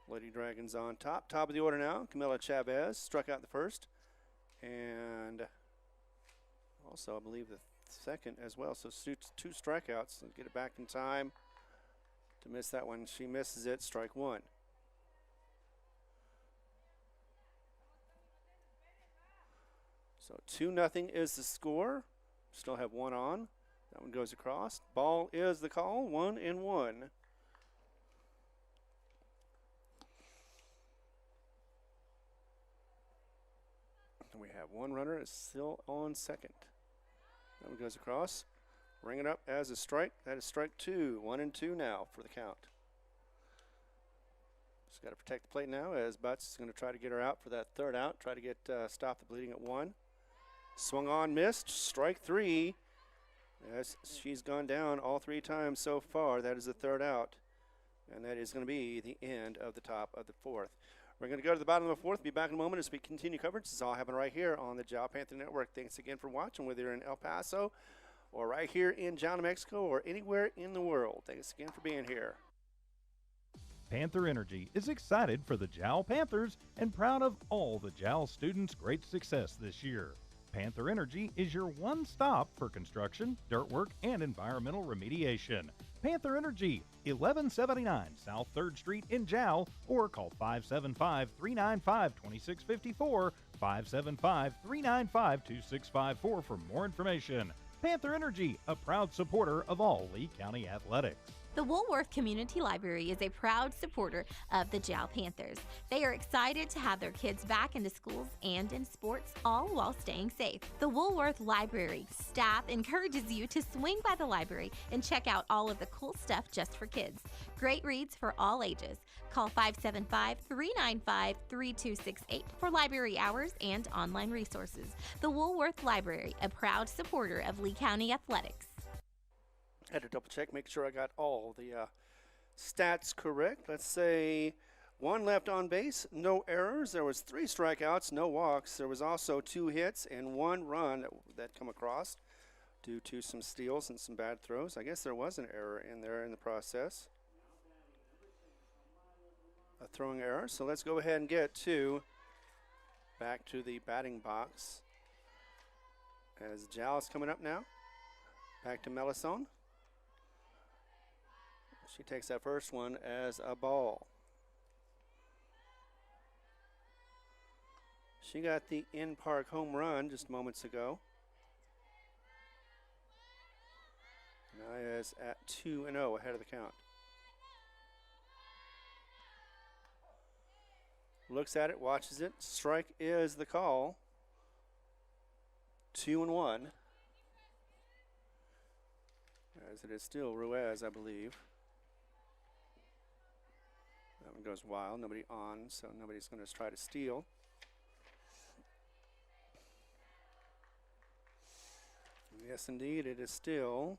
Lady Dragons on top. Top of the order now, Camila Chavez struck out the first. And also, I believe, the second as well. So 2 strikeouts. Let's get it back in time to miss that one. She misses it, strike one. So 2-0 is the score. Still have one on. That one goes across. Ball is the call, 1-1. We have one runner is still on second. That one goes across. Ring it up as a strike. That is strike 2. 1-2 now for the count. Just got to protect the plate now as Butts is going to try to get her out for that third out. Try to get stop the bleeding at 1. Swung on, missed. Strike 3. As she's gone down all 3 times so far. That is the third out. And that is going to be the end of the top of the 4th. We're going to go to the bottom of the 4th. Be back in a moment as we continue coverage. This is all happening right here on the Jal Panther Network. Thanks again for watching, whether you're in El Paso or right here in Jal, New Mexico, or anywhere in the world. Thanks again for being here. Panther Energy is excited for the Jal Panthers and proud of all the Jal students' great success this year. Panther Energy is your one stop for construction, dirt work, and environmental remediation. Panther Energy, 1179 South 3rd Street in Jal, or call 575-395-2654, 575-395-2654 for more information. Panther Energy, a proud supporter of all Lee County athletics. The Woolworth Community Library is a proud supporter of the Jal Panthers. They are excited to have their kids back into schools and in sports, all while staying safe. The Woolworth Library staff encourages you to swing by the library and check out all of the cool stuff just for kids. Great reads for all ages. Call 575-395-3268 for library hours and online resources. The Woolworth Library, a proud supporter of Lee County athletics. Had to double check, make sure I got all the stats correct. Let's say 1 left on base, no errors. There was 3 strikeouts, no walks. There was also 2 hits and 1 run that come across due to some steals and some bad throws. I guess there was an error in there in the process. A throwing error. So let's go ahead and get back to the batting box. As Jal's coming up now. Back to Melisone. She takes that first one as a ball. She got the in-park home run just moments ago. Now is at 2-0 ahead of the count. Looks at it, watches it. Strike is the call. 2-1. As it is still Ruiz, I believe. That one goes wild. Nobody on, so nobody's going to try to steal. Yes, indeed, it is still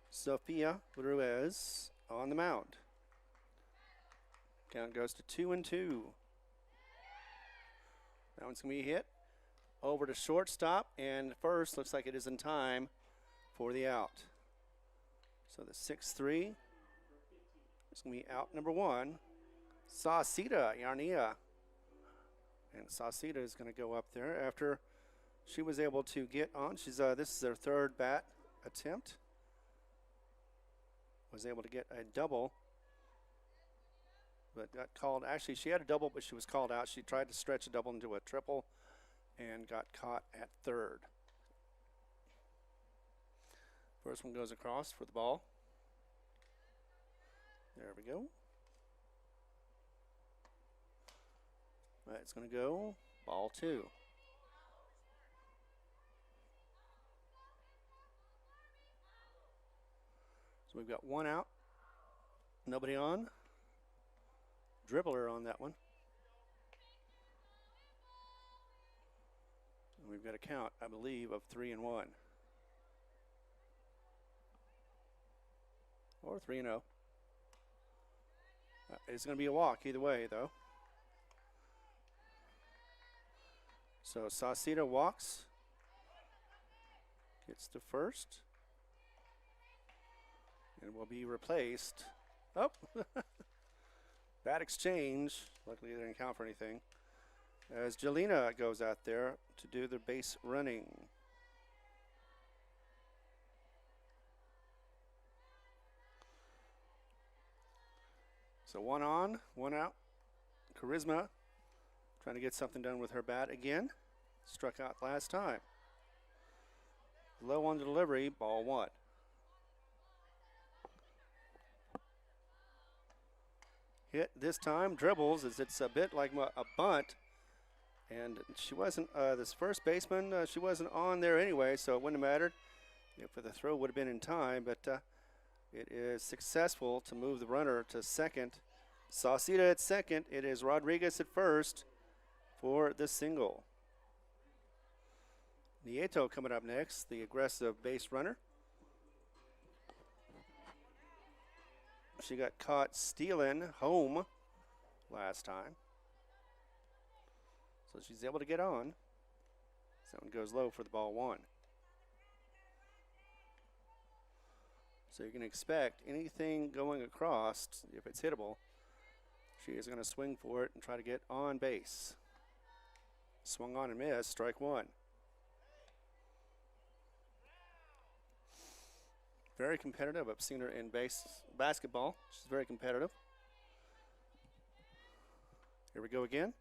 Sofia Ruiz on the mound. Count goes to 2-2. That one's going to be hit over to shortstop, and first looks like it is in time for the out. So the 6-3 is going to be out number 1. Sauceda, Yarnia. And Sauceda is going to go up there after she was able to get on. She's this is her third bat attempt. Was able to get a double, but got called. Actually, she had a double, but she was called out. She tried to stretch a double into a triple and got caught at third. First one goes across for the ball. There we go. That's going to go ball 2. So we've got 1 out, nobody on. Dribbler on that one. And we've got a count, I believe, of 3-1. Or 3-0. It's going to be a walk either way, though. So Sauceda walks. Gets to first. And will be replaced. Oh, bad exchange. Luckily, they didn't count for anything. As Jelena goes out there to do the base running. So 1 on, 1 out. Charisma trying to get something done with her bat again. Struck out last time. Low on the delivery, ball 1. Hit this time, dribbles as it's a bit like a bunt. And she wasn't, this first baseman, she wasn't on there anyway, so it wouldn't have mattered if the throw would have been in time. But it is successful to move the runner to second. Sauceda at second. It is Rodriguez at first for the single. Nieto coming up next, the aggressive base runner. She got caught stealing home last time. So she's able to get on. That one goes low for the ball 1. So you can expect anything going across, if it's hittable, she is going to swing for it and try to get on base. Swung on and missed, strike 1. Very competitive. I've seen her in basketball. She's very competitive. Here we go again.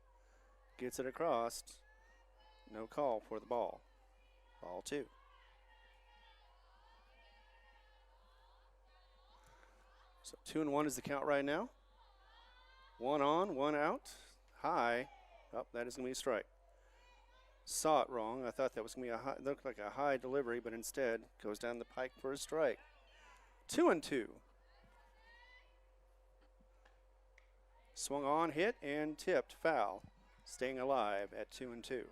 Gets it across. No call for the ball. Ball 2. So 2-1 is the count right now. 1 on, 1 out. High. Oh, that is going to be a strike. Saw it wrong. I thought that was going to be a high, looked like a high delivery, but instead goes down the pike for a strike. 2-2. Swung on, hit, and tipped, foul. Staying alive at 2-2.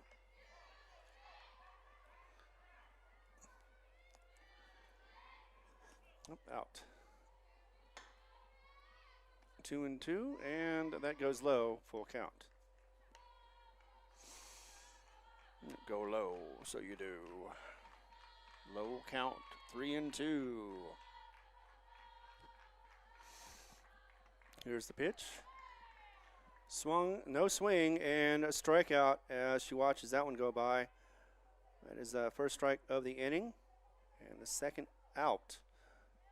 Out. 2-2, and that goes low, full count. Go low, so you do. Low count, 3-2. Here's the pitch. Swung, no swing, and a strikeout as she watches that one go by. That is the first strike of the inning, and the second out.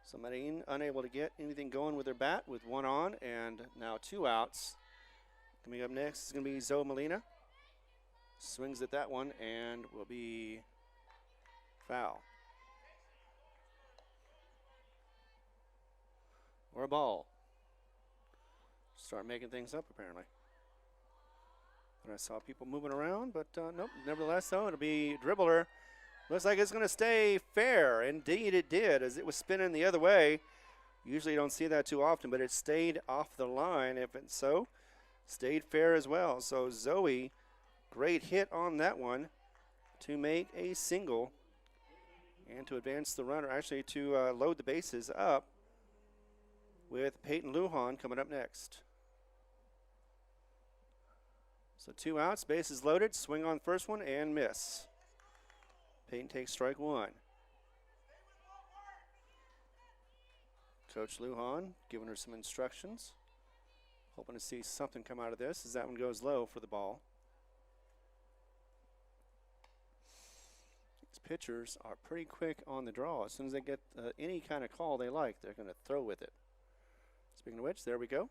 So Medellin unable to get anything going with her bat with 1 on, and now 2 outs. Coming up next is going to be Zoe Molina. Swings at that one and will be foul. Or a ball. Start making things up, apparently. And I saw people moving around, but nope. Nevertheless, though, it'll be dribbler. Looks like it's going to stay fair. Indeed, it did, as it was spinning the other way. Usually you don't see that too often, but it stayed off the line. If it's so, stayed fair as well. So Zoe, great hit on that one to make a single and to advance the runner, actually to load the bases up with Peyton Lujan coming up next. So 2 outs, bases loaded, swing on first one and miss. Peyton takes strike 1. Coach Lujan giving her some instructions. Hoping to see something come out of this as that one goes low for the ball. These pitchers are pretty quick on the draw. As soon as they get any kind of call they like, they're going to throw with it. Speaking of which, there we go.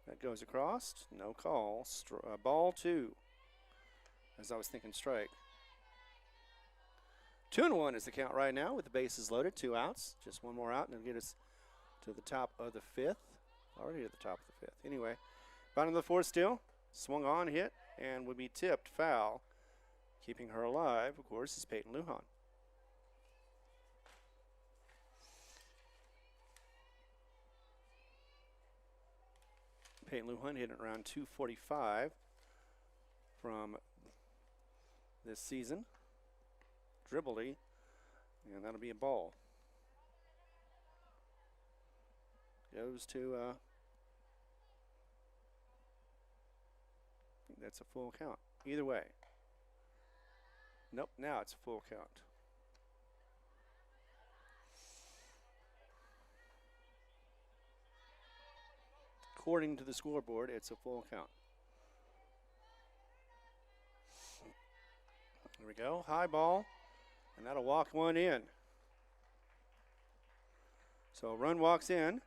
That goes across. No call. Ball 2. As I was thinking, strike. 2-1 is the count right now with the bases loaded. 2 outs. Just one more out, and it'll get us to the top of the 5th. Already at the top of the 5th. Anyway, bottom of the 4th still. Swung on, hit, and would be tipped foul. Keeping her alive, of course, is Peyton Lujan. Peyton Lujan hitting around 245 from this season. Dribbly, and that'll be a ball. Goes to, I think that's a full count. Either way. Nope, now it's a full count. According to the scoreboard, it's a full count. Here we go, high ball, and that'll walk one in. So a run walks in.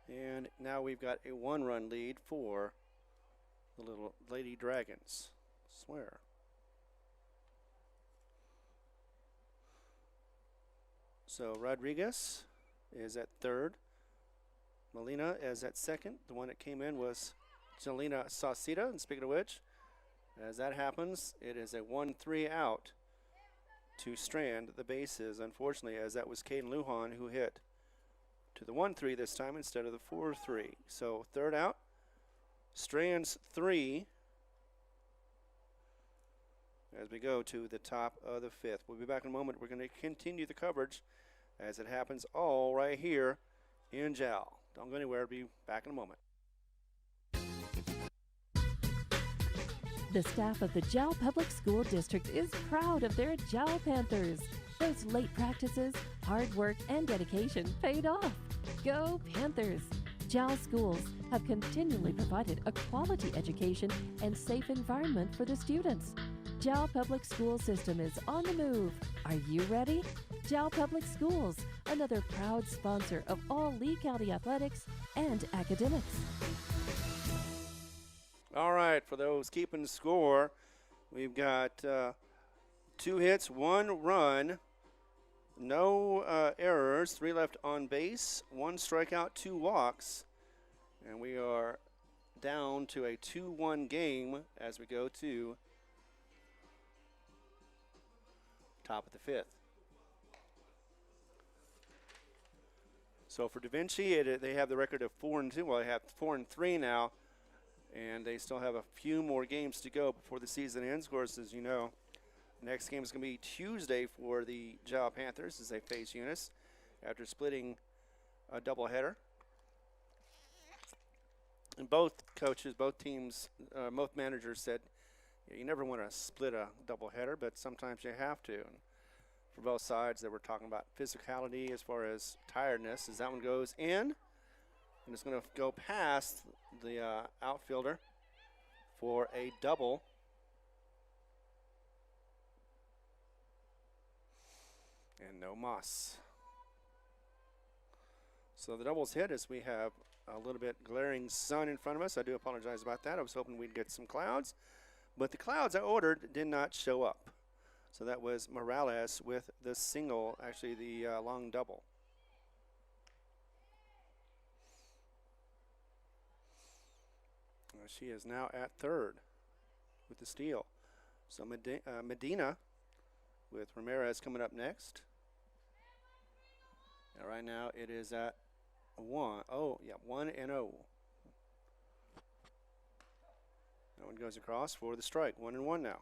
And now we've got a 1-run lead for the little Lady Dragons. Swear. So Rodriguez is at third. Molina is at second. The one that came in was Jelena Sauceda. And speaking of which, as that happens, it is a 1-3 out to strand the bases, unfortunately, as that was Caden Lujan who hit to the 1-3 this time instead of the 4-3. So third out, strands 3 as we go to the top of the 5th. We'll be back in a moment. We're going to continue the coverage as it happens all right here in Jal. Don't go anywhere. I'll be back in a moment. The staff of the Jal Public School District is proud of their Jal Panthers. Those late practices, hard work, and dedication paid off. Go Panthers! Jal schools have continually provided a quality education and safe environment for the students. Jal Public School System is on the move. Are you ready? Jal Public Schools, another proud sponsor of all Lee County athletics and academics. All right, for those keeping score, we've got 2 hits, 1 run, no errors, 3 left on base, 1 strikeout, 2 walks, and we are down to a 2-1 game as we go to top of the 5th. So for DaVinci, they have the record of 4-2. Well, they have 4-3 now, and they still have a few more games to go before the season ends. Of course, as you know, next game is going to be Tuesday for the Jal Panthers as they face Eunice after splitting a doubleheader. And both coaches, both teams, both managers said, yeah, you never want to split a doubleheader, but sometimes you have to. And for both sides, they were talking about physicality as far as tiredness as that one goes in. And it's going to go past the outfielder for a double. And no moss. So the doubles hit as we have a little bit glaring sun in front of us. I do apologize about that. I was hoping we'd get some clouds, but the clouds I ordered did not show up. So that was Morales with the single, actually the long double. She is now at third with the steal. So Medina with Ramirez coming up next. And right now it is at 1-0. That one goes across for the strike. 1-1 now.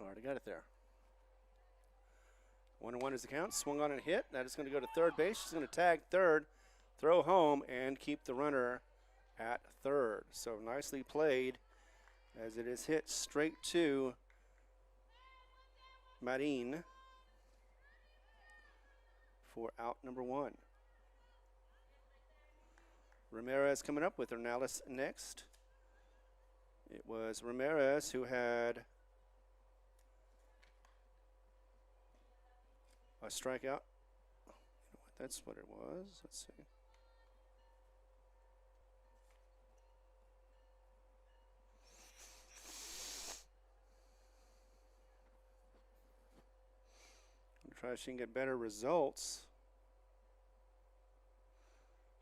Already got it there. 1-1 is the count. Swung on and hit. That is going to go to third base. She's going to tag third, throw home, and keep the runner at third. So nicely played as it is hit straight to Marin for out number 1. Ramirez coming up with Ornelas next. It was Ramirez who had a strikeout. You know what? That's what it was. Let's see. Try if she can get better results.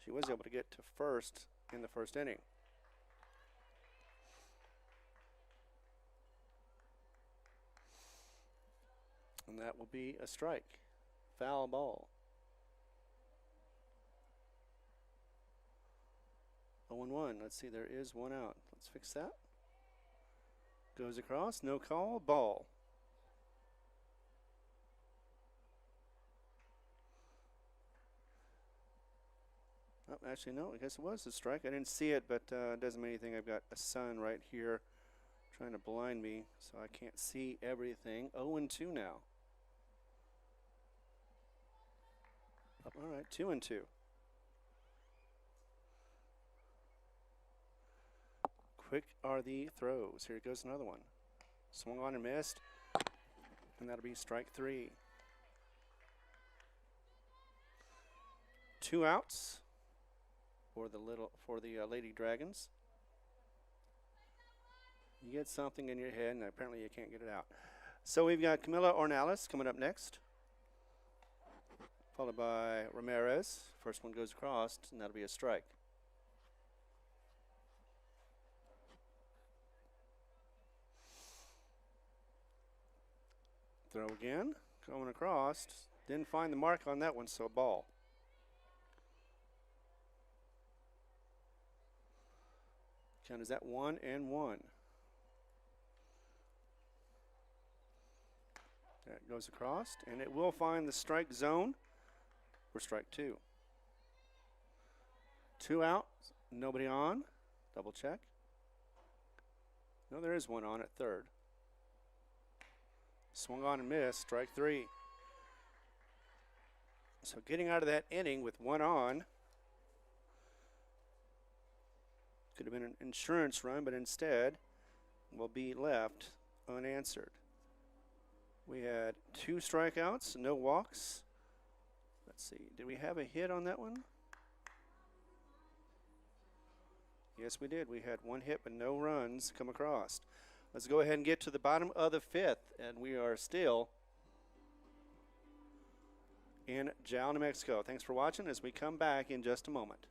She was able to get to first in the first inning. And that will be a strike. Foul ball. 0-1. Let's see, there is one out. Let's fix that. Goes across, no call, ball. Oh, actually, no, I guess it was a strike. I didn't see it, but it doesn't mean anything. I've got a sun right here trying to blind me, so I can't see everything. 0-2 now. All right, 2-2. Quick are the throws. Here goes another one. Swung on and missed, and that'll be strike 3. 2 outs for the Lady Dragons. You get something in your head, and apparently you can't get it out. So we've got Camila Ornelas coming up next, followed by Ramirez. First one goes across, and that'll be a strike. Throw again, going across. Didn't find the mark on that one, so ball. Count is that 1-1. That goes across, and it will find the strike zone for strike 2. 2 out, nobody on. Double check. No, there is one on at third. Swung on and missed, strike 3. So getting out of that inning with one on. Could have been an insurance run, but instead will be left unanswered. We had 2 strikeouts, no walks. Let's see, did we have a hit on that one? Yes, we did. We had 1 hit, but no runs come across. Let's go ahead and get to the bottom of the 5th, and we are still in Jal, New Mexico. Thanks for watching as we come back in just a moment.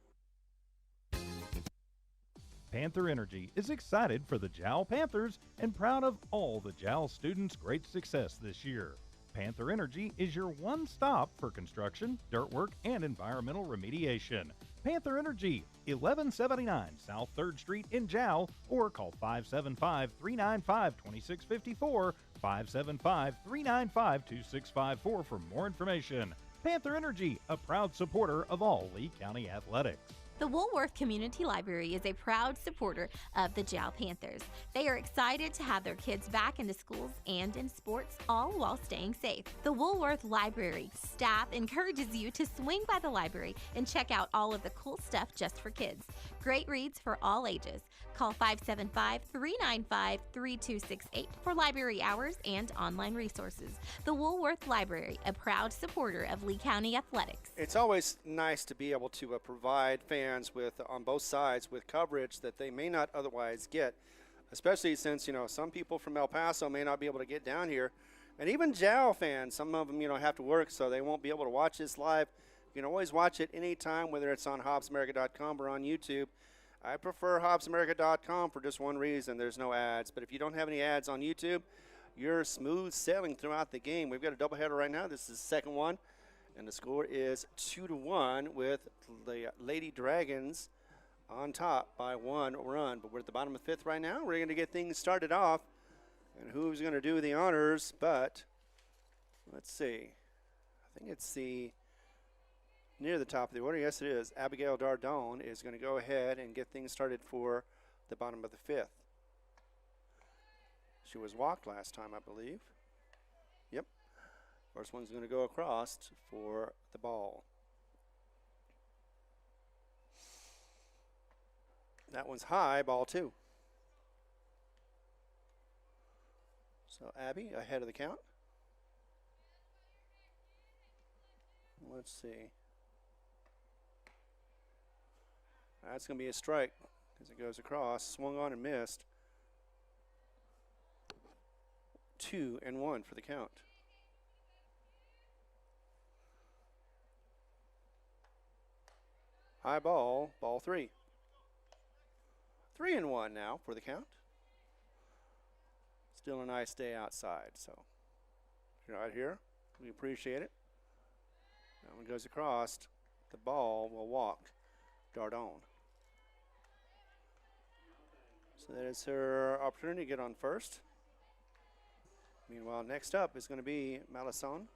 Panther Energy is excited for the Jal Panthers and proud of all the Jal students' great success this year. Panther Energy is your one stop for construction, dirt work, and environmental remediation. Panther Energy, 1179 South 3rd Street in Jal, or call 575-395-2654, 575-395-2654 for more information. Panther Energy, a proud supporter of all Lee County athletics. The Woolworth Community Library is a proud supporter of the Jal Panthers. They are excited to have their kids back into schools and in sports, all while staying safe. The Woolworth Library staff encourages you to swing by the library and check out all of the cool stuff just for kids. Great reads for all ages. Call 575-395-3268 for library hours and online resources. The Woolworth Library, a proud supporter of Lee County athletics. It's always nice to be able to provide fans with, on both sides, with coverage that they may not otherwise get, especially since, some people from El Paso may not be able to get down here. And even Jal fans, some of them, have to work, so they won't be able to watch this live. You can always watch it anytime, whether it's on HobbsAmerica.com or on YouTube. I prefer HobbsAmerica.com for just one reason. There's no ads. But if you don't have any ads on YouTube, you're smooth sailing throughout the game. We've got a doubleheader right now. This is the second one. And the score is 2-1 with the Lady Dragons on top by 1 run. But we're at the bottom of the 5th right now. We're going to get things started off. And who's going to do the honors? But let's see. I think it's near the top of the order. Yes, it is. Abigail Dardone is going to go ahead and get things started for the bottom of the 5th. She was walked last time, I believe. Yep. First one's going to go across for the ball. That one's high, ball 2. So Abby ahead of the count. Let's see. That's going to be a strike as it goes across. Swung on and missed. 2-1 for the count. High ball, ball 3. 3-1 now for the count. Still a nice day outside, so if you're out here, we appreciate it. That one goes across. The ball will walk. Dardon. So that is her opportunity to get on first. Meanwhile, next up is going to be Malison.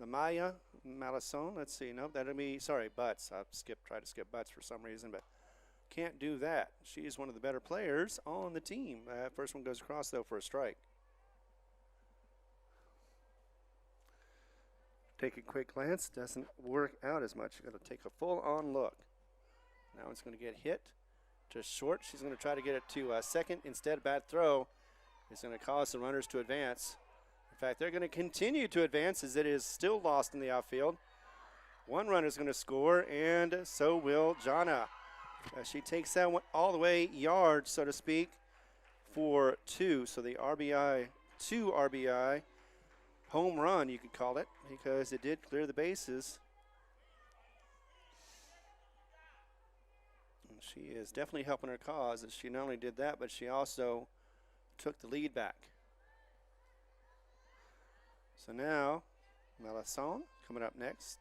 Lamaya Malison. Let's see. Nope, that'll be, sorry, Butts. I tried to skip Butts for some reason, but can't do that. She's one of the better players on the team. First one goes across, though, for a strike. Take a quick glance. Doesn't work out as much. You've got to take a full-on look. Now it's going to get hit to short. She's going to try to get it to second. Instead, bad throw is going to cause the runners to advance. In fact, they're going to continue to advance as it is still lost in the outfield. One runner is going to score, and so will Jana. She takes that one all the way yard, so to speak, for 2. So the RBI, 2 RBI, home run, you could call it, because it did clear the bases. And she is definitely helping her cause, as she not only did that, but she also took the lead back. So now, Malison coming up next.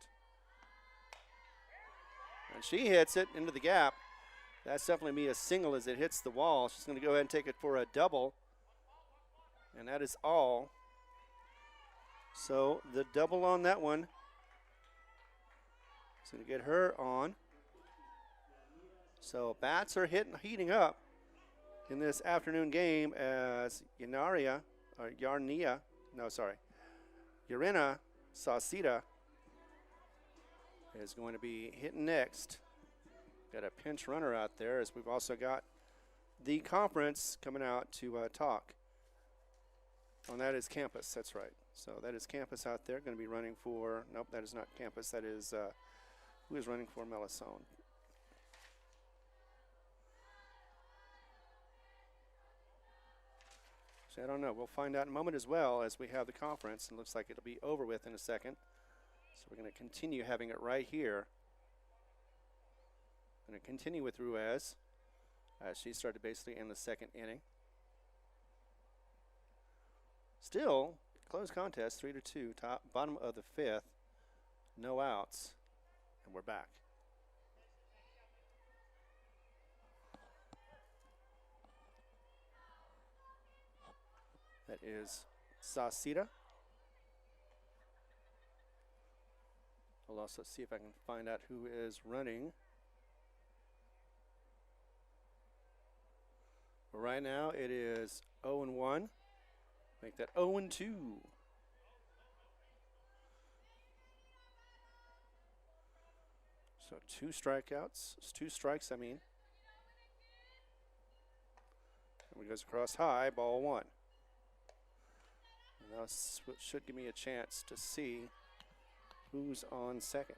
And she hits it into the gap. That's definitely be a single as it hits the wall. She's going to go ahead and take it for a double. And that is all. So the double on that one is going to get her on. So bats are heating up in this afternoon game as Yarina Sauceda is going to be hitting next. Got a pinch runner out there, as we've also got the conference coming out to talk. Oh, and that is campus, that's right. So that is campus out there, going to be running for, nope, that is not campus. That is, who is running for Malison? So I don't know. We'll find out in a moment as well as we have the conference. And looks like it'll be over with in a second. So we're going to continue having it right here. Going to continue with Ruiz as she started basically in the second inning. Still, close contest, 3-2, bottom of the 5th. No outs, and we're back. That is Sauceda. I'll also see if I can find out who is running. Right now it is 0-1. Make that 0-2. So 2 strikeouts, 2 strikes, I mean. And it goes across high, ball 1. And that should give me a chance to see who's on second.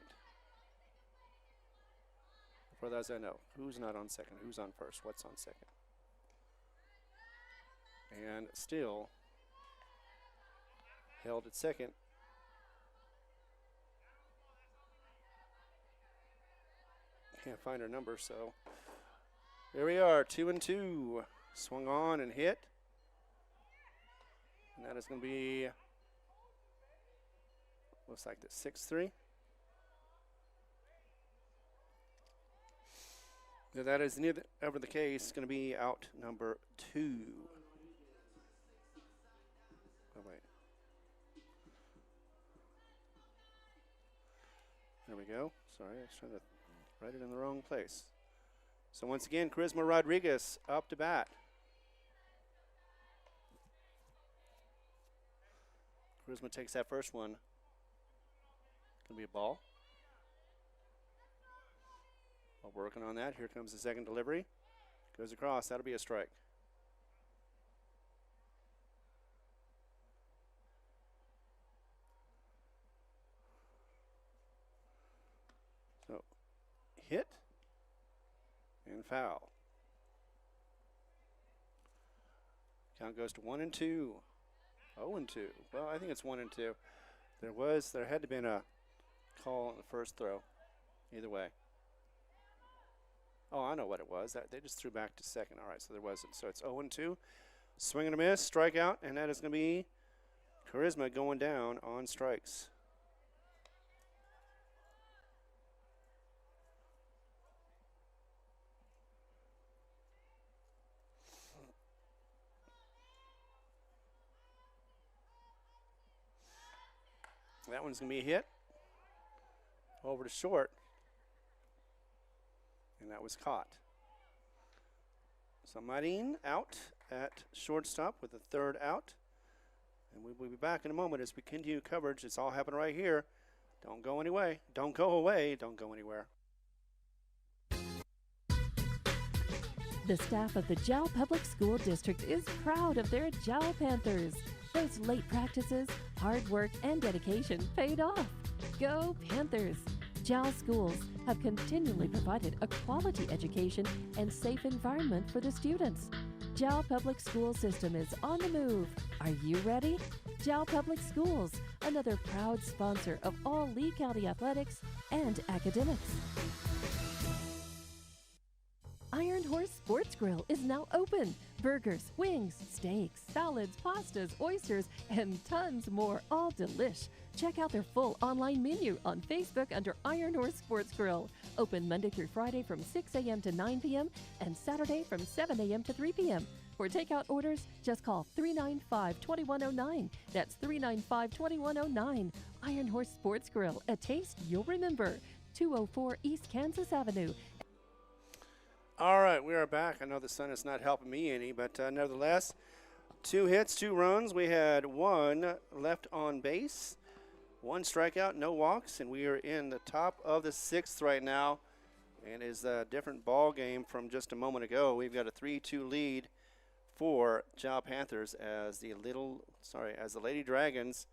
For those I know, who's not on second, who's on first, what's on second. And still held at second. Can't find her number, so there we are, 2-2. Swung on and hit. And that is going to be, looks like the 6-3. That is neither ever the case. Going to be out number 2. Oh, wait. There we go. Sorry, I was trying to write it in the wrong place. So once again, Charisma Rodriguez up to bat. Charisma takes that first one. Gonna be a ball. While working on that, here comes the second delivery. Goes across, that'll be a strike. So, hit and foul. Count goes to 1-2. 0-2. Well, I think it's 1-2. There had to been a call on the first throw. Either way. Oh, I know what it was. They just threw back to second. All right, so there wasn't. So it's 0-2. Swing and a miss, strikeout, and that is going to be Charisma going down on strikes. That one's going to be a hit. Over to short. And that was caught. So Marin out at shortstop with the third out. And we will be back in a moment as we continue coverage. It's all happening right here. Don't go anyway. Don't go away. Don't go anywhere. The staff of the Jal Public School District is proud of their Jal Panthers. Those late practices, hard work, and dedication paid off. Go Panthers! Jal schools have continually provided a quality education and safe environment for the students. Jal Public School System is on the move. Are you ready? Jal Public Schools, another proud sponsor of all Lee County athletics and academics. Iron Horse Sports Grill is now open. Burgers, wings, steaks, salads, pastas, oysters, and tons more, all delish. Check out their full online menu on Facebook under Iron Horse Sports Grill. Open Monday through Friday from 6 a.m. to 9 p.m. and Saturday from 7 a.m. to 3 p.m. For takeout orders, just call 395-2109. That's 395-2109. Iron Horse Sports Grill, a taste you'll remember. 204 East Kansas Avenue. All right, we are back. I know the sun is not helping me any, but nevertheless, 2 hits, 2 runs. We had 1 left on base, 1 strikeout, no walks, and we are in the top of the 6th right now. And it is a different ball game from just a moment ago. We've got a 3-2 lead for Jal Panthers as the Lady Dragons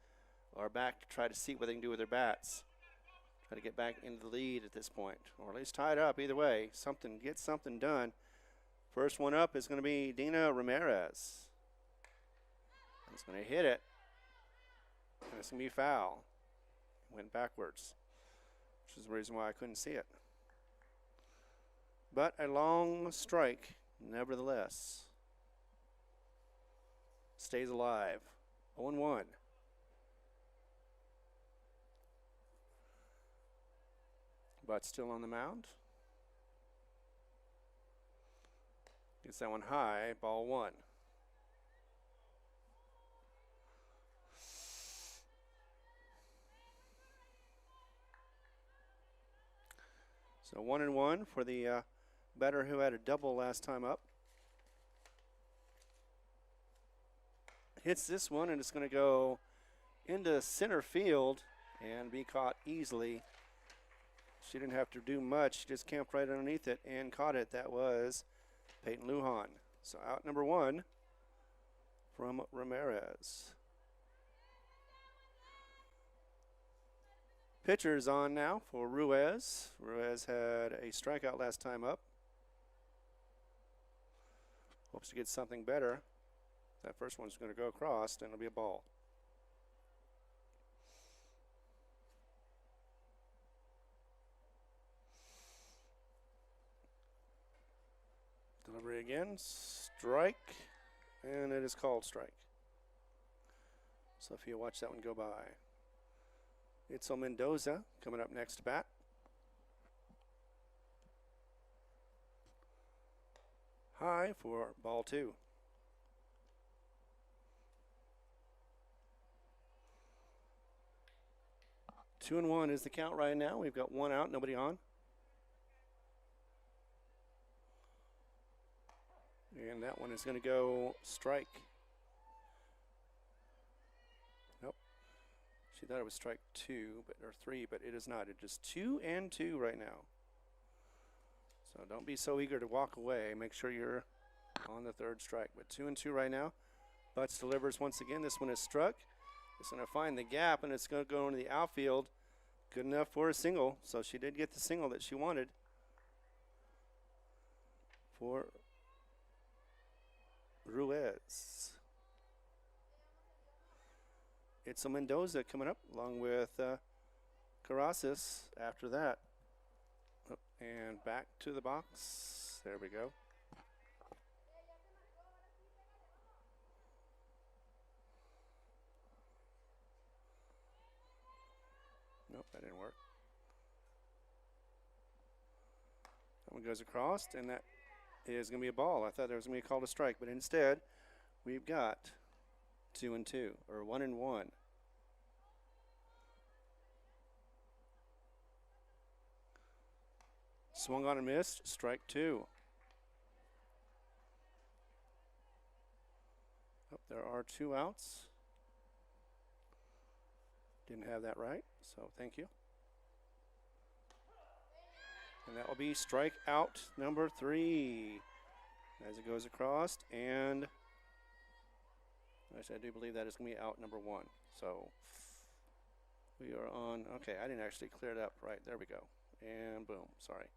are back to try to see what they can do with their bats. Try to get back into the lead at this point, or at least tie it up. Either way, get something done. First one up is going to be Dina Ramirez. He's going to hit it, and it's going to be foul. Went backwards, which is the reason why I couldn't see it. But a long strike, nevertheless. Stays alive. 0-1. But still on the mound. Gets that one high, ball 1. So 1-1 for the batter who had a double last time up. Hits this one, and it's going to go into center field and be caught easily. She didn't have to do much. She just camped right underneath it and caught it. That was Peyton Lujan. So out number 1 from Ramirez. Pitcher's on now for Ruiz. Ruiz had a strikeout last time up. Hopes to get something better. That first one's going to go across, and it'll be a ball. Delivery again, strike, and it is called strike. So if you watch that one go by. Itzel Mendoza coming up next to bat. High for ball 2. Two and 1 is the count right now. We've got 1 out, nobody on. And that one is going to go strike. Nope. She thought it was strike 2, or 3, but it is not. It is 2 and 2 right now. So don't be so eager to walk away. Make sure you're on the third strike. But 2 and 2 right now. Butts delivers once again. This one is struck. It's going to find the gap, and it's going to go into the outfield. Good enough for a single. So she did get the single that she wanted for Ruiz. It's a Mendoza coming up along with Carasis after that. Oh, and back to the box. There we go. Nope, that didn't work. That one goes across, and that is going to be a ball. I thought there was going to be a call to strike, but instead we've got 2 and 2, or 1 and 1. Swung on and missed, strike 2. Oh, there are 2 outs. Didn't have that right, so thank you. And that will be strike out number 3 as it goes across. And actually, I do believe that is going to be out number 1. So we are on. Okay, I didn't actually clear it up. Right, there we go. And boom, sorry.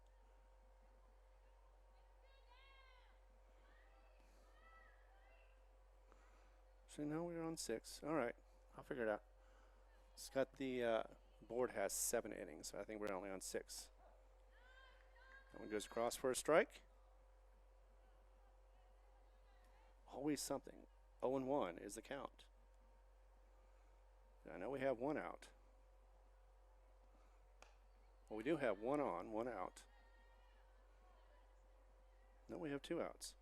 So now we're on 6. All right, I'll figure it out. It's got the board has 7 innings, so I think we're only on 6. That one goes across for a strike. Always something. 0 and 1 is the count. I know we have 1 out. Well, we do have 1 on, 1 out. No, we have 2 outs.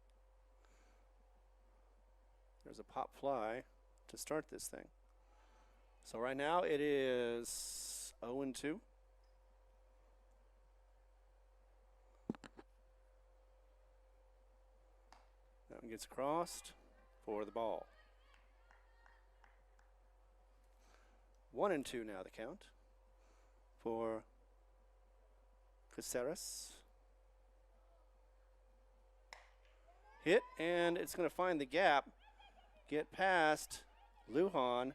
There's a pop fly to start this thing. So right now it is 0 and 2. That one gets crossed for the ball. 1 and 2 now the count for Caceres. Hit, and it's going to find the gap, get past Lujan,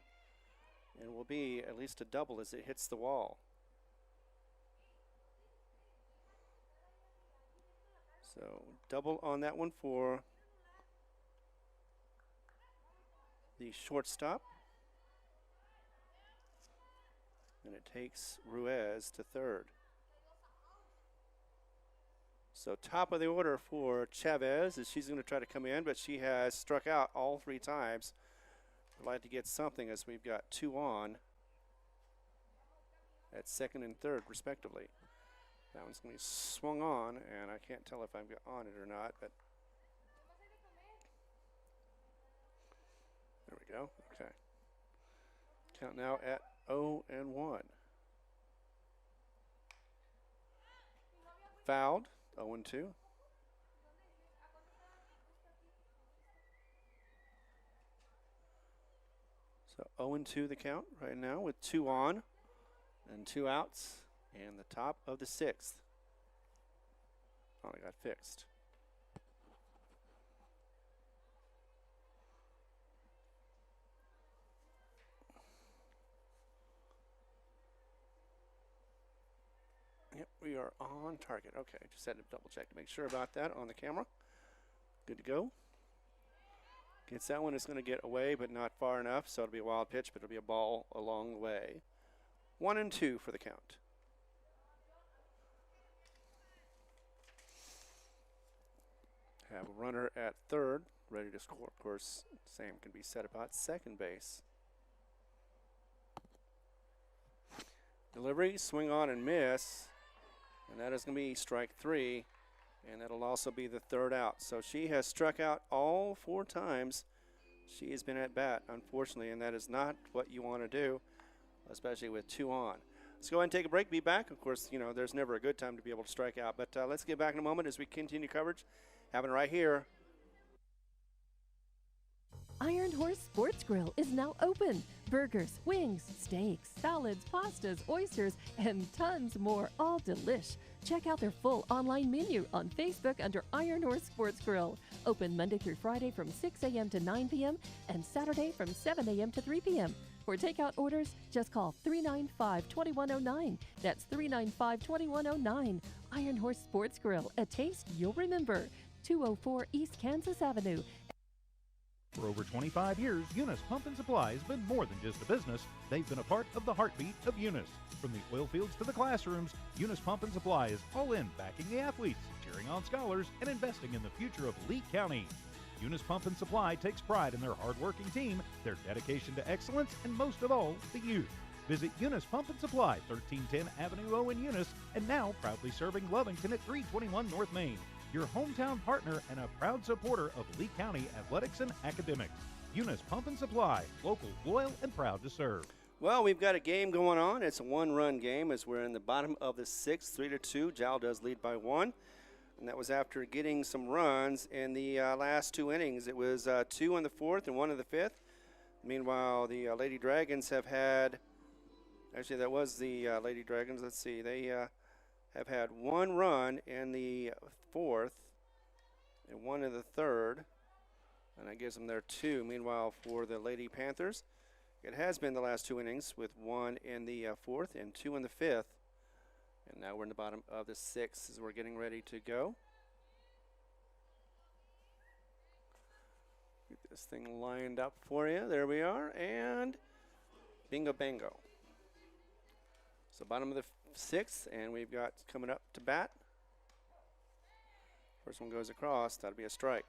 and will be at least a double as it hits the wall. So double on that one for the shortstop. And it takes Ruiz to third. So top of the order for Chavez as she's going to try to come in, but she has struck out all 3 times. I'd like to get something as we've got 2 on at second and third respectively. That one's going to be swung on, and I can't tell if I'm on it or not, but there we go. Okay. Count now at 0 and 1. Fouled, 0 and 2. So 0 and 2 the count right now with 2 on and 2 outs and the top of the 6th. Finally got fixed. Yep, we are on target. Okay, just had to double check to make sure about that on the camera. Good to go. Gets that one. It's going to get away, but not far enough, so it'll be a wild pitch, but it'll be a ball along the way. 1 and 2 for the count. Have a runner at third, ready to score. Of course, same can be said about second base. Delivery, swing on and miss, and that is going to be strike 3. And that'll also be the 3rd out. So she has struck out all 4 times she has been at bat, unfortunately, and that is not what you want to do, especially with 2 on. Let's go ahead and take a break. Be back. Of course, you know, there's never a good time to be able to strike out, but let's get back in a moment as we continue coverage. Having right here. Iron Horse Sports Grill is now open. Burgers, wings, steaks, salads, pastas, oysters, and tons more, all delish. Check out their full online menu on Facebook under Iron Horse Sports Grill. Open Monday through Friday from 6 a.m. to 9 p.m. and Saturday from 7 a.m. to 3 p.m. For takeout orders, just call 395-2109. That's 395-2109. Iron Horse Sports Grill, a taste you'll remember. 204 East Kansas Avenue. For over 25 years, Eunice Pump and Supply has been more than just a business. They've been a part of the heartbeat of Eunice. From the oil fields to the classrooms, Eunice Pump and Supply is all in backing the athletes, cheering on scholars, and investing in the future of Lee County. Eunice Pump and Supply takes pride in their hard-working team, their dedication to excellence, and most of all, the youth. Visit Eunice Pump and Supply, 1310 Avenue O in Eunice, and now proudly serving Lovington at 321 North Main. Your hometown partner and a proud supporter of Lee County athletics and academics. Eunice Pump and Supply, local, loyal, and proud to serve. Well, we've got a game going on. It's a one-run game as we're in the bottom of the sixth, 3-2. Jal does lead by 1. And that was after getting some runs in the last 2 innings. It was 2 in the 4th and 1 in the 5th. Meanwhile, the Lady Dragons have had, actually that was the Lady Dragons. Let's see, they have had 1 run in the 4th and 1 in the 3rd. And that gives them their 2. Meanwhile, for the Lady Panthers, it has been the last 2 innings with 1 in the 4th and 2 in the 5th. And now we're in the bottom of the 6th as we're getting ready to go. Get this thing lined up for you. There we are. And bingo bango. So bottom of the 6th, and we've got coming up to bat. First one goes across. That'll be a strike.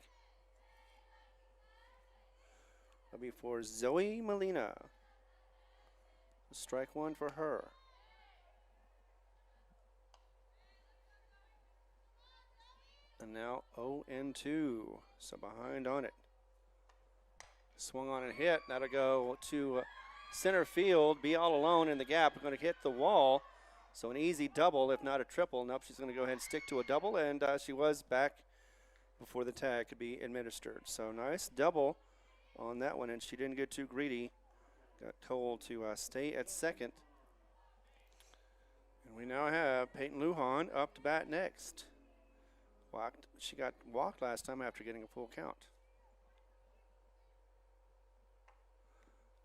That'll be for Zoe Molina. Strike 1 for her. And now 0-2, so behind on it. Swung on and hit. That'll go to center field, be all alone in the gap. We're going to hit the wall, so an easy double, if not a triple. Nope, she's going to go ahead and stick to a double, and she was back before the tag could be administered. So nice double on that one, and she didn't get too greedy. Got told to stay at second. And we now have Peyton Lujan up to bat next. She got walked last time after getting a full count.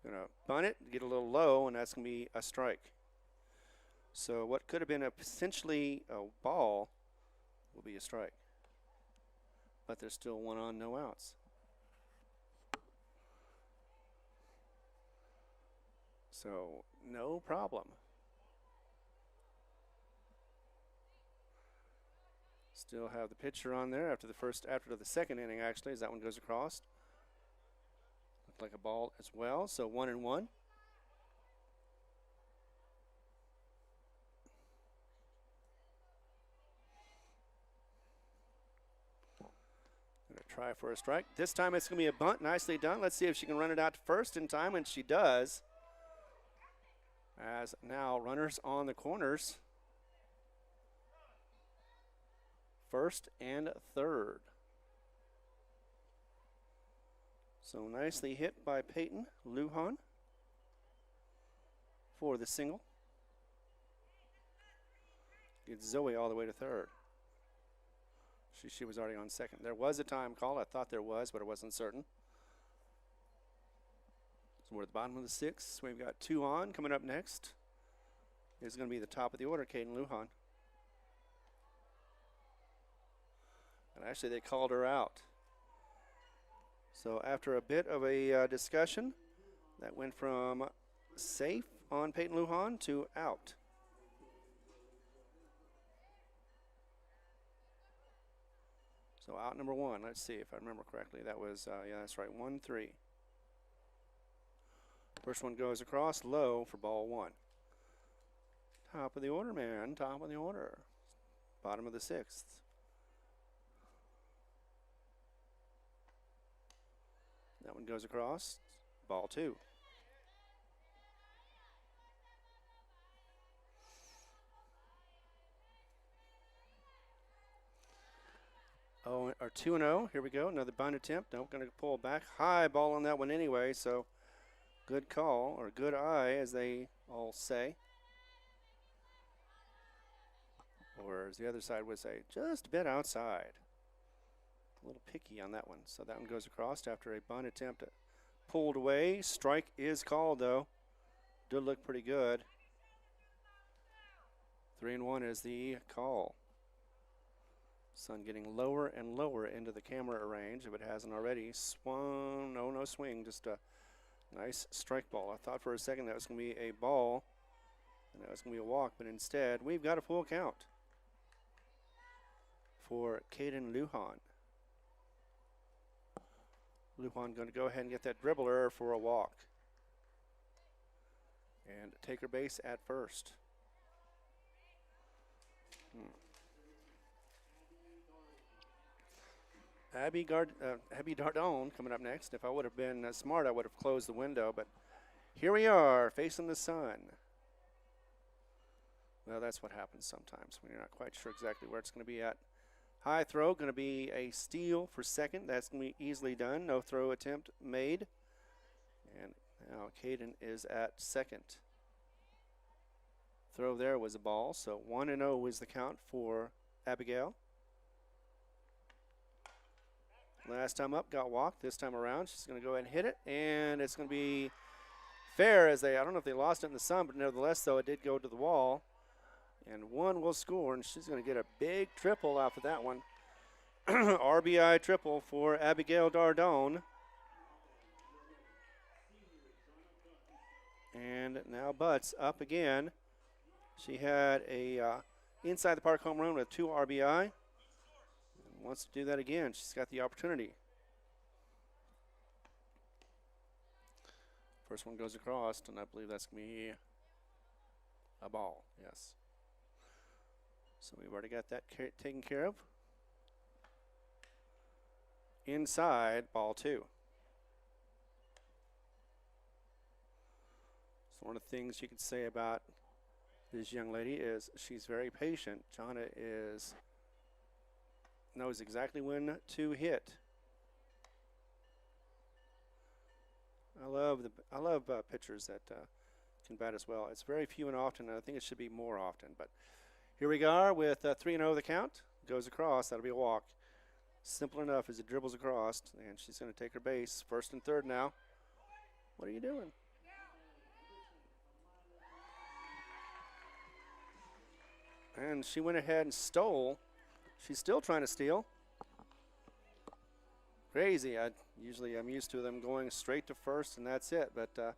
Gonna bunt it, get a little low, and that's gonna be a strike. So what could have been essentially a ball will be a strike. But there's still 1 on, no outs. So no problem. Still have the pitcher on there after the second inning, actually, as that one goes across. Looked like a ball as well, so 1-1. Gonna try for a strike. This time it's gonna be a bunt, nicely done. Let's see if she can run it out to first in time, and she does. As now runners on the corners. First and third. So nicely hit by Peyton Lujan for the single. Gets Zoe all the way to third. She was already on second. There was a time call. I thought there was, but I wasn't certain. So we're at the bottom of the 6th. We've got 2 on. Coming up next is going to be the top of the order, Caden Lujan. And actually, they called her out. So after a bit of a discussion, that went from safe on Peyton Lujan to out. So out number 1. Let's see if I remember correctly. That was, yeah, that's right, 1-3. First one goes across low for ball 1. Top of the order, man. Top of the order. Bottom of the 6th. That one goes across. Ball 2. Oh, or 2-0. Here we go. Another bunt attempt. Nope, going to pull back. High ball on that one anyway. So Good call, or good eye, as they all say. Or as the other side would say, just a bit outside. A little picky on that one. So that one goes across after a bunt attempt pulled away. Strike is called, though. Did look pretty good. 3-1 is the call. Sun getting lower and lower into the camera range if it hasn't already. Swung, no swing, just a nice strike ball. I thought for a second that was going to be a ball and that was going to be a walk, but instead we've got a full count for Caden Lujan. Lujan going to go ahead and get that dribbler for a walk and take her base at first. Abby Dardone coming up next. If I would have been smart, I would have closed the window, but here we are facing the sun. Well, that's what happens sometimes when you're not quite sure exactly where it's going to be at. High throw, going to be a steal for second. That's going to be easily done. No throw attempt made. And now Caden is at second. Throw there was a ball, so 1-0 is the count for Abigail. Last time up, got walked. This time around, she's going to go ahead and hit it, and it's going to be fair as I don't know if they lost it in the sun, but nevertheless, though, it did go to the wall. And one will score, and she's going to get a big triple off of that one. RBI triple for Abigail Dardone. And now Butts up again. She had a inside the park home run with 2 RBI. And wants to do that again. She's got the opportunity. First one goes across, and I believe that's going to be a ball. Yes. So we've already got that taken care of. Inside, ball 2. So one of the things you can say about this young lady is she's very patient. Jana knows exactly when to hit. I love pitchers that can bat as well. It's very few and often, and I think it should be more often. But here we are with 3-0 the count. Goes across. That'll be a walk. Simple enough as it dribbles across, and she's going to take her base. First and third now. What are you doing? And she went ahead and stole. She's still trying to steal. Crazy. I'm used to them going straight to first, and that's it. But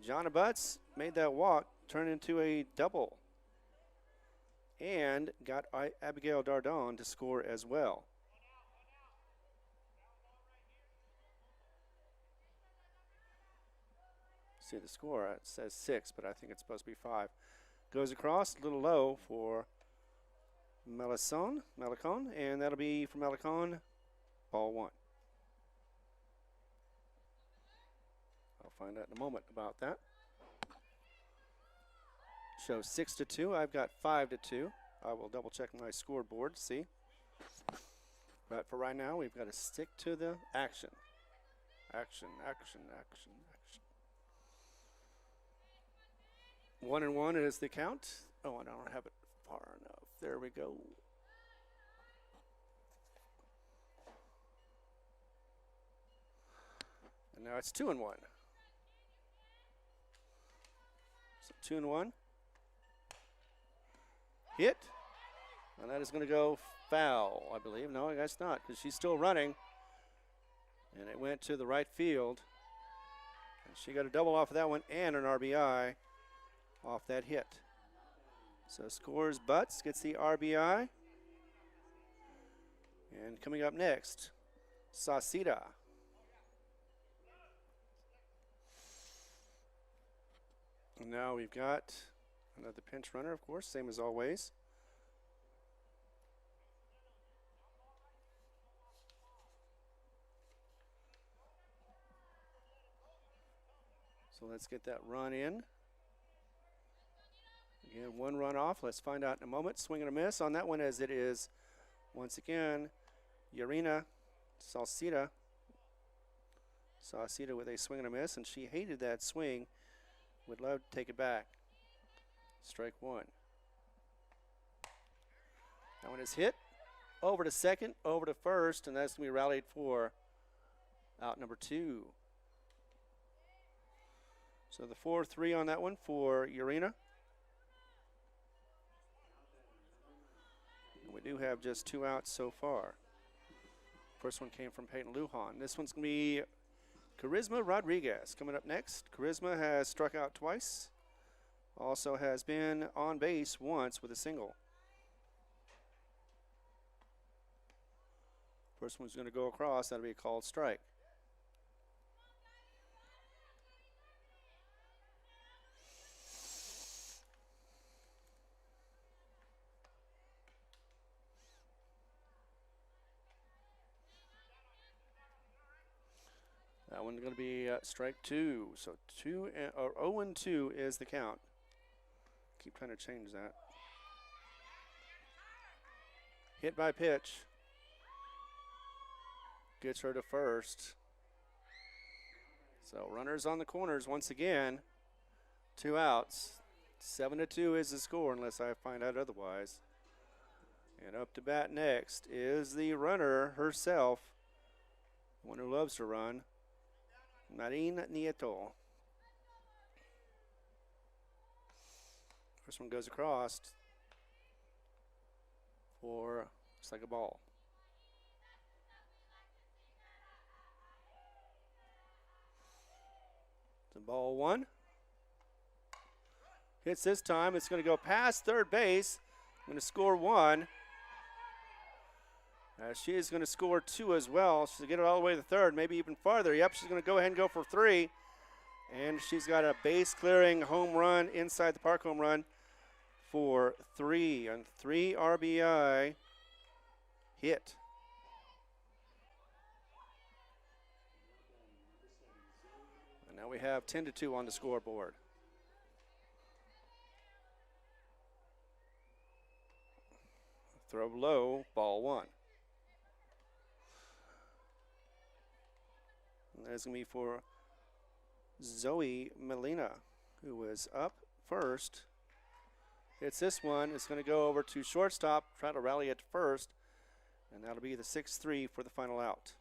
Jonna Butts made that walk turn into a double and got Abigail Dardone to score as well. See the score, it says 6, but I think it's supposed to be 5. Goes across, a little low for Malicon, and that'll be for Malicon, ball 1. I'll find out in a moment about that. Shows 6-2. I've got 5-2. I will double check my scoreboard to see. But for right now, we've got to stick to the action. Action. 1-1 is the count. Oh, I don't have it far enough. There we go. And now it's 2-1. So 2-1. Hit. And that is going to go foul, I believe. No, I guess not, because she's still running. And it went to the right field. And she got a double off of that one and an RBI off that hit. So scores Butts, gets the RBI. And coming up next, Sauceda. And now we've got another pinch runner, of course, same as always. So let's get that run in. Again, 1 run off. Let's find out in a moment. Swing and a miss on that one, as it is, once again, Yarina Sauceda Sauceda with a swing and a miss, and she hated that swing. Would love to take it back. Strike one. That one is hit. Over to second, over to first, and that's going to be rallied for out number 2. So the 4-3 on that one for Urena. And we do have just 2 outs so far. First one came from Peyton Lujan. This one's going to be Charisma Rodriguez coming up next. Charisma has struck out twice. Also has been on base once with a single. First one's going to go across. That'll be a called strike. That one's going to be strike 2. So 0-2 is the count. Keep trying to change that. Hit by pitch. Gets her to first. So runners on the corners once again. 2 outs. 7-2 is the score unless I find out otherwise. And up to bat next is the runner herself. The one who loves to run. Marin Nieto. First one goes across for, looks like a ball. The ball 1. Hits this time. It's going to go past third base. Going to score 1. She is going to score 2 as well. She's going to get it all the way to third, maybe even farther. Yep, she's going to go ahead and go for 3. And she's got a base-clearing home run, inside the park home run for 3. And 3 RBI hit. And now we have 10-2 on the scoreboard. Throw low, ball 1. And that is going to be for Zoe Molina, who was up first. It's this one. It's going to go over to shortstop, try to rally at first, and that'll be the 6-3 for the final out.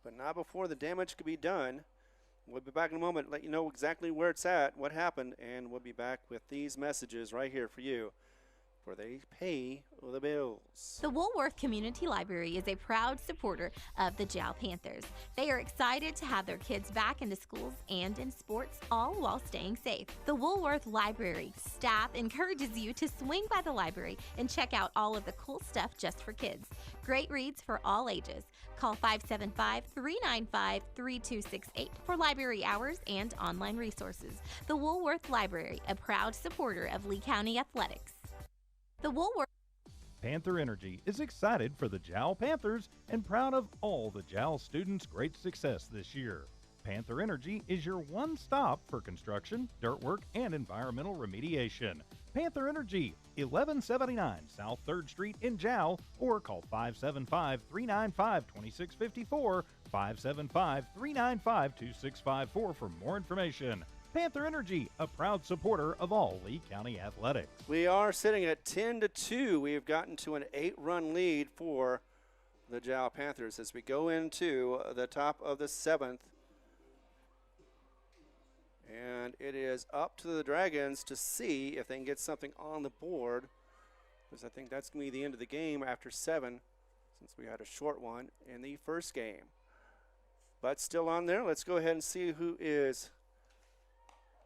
But not before the damage could be done. We'll be back in a moment, let you know exactly where it's at, what happened, and we'll be back with these messages right here for you. For they pay the bills. The Woolworth Community Library is a proud supporter of the Jal Panthers. They are excited to have their kids back into schools and in sports, all while staying safe. The Woolworth Library staff encourages you to swing by the library and check out all of the cool stuff just for kids. Great reads for all ages. Call 575-395-3268 for library hours and online resources. The Woolworth Library, a proud supporter of Lee County Athletics. The Woolworth Panther Energy is excited for the Jal Panthers and proud of all the Jal students' great success this year. Panther Energy is your one stop for construction, dirt work, and environmental remediation. Panther Energy, 1179 South 3rd Street in Jal, or call 575-395-2654, 575-395-2654 for more information. Panther Energy, a proud supporter of all Lee County athletics. We are sitting at 10-2. We've gotten to an 8-run lead for the Jal Panthers as we go into the top of the 7th. And it is up to the Dragons to see if they can get something on the board, because I think that's going to be the end of the game after 7, since we had a short one in the first game. But still on there. Let's go ahead and see who is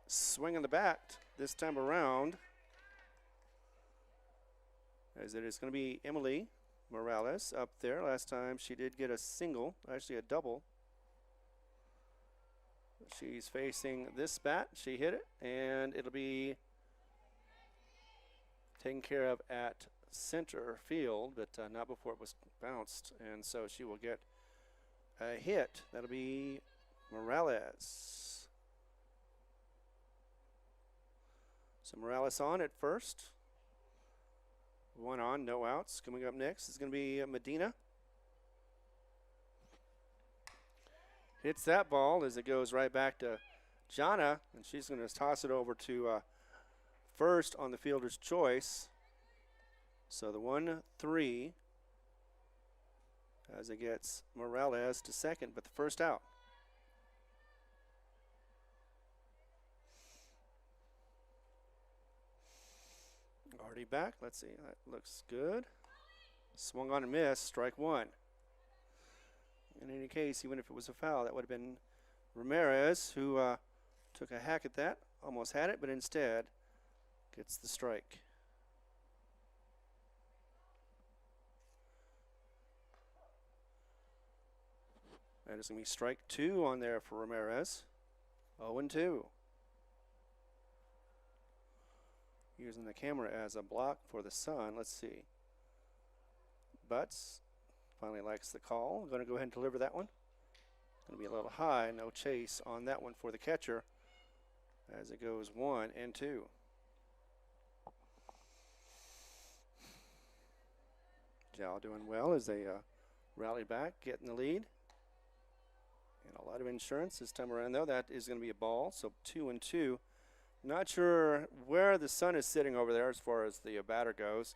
swinging the bat this time around, as it is going to be Emily Morales up there. Last time she did get a single, actually a double. She's facing this bat. She hit it, and it'll be taken care of at center field, but not before it was bounced, and so she will get a hit. That'll be Morales. So Morales on at first. 1 on, no outs. Coming up next is going to be Medina. hits that ball as it goes right back to Jana, and she's going to toss it over to first on the fielder's choice. So the 1-3 as it gets Morales to second, but the first out. Already back. Let's see. That looks good. Swung on and missed. Strike one. In any case, even if it was a foul, that would have been Ramirez, who took a hack at that. Almost had it, but instead gets the strike. That is going to be strike two on there for Ramirez. 0-2. Using the camera as a block for the sun. Let's see. Butts finally likes the call. Going to go ahead and deliver that one. Going to be a little high. No chase on that one for the catcher as it goes 1-2. Jal doing well as they rally back, getting the lead. And a lot of insurance this time around, though. That is going to be a ball, so 2-2. Not sure where the sun is sitting over there as far as the batter goes.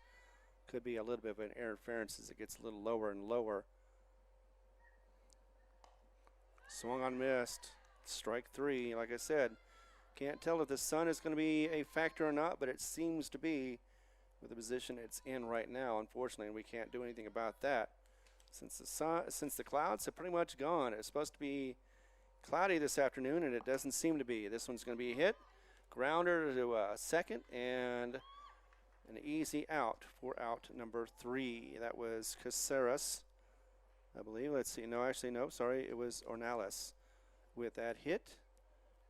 Could be a little bit of an interference as it gets a little lower and lower. Swung on, missed. Strike three. Like I said, can't tell if the sun is going to be a factor or not, but it seems to be with the position it's in right now, unfortunately, and we can't do anything about that. Since the clouds have pretty much gone. It's supposed to be cloudy this afternoon, and it doesn't seem to be. This one's going to be a hit. Grounder to second, and an easy out for out number 3. That was Caceres, I believe. Let's see. No, actually, no. Sorry, it was Ornales with that hit.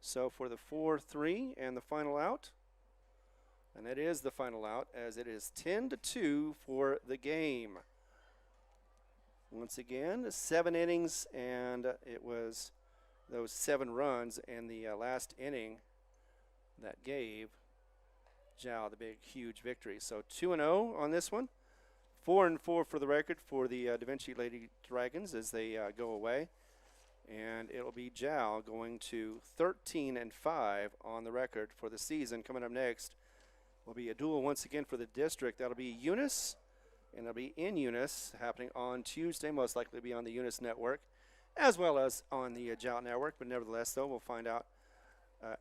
So for the 4-3 and the final out, and that is the final out, as it is 10-2 for the game. Once again, 7 innings, and it was those 7 runs in the last inning that gave Jal the big, huge victory. So 2-0 on this one. 4-4 for the record for the DaVinci Lady Dragons as they go away. And it'll be Jal going to 13-5 on the record for the season. Coming up next will be a duel once again for the district. That'll be Eunice, and it'll be in Eunice, happening on Tuesday, most likely be on the Eunice Network, as well as on the Jal Network. But nevertheless, though, we'll find out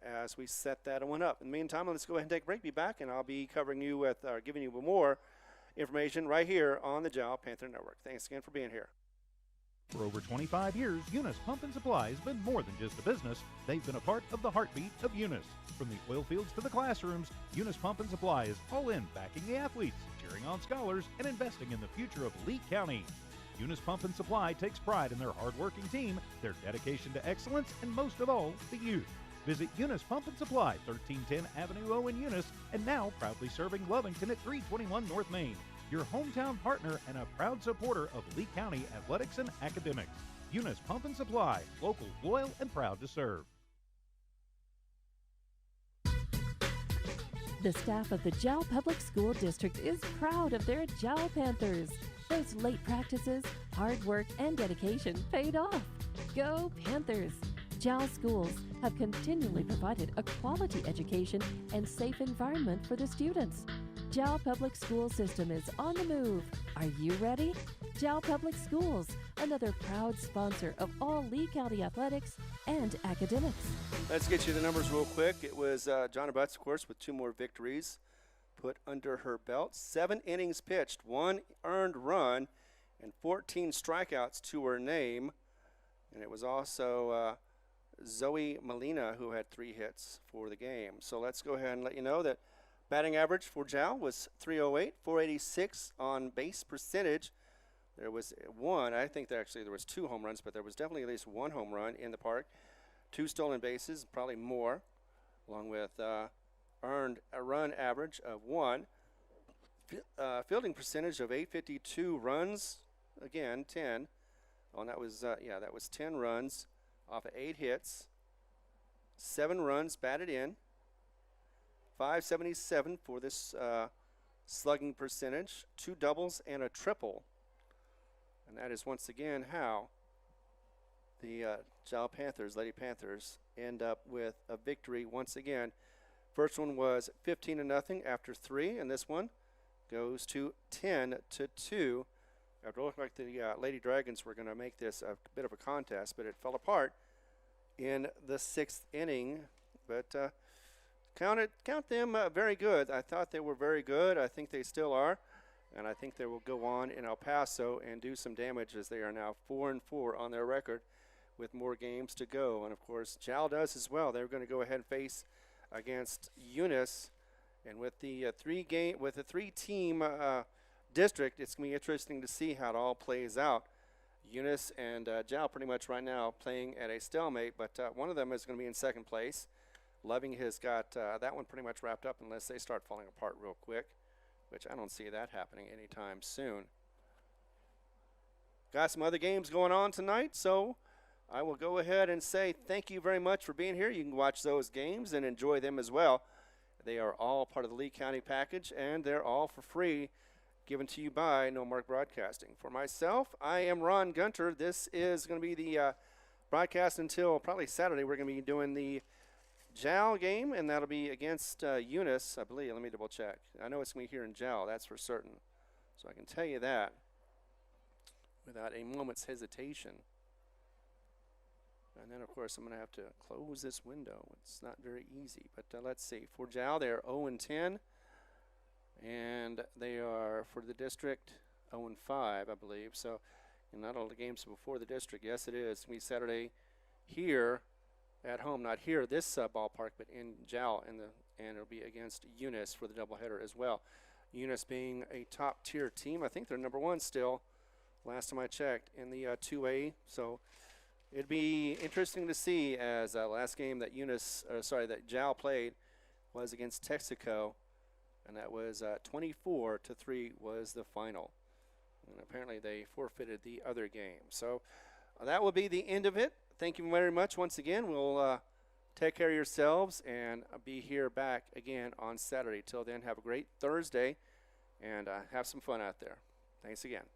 as we set that one up. In the meantime, let's go ahead and take a break. Be back, and I'll be covering you with, giving you more information right here on the Jal Panther Network. Thanks again for being here. For over 25 years, Eunice Pump and Supply has been more than just a business. They've been a part of the heartbeat of Eunice. From the oil fields to the classrooms, Eunice Pump and Supply is all in backing the athletes, cheering on scholars, and investing in the future of Lee County. Eunice Pump and Supply takes pride in their hardworking team, their dedication to excellence, and most of all, the youth. Visit Eunice Pump and Supply, 1310 Avenue O in Eunice, and now proudly serving Lovington at 321 North Main. Your hometown partner and a proud supporter of Lee County athletics and academics. Eunice Pump and Supply, local, loyal, and proud to serve. The staff of the Jal Public School District is proud of their Jal Panthers. Those late practices, hard work, and dedication paid off. Go Panthers! Jal schools have continually provided a quality education and safe environment for the students. Jal Public School System is on the move. Are you ready? Jal Public Schools, another proud sponsor of all Lee County athletics and academics. Let's get you the numbers real quick. It was Jonna Butts, of course, with 2 more victories put under her belt. 7 innings pitched, 1 earned run, and 14 strikeouts to her name. And it was also Zoe Molina who had 3 hits for the game. So let's go ahead and let you know that batting average for Jal was .308, .486 on base percentage. There was 1, I think there was 2 home runs, but there was definitely at least 1 home run in the park. 2 stolen bases, probably more, along with earned a run average of 1. Fielding percentage of .852 runs, again 10. Oh, and that was 10 runs off of 8 hits. 7 runs batted in. .577 for this slugging percentage, 2 doubles and a triple. And that is once again how the Jal Panthers, Lady Panthers, end up with a victory once again. First one was 15-0 after 3, and this one goes to 10-2. After it looked like the Lady Dragons were going to make this a bit of a contest, but it fell apart in the 6th inning. But count them very good. I thought they were very good. I think they still are. And I think they will go on in El Paso and do some damage, as they are now 4-4 on their record with more games to go. And, of course, Jal does as well. They're going to go ahead and face against Eunice. And with the three-team district, it's going to be interesting to see how it all plays out. Eunice and Jal pretty much right now playing at a stalemate, but one of them is going to be in second place. Loving has got that one pretty much wrapped up unless they start falling apart real quick, which I don't see that happening anytime soon. Got some other games going on tonight, so I will go ahead and say thank you very much for being here. You can watch those games and enjoy them as well. They are all part of the Lee County package, and they're all for free, given to you by No Mark Broadcasting. For myself, I am Ron Gunter. This is going to be the broadcast until probably Saturday. We're going to be doing the Jal game, and that'll be against Eunice, I believe. Let me double check. I know it's going to be here in Jal, that's for certain. So I can tell you that without a moment's hesitation. And then, of course, I'm going to have to close this window. It's not very easy. But let's see. For Jal, they're 0-10. And they are, for the district, 0-5, I believe. So, not all the games before the district. Yes, it is. It's going to be Saturday here at home. Not here, this ballpark, but in Jal. And it'll be against Eunice for the doubleheader as well. Eunice being a top-tier team. I think they're number 1 still, last time I checked, in the 2A. So, it'd be interesting to see, as last game that that Jal played was against Texaco, and that was 24-3 was the final. And apparently they forfeited the other game. So that will be the end of it. Thank you very much once again. We'll take care of yourselves and be here back again on Saturday. Till then, have a great Thursday and have some fun out there. Thanks again.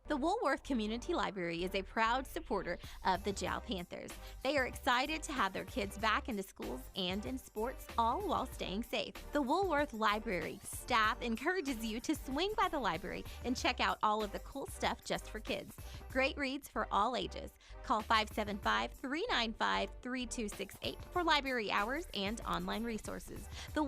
The Woolworth Community Library is a proud supporter of the Jal Panthers. They are excited to have their kids back into schools and in sports, all while staying safe. The Woolworth Library staff encourages you to swing by the library and check out all of the cool stuff just for kids. Great reads for all ages. Call 575-395-3268 for library hours and online resources. The